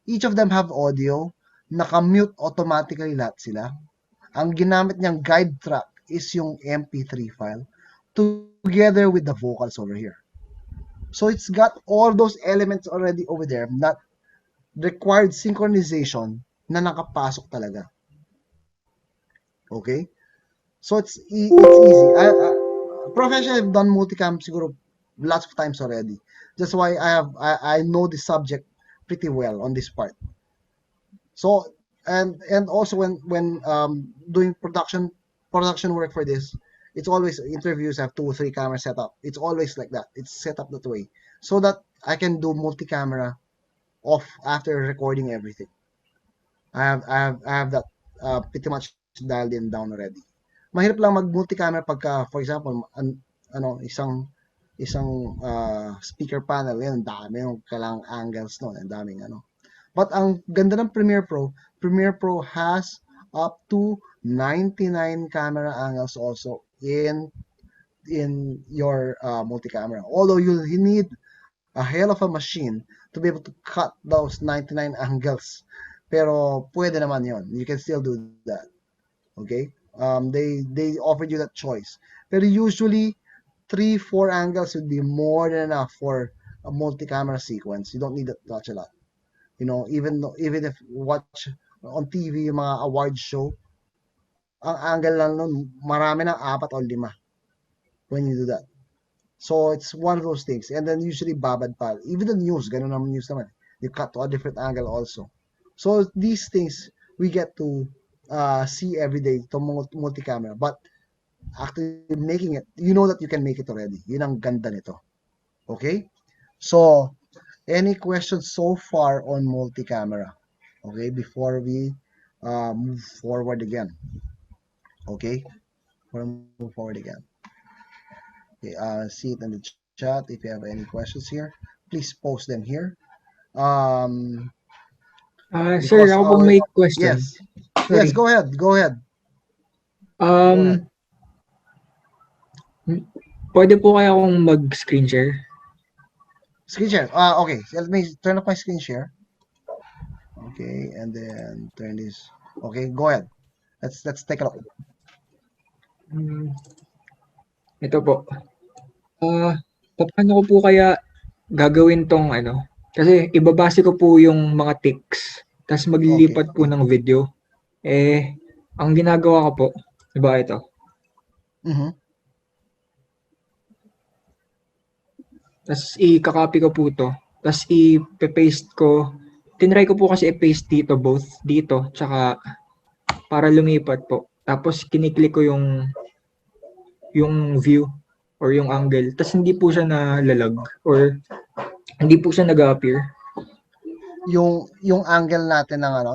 each of them have audio, naka-mute automatically lahat sila. Ang ginamit niyang guide track is yung MP3 file together with the vocals over here. So it's got all those elements already over there that required synchronization na nakapasok talaga. Okay? So it's easy. Professionally, I've done multicam siguro lots of times already. That's why I know the subject pretty well on this part. So and also when doing production work for this, it's always interviews have 2 or 3 camera setup. It's always like that. It's set up that way so that I can do multi-camera off after recording everything. I have that pretty much dialed in down already. Mahirap lang mag multi-camera pagka, for example, isang speaker panel, yan, dami yung kailangang angles no, ang daming ano. But ang ganda ng Premiere Pro has up to 99 camera angles also in your multi-camera. Although you need a hell of a machine to be able to cut those 99 angles. Pero pwede naman yon. You can still do that. Okay? They offered you that choice. Pero usually 3-4 angles would be more than enough for a multi-camera sequence. You don't need that much a lot. You know, even if watch on TV yung mga award show, ang angle lang nun, marami ng 4 o 5 when you do that. So it's one of those things. And then usually babad pa. Even the news, ganun naman news naman. You cut to a different angle also. So these things we get to see every day to multi-camera. But actually making it, you know that you can make it already. Yun ang ganda nito. Okay? So, any questions so far on multi-camera? Okay, before we move forward again. Okay? Before we move forward again. Okay, see it in the chat if you have any questions here. please post them here. Sir, Because ako po may question. yes, Sorry. yes, go ahead, go ahead. Um, pwede po kaya akong mag-screen share? Screen share. Okay, so let me turn off my screen share. Okay, and then turn this. Okay, go ahead. Let's take a look. Ito po. Paano ko po kaya gagawin tong ano? Kasi ibabase ko po yung mga tics, tapos maglilipat po ng video. Ang ginagawa ko po, diba ito? Mhm. Tapos i-copy ko po to. Tapos i-paste ko. Tinry ko po kasi i-paste dito both. Dito. Tsaka para lumipat po. Tapos kiniklik ko yung view or yung angle. Tapos hindi po siya nalalag or hindi po siya nag-appear. Yung angle natin ng ano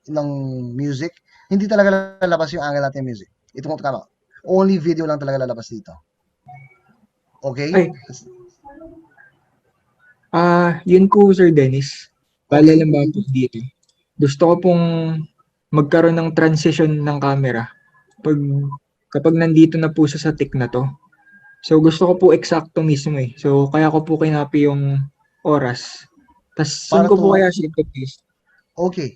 ng music, hindi talaga lalabas yung angle natin ng music. Ito mo tama. Only video lang talaga lalabas dito. Okay? Yun po Sir Dennis. Paalala ba po dito? Gusto ko pong magkaroon ng transition ng camera kapag nandito na po siya sa tick na to. So gusto ko po eksakto mismo eh. So kaya ko po kinapi yung oras. Tapos saan ko po kaya siya i-paste? Okay.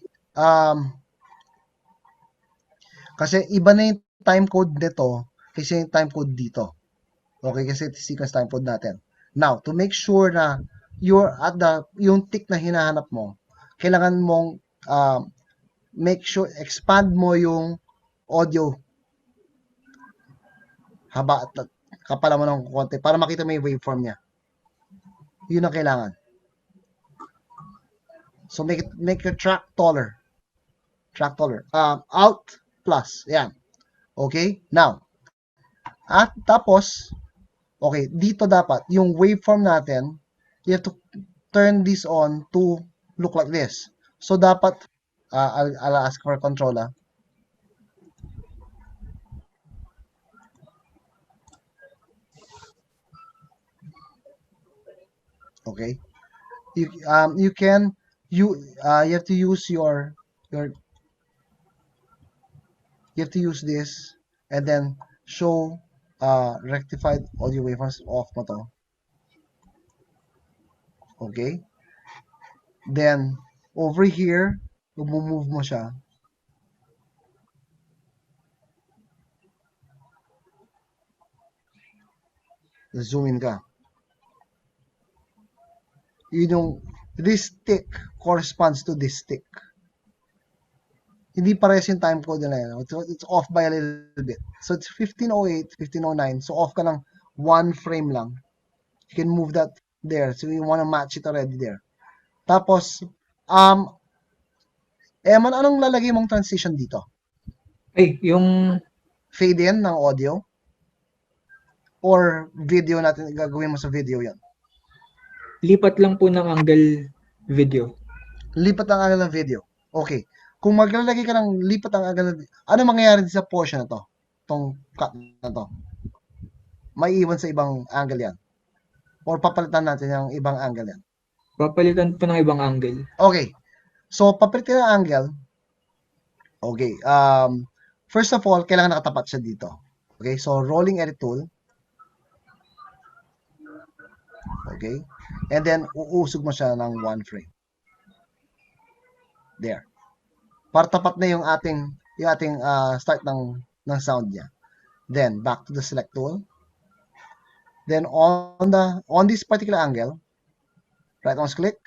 Kasi iba na yung time code nito kasi yung time code dito. Okay, kasi sequence time code natin. Now, to make sure na you're at yung tick na hinahanap mo, kailangan mong make sure, expand mo yung audio kapala mo ng konti para makita mo yung waveform niya. Yun ang kailangan. So, make your track taller. Out plus. Yan. Okay? Now, at tapos, okay, dito dapat, yung waveform natin, you have to turn this on to look like this. So, dapat, I'll ask for a controller. Okay. You have to use you have to use this and then show rectified audio waveforms off mo to. Okay? Then, over here, move mo siya. Zoom in ka. This tick corresponds to this tick. Hindi parehas yung time code nila yan. It's off by a little bit. So, it's 1508, 1509. So, off ka lang one frame lang. You can move that there. So, you wanna match it already there. Tapos, Eman, anong lalagay mong transition dito? Yung fade in ng audio? Or video natin, gagawin mo sa video yan? Lipat lang po ng angle video. Lipat ang angle ng video. Okay. Kung maglalagay ka ng lipat ang angle ng video, ano mangyayari sa portion na to? Tong cut na to? May iwan sa ibang angle yan? Or papalitan natin yung ibang angle yan? Papalitan po ng ibang angle. Okay. So, papalitan ng angle. Okay. First of all, kailangan nakatapat siya dito. Okay. So, rolling edit tool. Okay. And then, uusog mo siya ng one frame. There. Para tapat na yung ating start ng sound niya. Then, back to the select tool. Then, on this particular angle, right mouse click,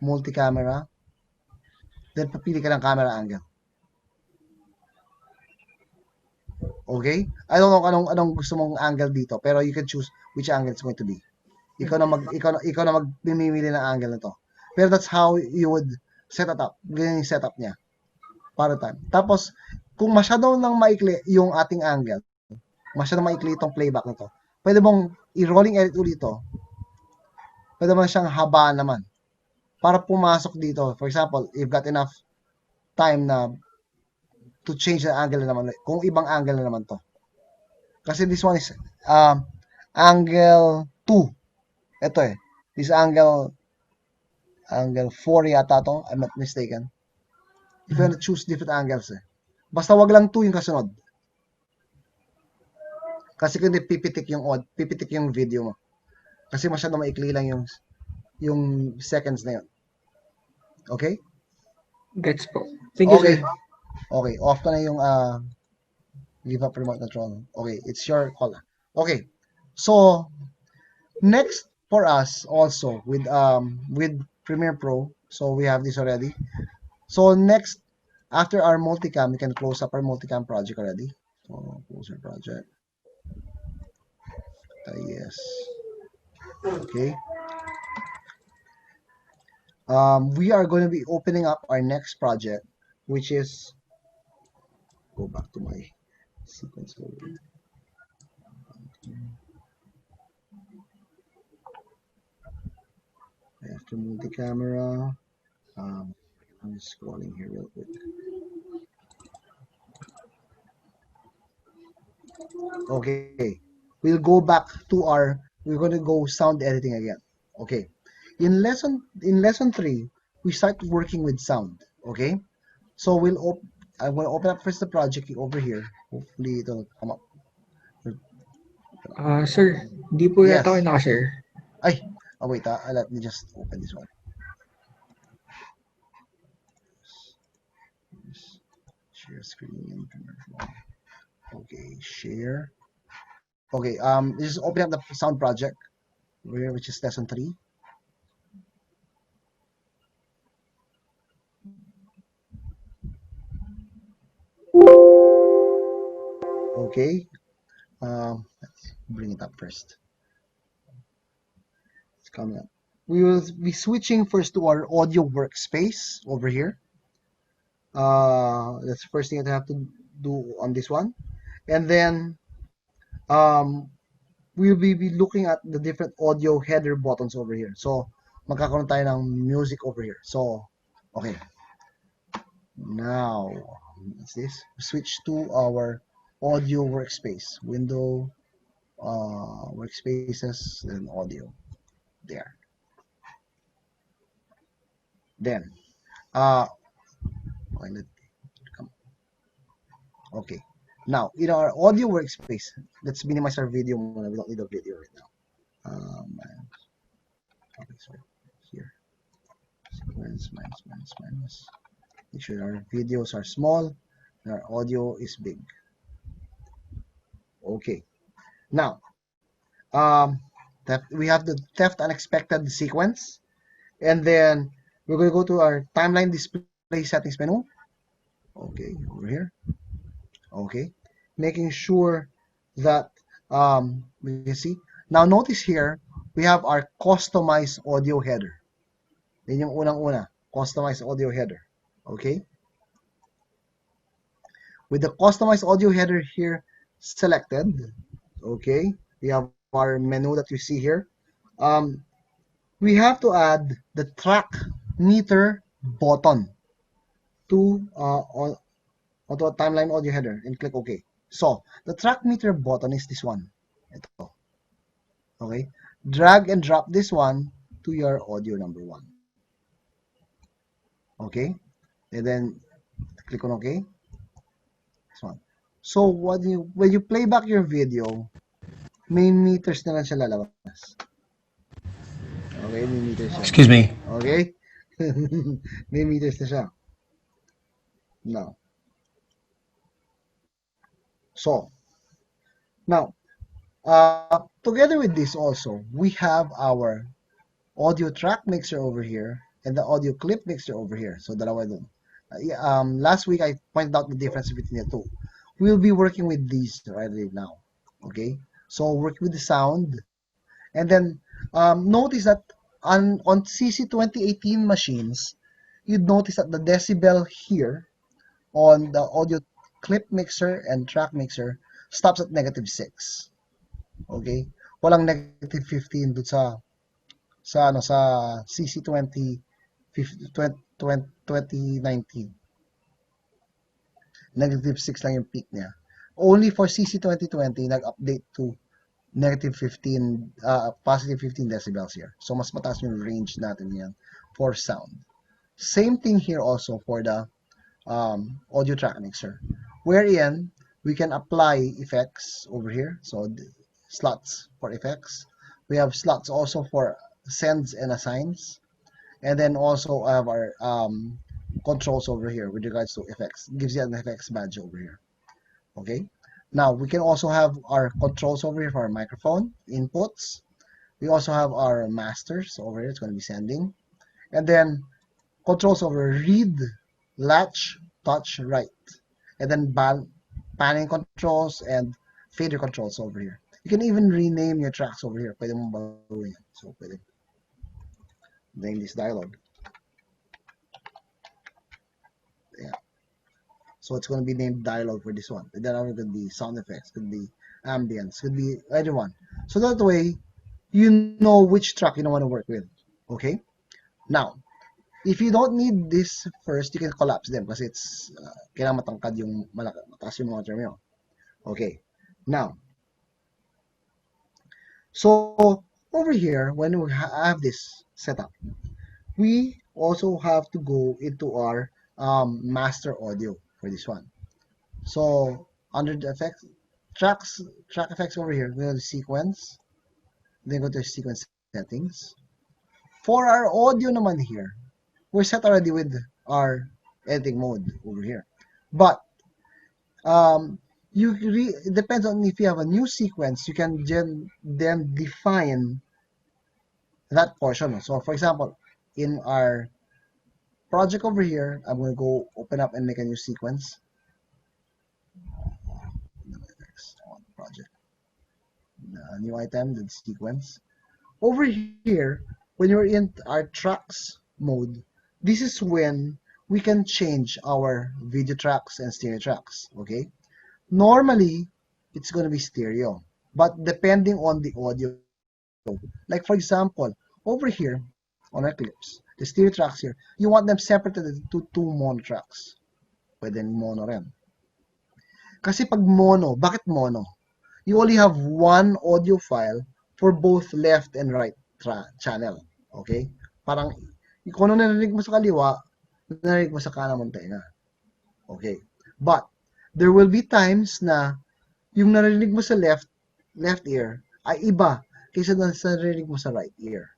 multi-camera, then papili ka ng camera angle. Okay? I don't know anong gusto mong angle dito, pero you can choose which angle it's going to be. Ikaw na magmimili ng angle na to. Pero that's how you would set it up. Ganyan yung setup niya. Para time. Tapos, kung masyado nang maikli yung ating angle, masyado maikli itong playback nito, pwede mong i-rolling edit ulit ito. Pwede mo siyang habaan naman. Para pumasok dito. For example, you've got enough time na to change the angle na naman. Kung ibang angle na naman to. Kasi this one is angle 2. Ito eh. This angle 4 yata to. I'm not mistaken. If you want to choose different angles eh. Basta wag lang 2 yung kasunod. Kasi kung hindi pipitik yung video mo. Kasi masyado maikli lang yung seconds na yun. Okay? Gets po. Thank you, Okay. sir. Okay, off ko na yung give up remote control. Okay, it's your call. Okay. So, next for us also with Premiere Pro, so we have this already. So next, after our multicam, we can close up our multicam project already. So close our project. Yes. Okay. We are going to be opening up our next project, which is go back to my sequence folder. After multi-camera, I'm scrolling here real quick. Okay, we'll go back to we're going to go sound editing again. Okay, in lesson 3, we start working with sound. Okay, so I'm going to open up first the project over here. Hopefully it'll come up. Sir, di po Yes. yata kayo nakashare. Ay, wait, let me just open this one. Share screen. Okay, share. Okay, just open up the sound project, which is lesson 3. Okay, let's bring it up first. It's coming up. We will be switching first to our audio workspace over here. That's the first thing that I have to do on this one. And then we'll be looking at the different audio header buttons over here. So, magkakaroon tayo ng music over here. So, okay. Now, what's this? Switch to our audio workspace. Window, workspaces, then audio. There. Then, okay. Now, in our audio workspace, let's minimize our video. We don't need a video right now. Okay, sorry. Here. Sequence, minus. Make sure our videos are small and our audio is big. Okay. Now, we have the theft unexpected sequence. And then we're going to go to our timeline display settings menu. Okay, over here. Okay, making sure that we can see. Now notice here, we have our customized audio header. Yan yung unang-una, customized audio header. Okay. With the customized audio header here selected, okay, we have our menu that you see here. We have to add the track meter button to onto a timeline audio header and click OK. So the track meter button is this one. Ito. Okay. Drag and drop this one to your audio number 1. Okay. And then click on OK. This one. So when you play back your video, may meters na lang siya lalabas. Okay, may meters siya. Excuse me. Okay? May meters na siya. Now. So, now, together with this also, we have our audio track mixer over here and the audio clip mixer over here. So, dalawa dun. Last week, I pointed out the difference between the two. We'll be working with these right now. Okay? So, work with the sound. And then, notice that on CC 2018 machines, you'd notice that the decibel here on the audio clip mixer and track mixer stops at -6. Okay? Walang -15 dun sa CC 2019. -6 lang yung peak niya. Only for CC 2020 nag-update to negative 15, positive 15 decibels here. So mas mataas yung range natin yan for sound. Same thing here also for the audio track mixer, wherein we can apply effects over here. So slots for effects. We have slots also for sends and assigns. And then also have our controls over here with regards to effects. It gives you an effects badge over here. Okay. Now we can also have our controls over here for our microphone inputs. We also have our masters over here. It's going to be sending. And then controls over read, latch, touch, write. And then panning controls and fader controls over here. You can even rename your tracks over here. Pwede mong baguhin. So pwede name this dialogue. Yeah. So it's going to be named dialogue for this one. Then other could be sound effects, could be ambience, could be anyone. So that way, you know which track you don't want to work with. Okay? Now, if you don't need this first, you can collapse them kasi it's kailangan matangkad yung mataas yung monitor mo. Okay. Now, so over here, when we have this setup, we also have to go into our master audio for this one. So under the effects, track effects over here, we go to sequence, then go to sequence settings. For our audio naman here, we're set already with our editing mode over here. But it depends on if you have a new sequence, you can then define that portion. So for example, in our project over here, I'm going to go open up and make a new sequence. Project. New item, the sequence. Over here, when you're in our tracks mode, this is when we can change our video tracks and stereo tracks, okay? Normally, it's going to be stereo, but depending on the audio. Like for example, over here on our clips, the stereo tracks here, you want them separated into two mono tracks. Pwede mono rin. Kasi pag mono, bakit mono? You only have one audio file for both left and right channel. Okay? Parang, kung ano narinig mo sa kaliwa, narinig mo sa kanan mong tenga. Okay? But, there will be times na yung narinig mo sa left ear ay iba kaysa sa narinig mo sa right ear.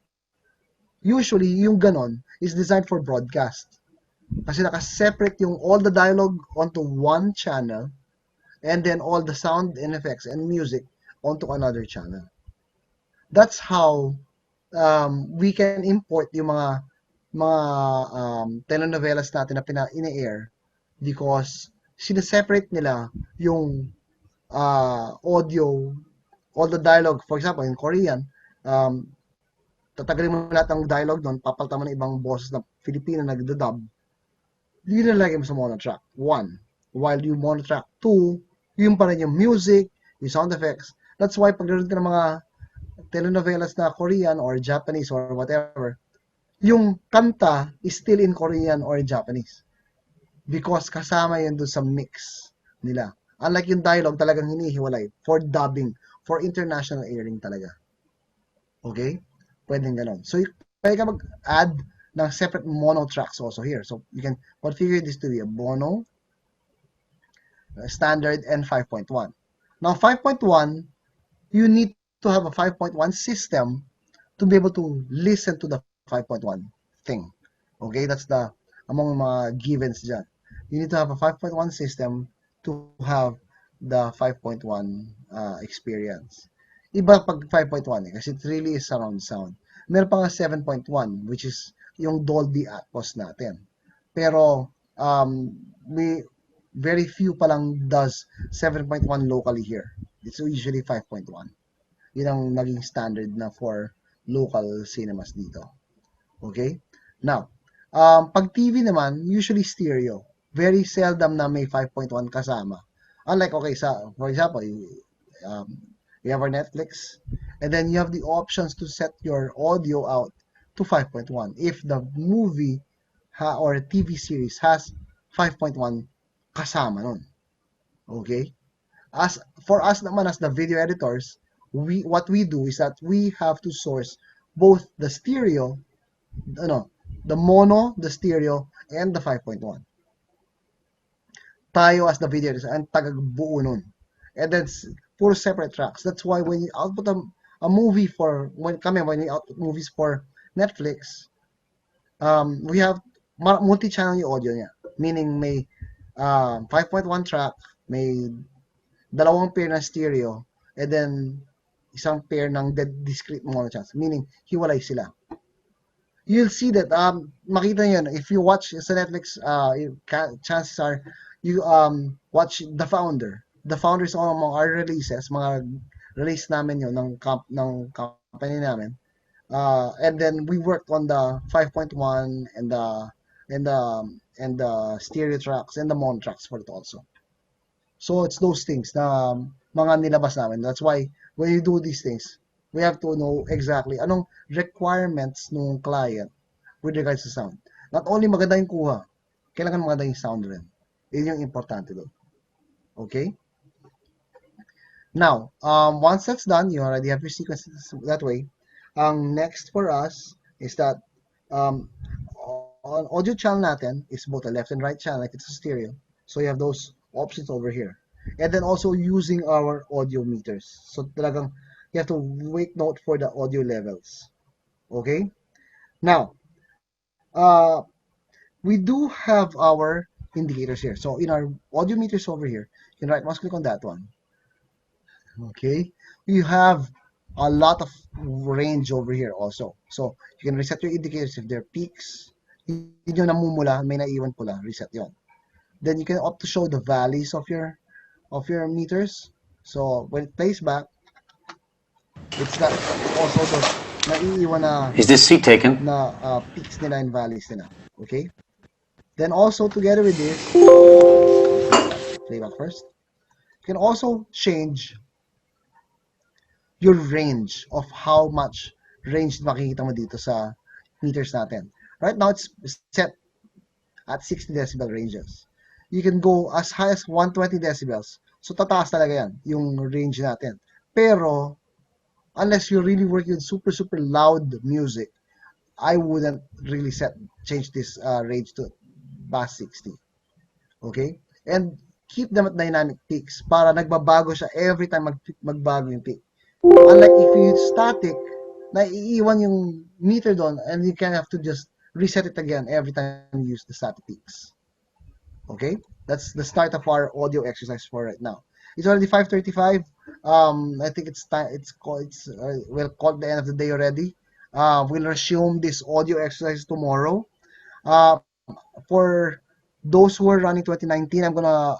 Usually, yung ganon is designed for broadcast. Kasi naka-separate yung all the dialogue onto one channel and then all the sound and effects and music onto another channel. That's how we can import yung mga telenovelas natin na ina-air because sineseparate nila yung audio, all the dialogue. For example, in Korean, tatagalin mo lahat ng dialogue doon, papalitan mo ng ibang boses na Filipino nagdadub, yun na lagi mo sa mono track. 1. While yung mono track 2, yun pa rin yung music, yung sound effects. That's why pag naroon ka ng mga telenovelas na Korean or Japanese or whatever, yung kanta is still in Korean or Japanese. Because kasama yun doon sa mix nila. Unlike yung dialogue, talagang hinihiwalay for dubbing, for international airing talaga. Okay? Pwedeng ganon. So, pwede ka mag-add ng separate mono tracks also here. So, you can configure this to be a mono, standard, and 5.1. Now, 5.1, you need to have a 5.1 system to be able to listen to the 5.1 thing. Okay, that's the among mga givens dyan. You need to have a 5.1 system to have the 5.1 experience. Iba pag 5.1 kasi it really is surround sound. Meron pa nga 7.1 which is yung Dolby Atmos natin. Pero very few pa lang does 7.1 locally here. It's usually 5.1. Yun ang naging standard na for local cinemas dito. Okay? Now, pag TV naman, usually stereo. Very seldom na may 5.1 kasama. Unlike, okay, for example, you have our Netflix, and then you have the options to set your audio out to 5.1 if the movie or TV series has 5.1 kasama nun. Okay? As for us naman as the video editors, what we do is that we have to source both the stereo, the mono, the stereo, and the 5.1. Tayo as the video editor ang tagabuo nun. And that's puro separate tracks. That's why when you output a movie when we output movies for Netflix, we have multi-channel yung audio niya. Meaning may 5.1 track, may dalawang pair ng stereo, and then isang pair ng discrete mono channels. Meaning, hiwalay sila. You'll see that, makita nyo, if you watch sa Netflix, chances are, you watch The Founder. The Founder is all among our releases, mga release namin yun ng company namin. And then we worked on the 5.1 and the stereo tracks and the mono tracks for it also. So it's those things na mga nilabas namin. That's why when you do these things, we have to know exactly anong requirements ng client with regards to sound. Not only maganda yung kuha, kailangan maganda yung sound rin. Yun yung importante doon. Okay? Now, once that's done, you already have your sequences that way. Next for us is that on audio channel natin is both a left and right channel like it's a stereo. So you have those options over here. And then also using our audio meters. So talagang you have to take note for the audio levels. Okay? Now, we do have our indicators here. So in our audio meters over here, you can right mouse click on that one. Okay? You have a lot of range over here also. So you can reset your indicators if they're peaks. Yun yung namumula, may naiwan pula, reset yon. Then you can opt to show the values of your meters. So when it plays back, it's got also those naiiwan na Is this seat taken? na peaks nila and valleys nila. Okay? Then also together with this, playback first, you can also change your range of how much range makikita mo dito sa meters natin. Right now, it's set at 60 decibel ranges. You can go as high as 120 decibels. So, tataas talaga yan, yung range natin. Pero, unless you're really working with super, super loud music, I wouldn't really change this range to past 60. Okay? And keep them at dynamic peaks para nagbabago siya every time magbago yung peak. Unlike if you static, naiiwan yung meter doon and you can have to just reset it again every time you use the static peaks. Okay? That's the start of our audio exercise for right now. It's already 5:35. I think it's time. We'll call the end of the day already. We'll resume this audio exercise tomorrow. For those who are running 2019, I'm gonna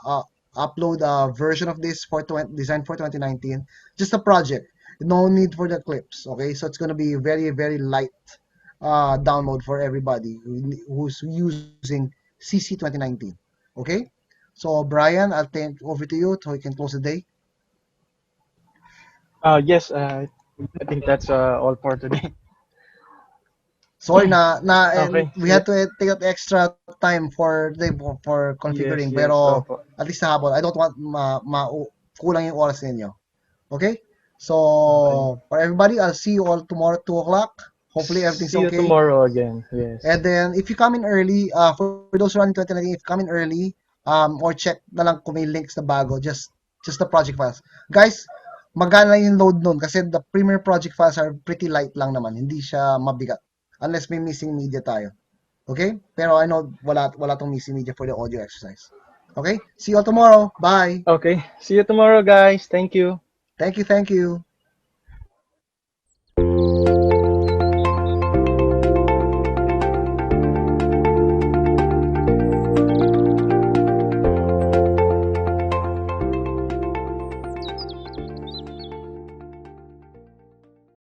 upload a version of this for design for 2019. Just a project. No need for the clips. Okay, so it's gonna be very, very light download for everybody who's using CC 2019. Okay, so Brian, I'll turn over to you so you can close the day. Yes, I think that's all for today. Sorry and Okay. we had to take out extra time for configuring, Yes, pero opo. at least sa hapon, I don't want kulang yung oras ninyo. Okay? So, for everybody, I'll see you all tomorrow at 2 o'clock. Hopefully, everything's See you okay. tomorrow again. Yes. And then, if you come in early, for those running 2019, if you come in early, or check na lang kung may links na bago, just the project files. Guys, magana yung load nun kasi the premier project files are pretty light lang naman. Hindi siya mabigat. Unless may missing media tayo. Okay? Pero I know wala tong missing media for the audio exercise. Okay? See you all tomorrow. Bye. Okay. See you tomorrow, guys. Thank you. Thank you.